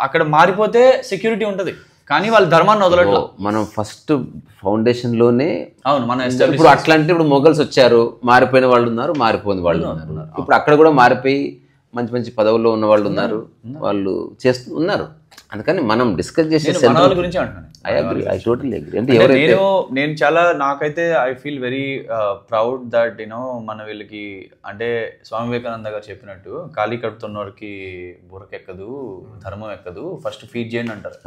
అక్కడ మారిపోతే సెక్యూరిటీ ఉంటది, కానీ వాళ్ళ ధర్మాన్ని వదలట్లేదు. మనం ఫస్ట్ ఫౌండేషన్ లోనే. అవును, మనం ఇప్పుడు అట్లాంటి ఇప్పుడు మొఘల్స్ వచ్చారు, మారిపోయిన వాళ్ళు ఉన్నారు, మారిపోయిన వాళ్ళు ఉన్నారు. ఇప్పుడు అక్కడ కూడా మారిపోయి మంచి మంచి పదవుల్లో ఉన్న వాళ్ళు ఉన్నారు, వాళ్ళు చేస్తూ ఉన్నారు. అందుకని మనం డిస్కస్ చేసే గురించి అంటున్నాను. నేను చాలా, నాకైతే I feel very proud that మన వీళ్ళకి, అంటే స్వామి వివేకానంద గారు చెప్పినట్టు ఖాళీ కడుతున్నవారికి బుర్రకెక్కదు, ధర్మం ఎక్కదు, ఫస్ట్ ఫీడ్ చేయండి అంటారు.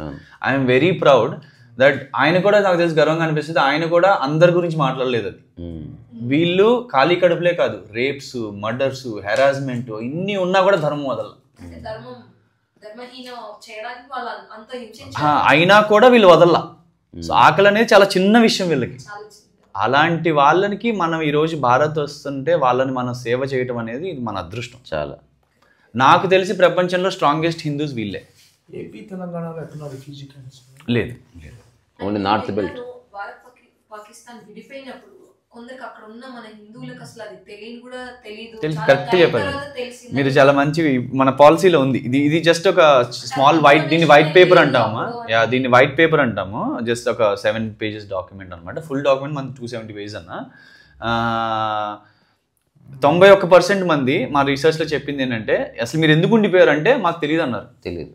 ఐఎమ్ వెరీ ప్రౌడ్ దట్ ఆయన కూడా, నాకు తెలిసి గర్వంగా అనిపిస్తుంది, ఆయన కూడా అందరి గురించి మాట్లాడలేదు. అది వీళ్ళు ఖాళీ కడుపులే కాదు, రేప్స్, మర్డర్స్, హెరాస్మెంట్ ఇన్ని ఉన్నా కూడా ధర్మం వదల, అయినా కూడా వీళ్ళు వదల్లా. సో ఆకలి అనేది చాలా చిన్న విషయం వీళ్ళకి. అలాంటి వాళ్ళకి మనం ఈరోజు భారత్ వస్తుంటే వాళ్ళని మనం సేవ చేయటం అనేది ఇది మన అదృష్టం. చాలా, నాకు తెలిసి ప్రపంచంలో స్ట్రాంగెస్ట్ హిందూస్ వీళ్ళే. ఏపీ తెలంగాణలో లేదు, ఓన్లీ నార్త్ బెల్ట్. పాకిస్తాన్ విడిపోయినప్పుడు కొందరికి అక్కడ ఉన్న మన హిందువులకు అసలు అది తెలియని కూడా తెలియదు. కరెక్ట్ చెప్పారు మీరు, చాలా మంచివి. మన పాలసీలో ఉంది ఇది జస్ట్ ఒక స్మాల్ వైట్, దీన్ని వైట్ పేపర్ అంటాము. దీన్ని వైట్ పేపర్ అంటాము. జస్ట్ ఒక 7 pages డాక్యుమెంట్ అనమాట. ఫుల్ డాక్యుమెంట్ మన 270 pages అన్న. 91% మంది మా రీసెర్చ్లో చెప్పింది ఏంటంటే, అసలు మీరు ఎందుకు ఉండిపోయారు అంటే మాకు తెలియదు అన్నారు. తెలియదు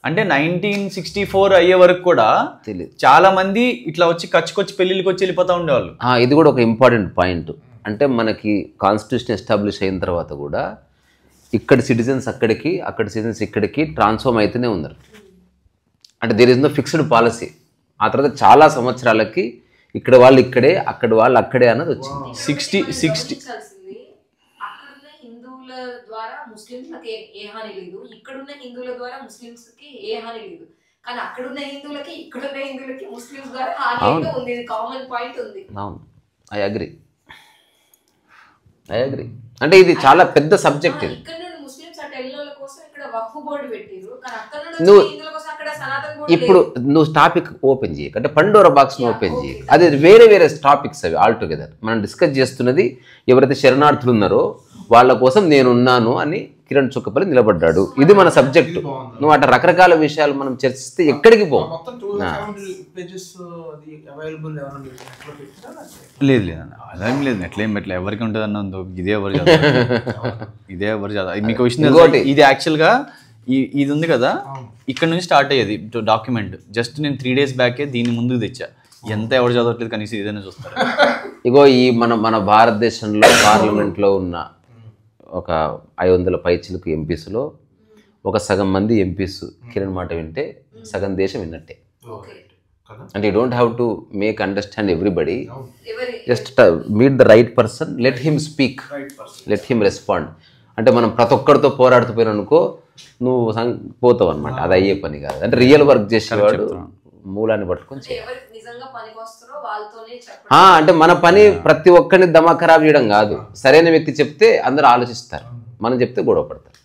అంటే 1964 అయ్యే వరకు కూడా తెలియదు. చాలా మంది ఇట్లా వచ్చి కచ్చుకొచ్చి పెళ్లిళ్ళకి వచ్చి వెళ్ళిపోతూ ఉండేవాళ్ళు. ఇది కూడా ఒక ఇంపార్టెంట్ పాయింట్. అంటే మనకి కాన్స్టిట్యూషన్ ఎస్టాబ్లిష్ అయిన తర్వాత కూడా ఇక్కడ సిటిజన్స్ అక్కడికి, అక్కడ సిటిజన్స్ ఇక్కడికి ట్రాన్స్ఫార్మ్ అవుతూనే ఉన్నారు. అంటే there is no fixed policy. ఆ తర్వాత చాలా సంవత్సరాలకి ఇక్కడ వాళ్ళు ఇక్కడే, అక్కడ వాళ్ళు అక్కడే అన్నది వచ్చింది. 60 ద్వారా ముస్లింస్లకి ఏ హాని లేదు, ఇక్కడున్న హిందువుల ద్వారా ముస్లింస్కి ఏ హాని లేదు. కానీ అక్కడున్న హిందువులకి, ఇక్కడున్న హిందువులకి ముస్లింస్ ద్వారా హాని ఉంది. ఇది కామన్ పాయింట్ ఉంది. అవును, ఐ అగ్రీ. అంటే ఇది చాలా పెద్ద సబ్జెక్ట్. ఇది ఇక్కడ నుండి ముస్లింస్ అటు ఎల్లోల కోసం ఇక్కడ వక్ఫ్ బోర్డు పెట్టిరు, కానీ అక్కడ నుండి హిందువుల కోసం అక్కడ సనాతన బోర్డు. ఇప్పుడు నువ్వు టాపిక్ ఓపెన్ చేయక, అంటే పండోరా బాక్స్ ను ఓపెన్ చేయక, అది వేరే టాపిక్స్ అవి ఆల్ టుగెదర్. మనం డిస్కస్ చేస్తున్నది ఎవరైతే శరణార్థులు ఉన్నారో వాళ్ళ కోసం నేనున్నాను అని కిరణ్ చుక్కపల్లి నిలబడ్డాడు. ఇది మన సబ్జెక్టు. నువ్వు అట్లా రకరకాల విషయాలు మనం చర్చిస్తే ఎక్కడికి పో. లేదు అదేం లేదు, ఎట్లేం ఎట్లా ఎవరికి ఉంటుంది అన్న, ఇదే ఎవరు చదువు. మీకు విషయం, ఇది యాక్చువల్గా ఇది ఉంది కదా, ఇక్కడ నుంచి స్టార్ట్ అయ్యేది డాక్యుమెంట్. జస్ట్ నేను 3 days బ్యాకే దీన్ని ముందుకు తెచ్చా. ఎంత ఎవరు చదవట్లేదు, కనీసం ఏదైనా చూస్తారు. ఇగో ఈ మన భారతదేశంలో పార్లమెంట్లో ఉన్న ఒక 500 పైచిలకు ఎంపీస్లో ఒక సగం మంది ఎంపీస్ కిరణ్ మాట వింటే సగం దేశం విన్నట్టే. అంటే you don't have to make understand everybody, just meet the right person, let him speak, let him respond. అంటే మనం ప్రతి ఒక్కరితో పోరాడుతూ పోయినా అనుకో నువ్వు పోతావు అనమాట. అది అయ్యే పని కాదు. అంటే రియల్ వర్క్ చేసేవాడు మూలాన్ని పట్టుకొని అంటే మన పని ప్రతి ఒక్కరిని దమా ఖరాబ్ చేయడం కాదు. సరైన వ్యక్తి చెప్తే అందరూ ఆలోచిస్తారు, మనం చెప్తే గొడవ పడతారు.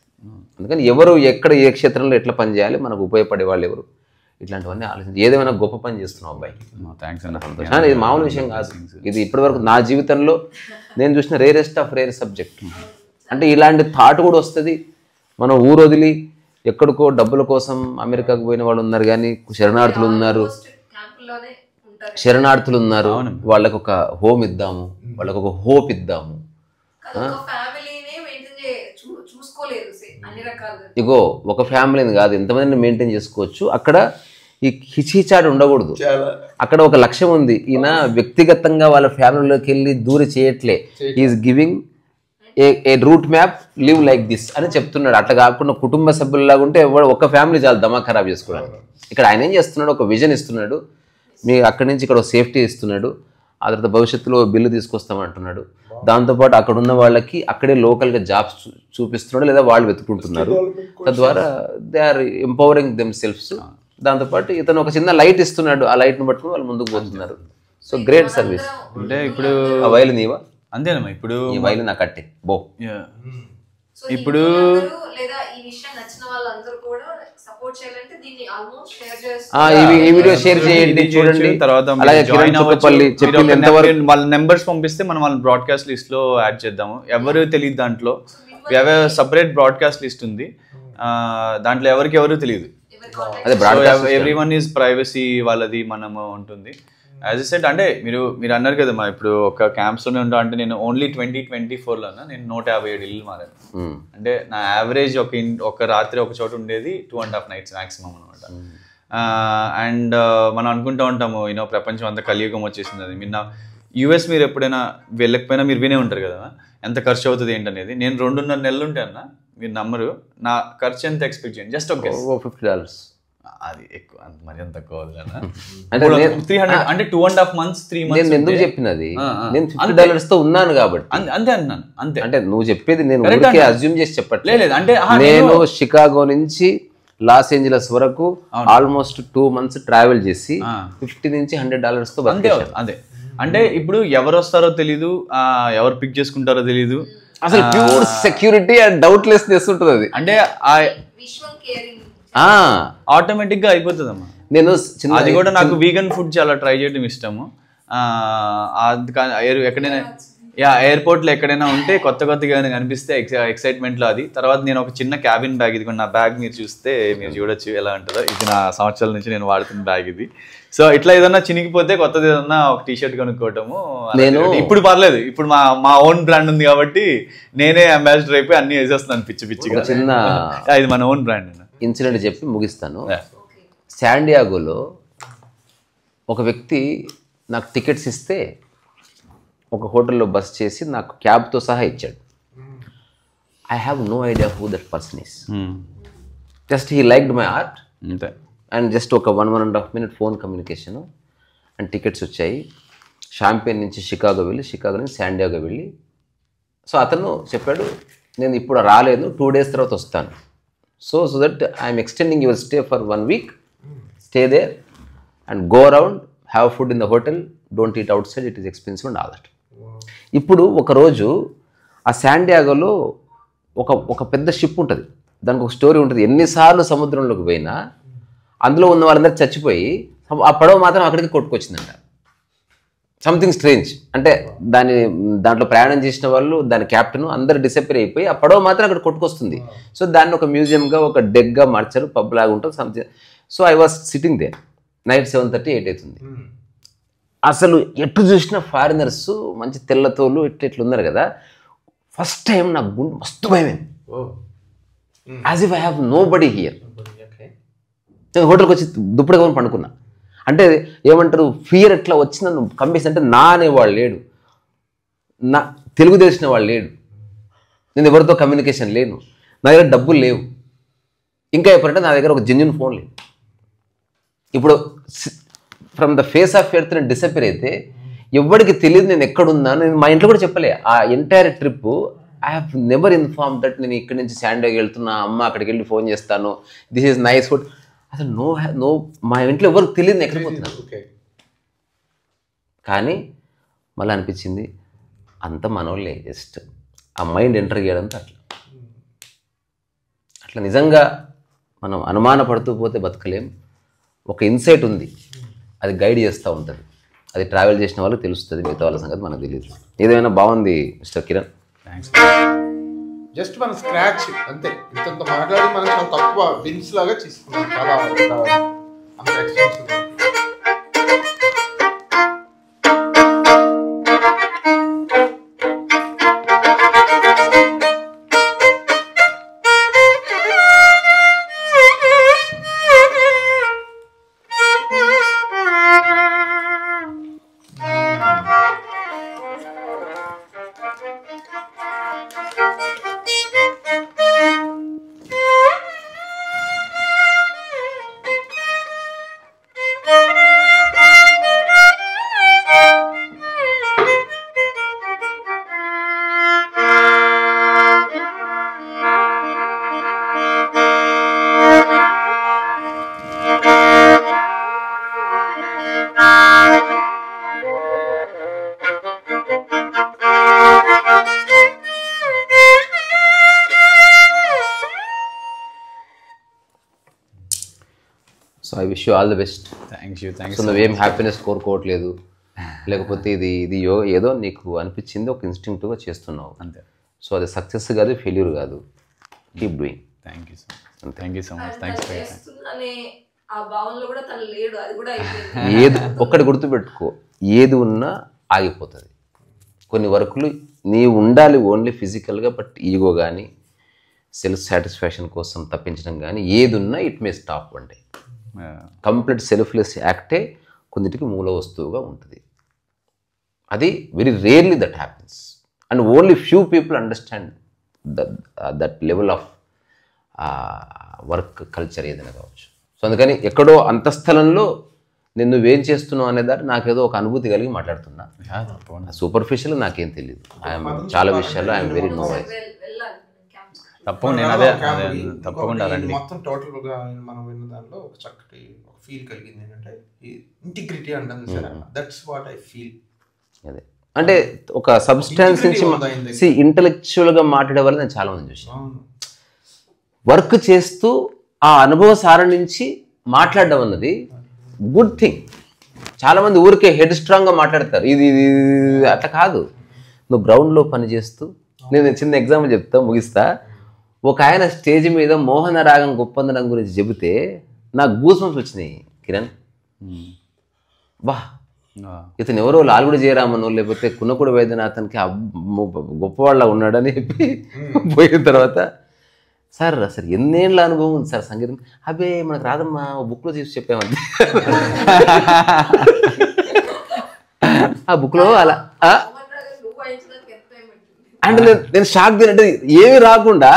అందుకని ఎవరు ఎక్కడ ఏ క్షేత్రంలో ఎట్లా పని చేయాలి, మనకు ఉపయోగపడే వాళ్ళు ఎవరు, ఇట్లాంటివన్నీ ఆలోచించి ఏదేమైనా గొప్ప పని చేస్తున్నావు అబ్బాయి. థ్యాంక్స్ అన్న. సంతోషం. ఇది మామూలు విషయం కాదు. ఇది ఇప్పటివరకు నా జీవితంలో నేను చూసిన రేరెస్ట్ ఆఫ్ రేర్ సబ్జెక్ట్. అంటే ఇలాంటి థాట్ కూడా వస్తుంది. మనం ఊరు వదిలి ఎక్కడికో డబ్బుల కోసం అమెరికాకు పోయిన వాళ్ళు ఉన్నారు, కానీ శరణార్థులు ఉన్నారు, శరణార్థులు ఉన్నారు. వాళ్ళకు ఒక హోమ్ ఇద్దాము, వాళ్ళకు ఒక హోప్ ఇద్దాము. ఇగో ఒక ఫ్యామిలీని కాదు, ఎంతమందిని మెయింటైన్ చేసుకోవచ్చు. అక్కడ ఈ హిచిచాడు ఉండకూడదు. అక్కడ ఒక లక్ష్యం ఉంది. ఈయన వ్యక్తిగతంగా వాళ్ళ ఫ్యామిలీలోకి వెళ్ళి దూరి చేయట్లే. Is giving a route map, live like this అని చెప్తున్నాడు. అట్లా కాకుండా కుటుంబ సభ్యుల్లాగా ఉంటే ఒక ఫ్యామిలీ చాలా దమా ఖరాబ్ చేసుకోవడానికి. ఇక్కడ ఆయన ఏం చేస్తున్నాడు, ఒక విజన్ ఇస్తున్నాడు, మీ అక్కడి నుంచి ఇక్కడ సేఫ్టీ ఇస్తున్నాడు, ఆ తర్వాత భవిష్యత్తులో బిల్లు తీసుకొస్తామంటున్నాడు. దాంతోపాటు అక్కడ ఉన్న వాళ్ళకి అక్కడే లోకల్గా జాబ్స్ చూపిస్తున్నాడు, లేదా వాళ్ళు వెతుకుంటున్నారు. తద్వారా they are empowering themselves. దాంతోపాటు ఇతను ఒక చిన్న లైట్ ఇస్తున్నాడు, ఆ లైట్ను పట్టుకుని వాళ్ళు ముందుకు పోతున్నారు. So great service. అంటే ఇప్పుడు ఆ వైలు నీవా? అంతేనమ్మా. ఇప్పుడు ఈ వైలు నా కట్టే బో. ఇప్పుడు ఈ వీడియో షేర్ చేయండి, చూడండి. తర్వాత వాళ్ళ నెంబర్స్ పంపిస్తే మనం వాళ్ళ బ్రాడ్కాస్ట్ లిస్ట్ లో యాడ్ చేద్దాము. ఎవరు తెలియదు దాంట్లో. సపరేట్ బ్రాడ్కాస్ట్ లిస్ట్ ఉంది, దాంట్లో ఎవరు తెలియదు. ఎవ్రీవన్ ఈజ్ ప్రైవసీ వాళ్ళది మనము ఉంటుంది. యాజ్ ఎ సెట్ అంటే మీరు అన్నారు కదా మా, ఇప్పుడు ఒక క్యాంప్స్లోనే ఉంటా అంటే నేను ఓన్లీ 2024లో నేను 157 ఇల్లు మారాను. అంటే నా యావరేజ్ ఒక రాత్రి ఒక చోట ఉండేది 2.5 nights మ్యాక్సిమం అనమాట. అండ్ మనం అనుకుంటూ ఉంటాము ప్రపంచం అంతా కలియుగం వచ్చేసింది అది. యూఎస్ మీరు ఎప్పుడైనా వెళ్ళకపోయినా మీరు వినే ఉంటారు కదా ఎంత ఖర్చు అవుతుంది ఏంటనేది. నేను 2.5 నెలలు ఉంటే అన్న, మీరు నమ్మరు, నా ఖర్చు ఎంత ఎక్స్పెక్ట్ చేయండి, జస్ట్ ఒక $50. అది ఎక్కువ, మరి ఎంత తక్కువ అంటే 300, అంటే 2.5 months 3 months. నేను ఎందుకు చెప్పినది, నేను $50 తో ఉన్నాను కాబట్టి అంతే అన్నాను. అంతే అంటే నువ్వు చెప్పేది నేను అజ్యూమ్ చేసి చెప్పట్లేదు. అంటే నేను షికాగో నుంచి లాస్ ఏంజలస్ వరకు ఆల్మోస్ట్ 2 months ట్రావెల్ చేసి $50 నుంచి $100 తో అదే. అంటే ఇప్పుడు ఎవరు వస్తారో తెలీదు, ఎవరు పిక్ చేసుకుంటారో తెలీదు. అసలు ప్యూర్ సెక్యూరిటీ అండ్ డౌట్లెస్నెస్ ఉంటుంది అది. అంటే ఆటోమేటిక్ గా అయిపోతుంది అమ్మా. నేను అది కూడా నాకు వీగన్ ఫుడ్ చాలా ట్రై చేయడం ఇష్టము. ఎక్కడైనా ఎయిర్పోర్ట్ లో ఎక్కడైనా ఉంటే కొత్తగా కనిపిస్తే ఎక్సైట్మెంట్ లో అది. తర్వాత నేను ఒక చిన్న క్యాబిన్ బ్యాగ్, ఇది నా బ్యాగ్ మీరు చూస్తే మీరు చూడొచ్చు ఎలా ఉంటుందో. ఇది నా సంవత్సరాల నుంచి నేను వాడుతున్న బ్యాగ్ ఇది. సో ఇట్లా ఏదన్నా చినిగిపోతే కొత్తది ఏదన్నా ఒక టీషర్ట్ కొనుక్కోవటము. నేను ఇప్పుడు పర్లేదు, ఇప్పుడు మా ఓన్ బ్రాండ్ ఉంది కాబట్టి నేనే అంబాసిడర్ అయిపోయి అన్ని వేసేస్తున్నాను పిచ్చిగా. చిన్న ఇది మన ఓన్ బ్రాండ్. ఇన్సిడెంట్ చెప్పి ముగిస్తాను. శాండియాగోలో ఒక వ్యక్తి నాకు టికెట్స్ ఇస్తే ఒక హోటల్లో బస్ చేసి నాకు క్యాబ్తో సహా ఇచ్చాడు. I have no idea who that person is. Just he liked my art and just ఒక 1.5 minute phone communication and tickets వచ్చాయి. షాంపెయిన్ నుంచి షికాగో వెళ్ళి, షికాగో నుంచి శాండియాగో వెళ్ళి. సో అతను చెప్పాడు, నేను ఇప్పుడు రాలేదు, 2 days తర్వాత వస్తాను. So that I'm extending your stay for 1 week. Stay there and go around, have food in the hotel, don't eat outside, it is expensive and all that. ఇప్పుడు ఒకరోజు ఆ శాండియాగోలో ఒక పెద్ద షిప్ ఉంటుంది, దానికి ఒక స్టోరీ ఉంటుంది. ఎన్నిసార్లు సముద్రంలోకి పోయినా అందులో ఉన్న వాళ్ళందరూ చచ్చిపోయి ఆ పడవ మాత్రం అక్కడికి కొట్టుకొచ్చిందంట. Something strange. అంటే దాంట్లో ప్రయాణం చేసిన వాళ్ళు, దాని క్యాప్టెన్ అందరూ డిసప్పేర్ అయిపోయి ఆ పడవ మాత్రం అక్కడ కొట్టుకొస్తుంది. సో దాన్ని ఒక మ్యూజియంగా, ఒక డెక్గా మార్చారు, పబ్ లాగా ఉంటుంది something. So I was sitting there. Night 7:30, 8 అవుతుంది. అసలు ఎటు చూసిన ఫారినర్స్, మంచి తెల్లతోలు ఇట్లా ఉన్నారు కదా. ఫస్ట్ టైం నాకు గుండె మస్తు భయమైంది. As if I have nobody here. నేను హోటల్కి వచ్చి దుప్పటి కప్పుకొని పండుకున్నా. అంటే ఏమంటారు, ఫియర్ ఎట్లా వచ్చి నన్ను కంపేసి. అంటే నా అనేవాళ్ళు లేడు, నా తెలుగు తెలిసిన వాళ్ళు లేడు, నేను ఎవరితో కమ్యూనికేషన్ లేను, నా దగ్గర డబ్బులు లేవు. ఇంకా ఎప్పుడంటే నా దగ్గర ఒక జెన్యూన్ ఫోన్ లేదు. ఇప్పుడు from the face of earth నేను డిసప్పేర్ అయితే ఎవరికి తెలియదు నేను ఎక్కడున్నాను. నేను మా ఇంట్లో కూడా చెప్పలే. ఆ entire trip I have never inform that నేను ఇక్కడి నుంచి శాండియాగో వెళ్తున్నా, అమ్మ అక్కడికి వెళ్ళి ఫోన్ చేస్తాను, దిస్ ఈజ్ నైస్ ఫుడ్. అసలు నో మా ఇంట్లో ఎవరికి తెలియదు నేను ఎక్కడికి పోతున్నాను. కానీ మళ్ళీ అనిపించింది అంత మనోళ్ళే, జస్ట్ ఆ మైండ్ ఎంటర్ చేయడంతో అట్లా. అట్లా నిజంగా మనం అనుమానపడుతూ పోతే బతకలేం. ఒక ఇన్సైట్ ఉంది, అది గైడ్ చేస్తూ ఉంటుంది. అది ట్రావెల్ చేసిన వాళ్ళకి తెలుస్తుంది, మిగతా వాళ్ళ సంగతి మనకు తెలియదు. ఏదైనా బాగుంది మిస్టర్ కిరణ్. థ్యాంక్స్. జస్ట్ మన స్క్రాచ్ అంతే, ఇంత మాట్లాడి మనం చాలా తక్కువ బిన్స్ లాగా తీసుకున్నాం. చాలా అంత ఎక్స్పీరియన్స్ ఉంది. So I wish you all the best. Thank you. So నువ్వేం హ్యాపీనెస్ కోరుకోవట్లేదు, లేకపోతే ఇది ఏదో నీకు అనిపించింది ఒక ఇన్స్టింక్టివ్గా చేస్తున్నావు అంతే. సో అది సక్సెస్ కాదు, ఫెయిల్యూర్ కాదు. Keep doing. Thank you so much. Thank you so much. Thanks for your time. ఆ భావనలో కూడా తను లేడు, అది కూడా అయిపోయింది. ఏది ఒక్కటి గుర్తుపెట్టుకో, ఏది ఉన్నా ఆగిపోతుంది. కొన్ని వర్కులు నీవు ఉండాలి ఓన్లీ ఫిజికల్గా, బట్ ఈగో కానీ సెల్ఫ్ సాటిస్ఫాక్షన్ కోసం తప్పించడం కానీ ఏది ఉన్నా ఇట్ మే స్టాప్. అంటే కంప్లీట్ సెల్ఫ్లెస్ యాక్టే కొన్నిటికి మూల వస్తువుగా ఉంటుంది. అది very rarely that happens and only few people understand that level of work culture ఏదైనా కావచ్చు. సో అందుకని ఎక్కడో అంతఃస్థలంలో నేను నువ్వేం చేస్తున్నావు అనే దాన్ని నాకేదో ఒక అనుభూతి కలిగి మాట్లాడుతున్నా. సూపర్ఫిషియల్ నాకేం తెలియదు. ఐఎమ్ చాలా విషయాల్లో ఐఎమ్ వెరీ నోవైజ్. తప్పకుండా రండి. మొత్తం టోటల్ గా మనం విన్న దానిలో ఒక చక్కటి ఒక ఫీల్ కలిగింది ఏంటంటే ఇంటిగ్రిటీ అంటుంది sir. That's what I feel. అదే అంటే ఒక సబ్స్టాన్స్ నుంచి ఇంటలెక్చువల్గా మాట్లాడే వాళ్ళు నేను చాలా మంది చూసాను. వర్క్ చేస్తూ ఆ అనుభవ సారం నుంచి మాట్లాడడం అన్నది గుడ్ థింగ్. చాలామంది ఊరికే హెడ్ స్ట్రాంగ్గా మాట్లాడతారు, ఇది అట్లా కాదు. నువ్వు గ్రౌండ్లో పనిచేస్తూ, నేను చిన్న ఎగ్జాంపుల్ చెప్తా ముగిస్తా. ఒక ఆయన స్టేజ్ మీద మోహన రాగం గొప్పందనం గురించి చెబితే నాకు గూస్బంప్స్ వచ్చినాయి కిరణ్. బా, ఇతను ఎవరో లాల్గుడి జయరామనో లేకపోతే కున్నకుడి వైద్యనాథన్కి గొప్పవాళ్ళ ఉన్నాడని చెప్పి పోయిన తర్వాత, సార్ అసలు ఎన్నేళ్ళ అనుభవం ఉంది సార్ సంగీతం. అబ్బే మనకు రాదమ్మా, బుక్లో చూసి చెప్పామంటే ఆ బుక్లో అలా అంటే నేను షాక్ తినంటే ఏమి రాకుండా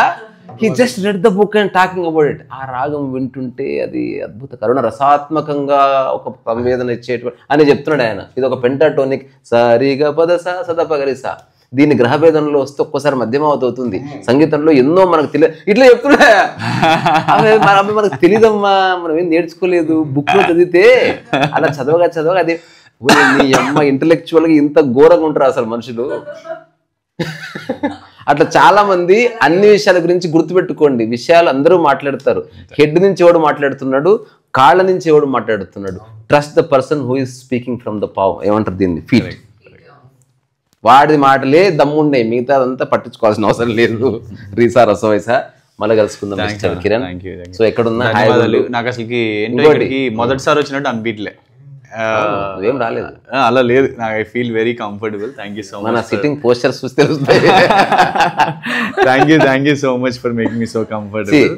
he just read the book and talking about it. ఆ రాగం వింటుంటే అది అద్భుత కరుణ రసాత్మకంగా ఒక సంవేదన ఇచ్చేటువంటి అని చెప్తున్నాడు ఆయన. ఇది ఒక పెంటాటోనిక్ సరిగా పద సదపగరిసా. దీన్ని గ్రహభేదంలో వస్తే ఒక్కోసారి మధ్యమావతి అవుతుంది. సంగీతంలో ఎన్నో మనకు తెలియదు, ఇట్లా చెప్తున్నా. మనకు తెలియదమ్మా, మనం ఏం నేర్చుకోలేదు. బుక్లో చదివితే అలా చదవగా అది నీ అమ్మ ఇంటలెక్చువల్గా ఇంత ఘోరంగా ఉంటారు అసలు మనుషులు. అట్లా చాలా మంది అన్ని విషయాల గురించి గుర్తుపెట్టుకోండి. విషయాలు అందరూ మాట్లాడతారు. హెడ్ నుంచి ఎవడు మాట్లాడుతున్నాడు, కాళ్ళ నుంచి ఎవడు మాట్లాడుతున్నాడు. Trust the person who is speaking from the pav, ఏమంటారు దీన్ని, ఫీట్. వాడి మాటలే దమ్మున్నాయి, మిగతా అదంతా పట్టించుకోవాల్సిన అవసరం లేదు. రీసా రసవైసా మళ్ళీ కలుసుకుందాం మిస్టర్ కిరణ్. సో ఎక్కడున్నా నాకు అసలు మొదటిసారి వచ్చినట్టు అనిపించలే, ఏం రాలేదు, అలా లేదు. నాకు I feel very comfortable. Thank you so much. మన సిట్టింగ్ పోస్టర్స్ చూస్తే తెలుస్తాయి. Thank you so much for making me so comfortable.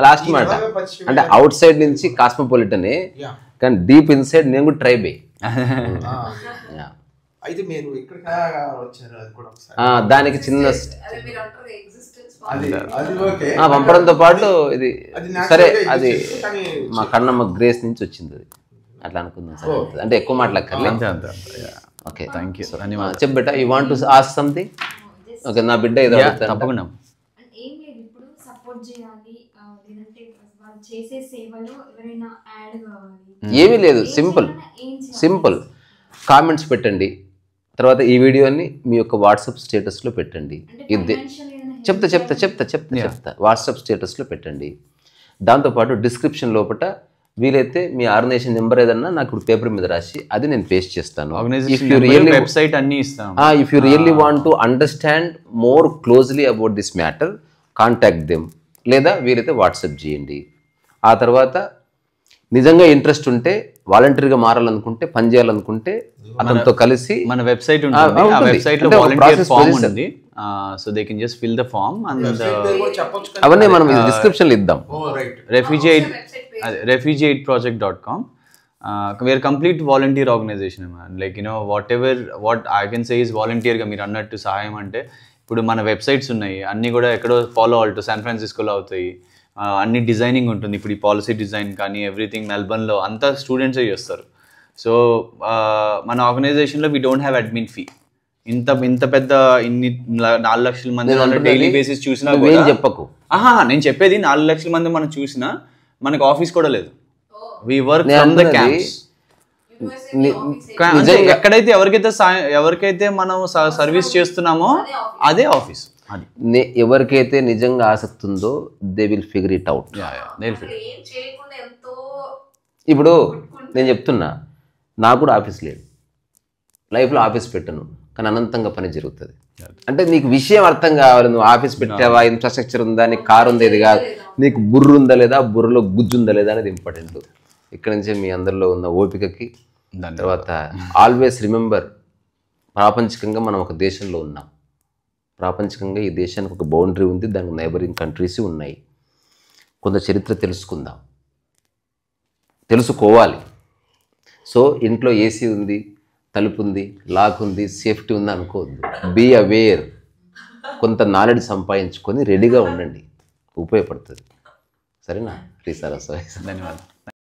Last మాట అంటే అవుట్ సైడ్ నుంచి కాస్మోపాలిటనే, కానీ డీప్ ఇన్సైడ్ నేను కూడా ట్రైబే. దానికి చిన్న పంపడంతో పాటు ఇది సరే, అది మా కన్నమ్మ గ్రేస్ నుంచి వచ్చింది, అది అట్లా అనుకుందాం సార్. అంటే ఎక్కువ మాట్లాడక్కర్లేదు. Okay, thank you. చెప్పు బిడ్డ, you want to ask something? Okay, నా బిడ్డ ఏదో తప్పకుండా. ఏమీ లేదు, సింపుల్ కామెంట్స్ పెట్టండి. తర్వాత ఈ వీడియోని మీ యొక్క వాట్సాప్ స్టేటస్లో పెట్టండి. ఇది చెప్తా వాట్సాప్ స్టేటస్లో పెట్టండి. దాంతోపాటు డిస్క్రిప్షన్ లోపల వీలైతే మీ ఆర్గనైజేషన్ నెంబర్ ఏదన్నా నాకు ఇప్పుడు పేపర్ మీద రాసి అది నేను పేస్ట్ చేస్తాను. వెబ్సైట్ అన్ని ఇస్తాను. If you really want to understand more closely about this matter contact them, లేదా వీలైతే వాట్సాప్ చేయండి. ఆ తర్వాత నిజంగా ఇంట్రెస్ట్ ఉంటే వాలంటీర్గా మారాలనుకుంటే పని చేయాలనుకుంటే అతనితో కలిసి మన వెబ్సైట్ ఉంటుంది. ఆ వెబ్సైట్ లో వాలంటీర్ ఫామ్ ఉంది. So they can just fill the form and అవన్నీ మనం డిస్క్రిప్షన్ లో ఇద్దాం. refugeaidproject.com. We are complete volunteer organization, man. Like, you know, what I can say is volunteer గా మీరు అన్నట్టు సహాయం అంటే ఇప్పుడు మన వెబ్సైట్స్ ఉన్నాయి, అన్నీ కూడా ఎక్కడో ఫాలో అవ్వాలి, శాన్ ఫ్రాన్సిస్కోలో అవుతాయి, అన్ని డిజైనింగ్ ఉంటుంది. ఇప్పుడు ఈ పాలసీ డిజైన్ కానీ ఎవ్రీథింగ్ మెల్బర్న్లో అంతా స్టూడెంట్సే చేస్తారు. సో మన ఆర్గనైజేషన్లో we don't have admin fee. ఇంత పెద్ద 4 లక్షల మంది డైలీ బేసిస్ చూసినా చెప్పకు. నేను చెప్పేది 4 లక్షల మంది మనం చూసినా మనకు ఆఫీస్ కూడా లేదు. We work from the camps. ఎక్కడైతే ఎవరికైతే మనం సర్వీస్ చేస్తున్నామో అదే ఆఫీస్. ఎవరికైతే నిజంగా ఆసక్తి ఉందో they will figure it out. ఇప్పుడు నేను చెప్తున్నా, నాకు కూడా ఆఫీస్ లేదు, లైఫ్లో ఆఫీస్ పెట్టను, కానీ అనంతంగా పని జరుగుతుంది. అంటే నీకు విషయం అర్థం కావాలి. నువ్వు ఆఫీస్ పెట్టావా, ఇన్ఫ్రాస్ట్రక్చర్ ఉందా, నీకు కారు ఉందా, ఇది కాదు, నీకు బుర్ర ఉందా లేదా, బుర్రలో గుజ్జు ఉందా లేదా అనేది ఇంపార్టెంట్. ఇక్కడ నుంచే మీ అందరిలో ఉన్న ఓపికకి. తర్వాత ఆల్వేస్ రిమెంబర్, ప్రాపంచికంగా మనం ఒక దేశంలో ఉన్నాం. ప్రాపంచికంగా ఈ దేశానికి ఒక బౌండరీ ఉంది, దానికి నైబరింగ్ కంట్రీస్ ఉన్నాయి. కొంత చరిత్ర తెలుసుకోవాలి. సో ఇంట్లో ఏసీ ఉంది, తలుపు ఉంది, లాక్ ఉంది, సేఫ్టీ ఉంది అనుకోవద్దు. Be aware. కొంత నాలెడ్జ్ సంపాదించుకొని రెడీగా ఉండండి, ఉపయోగపడుతుంది. సరేనా? Please sir. ధన్యవాదాలు.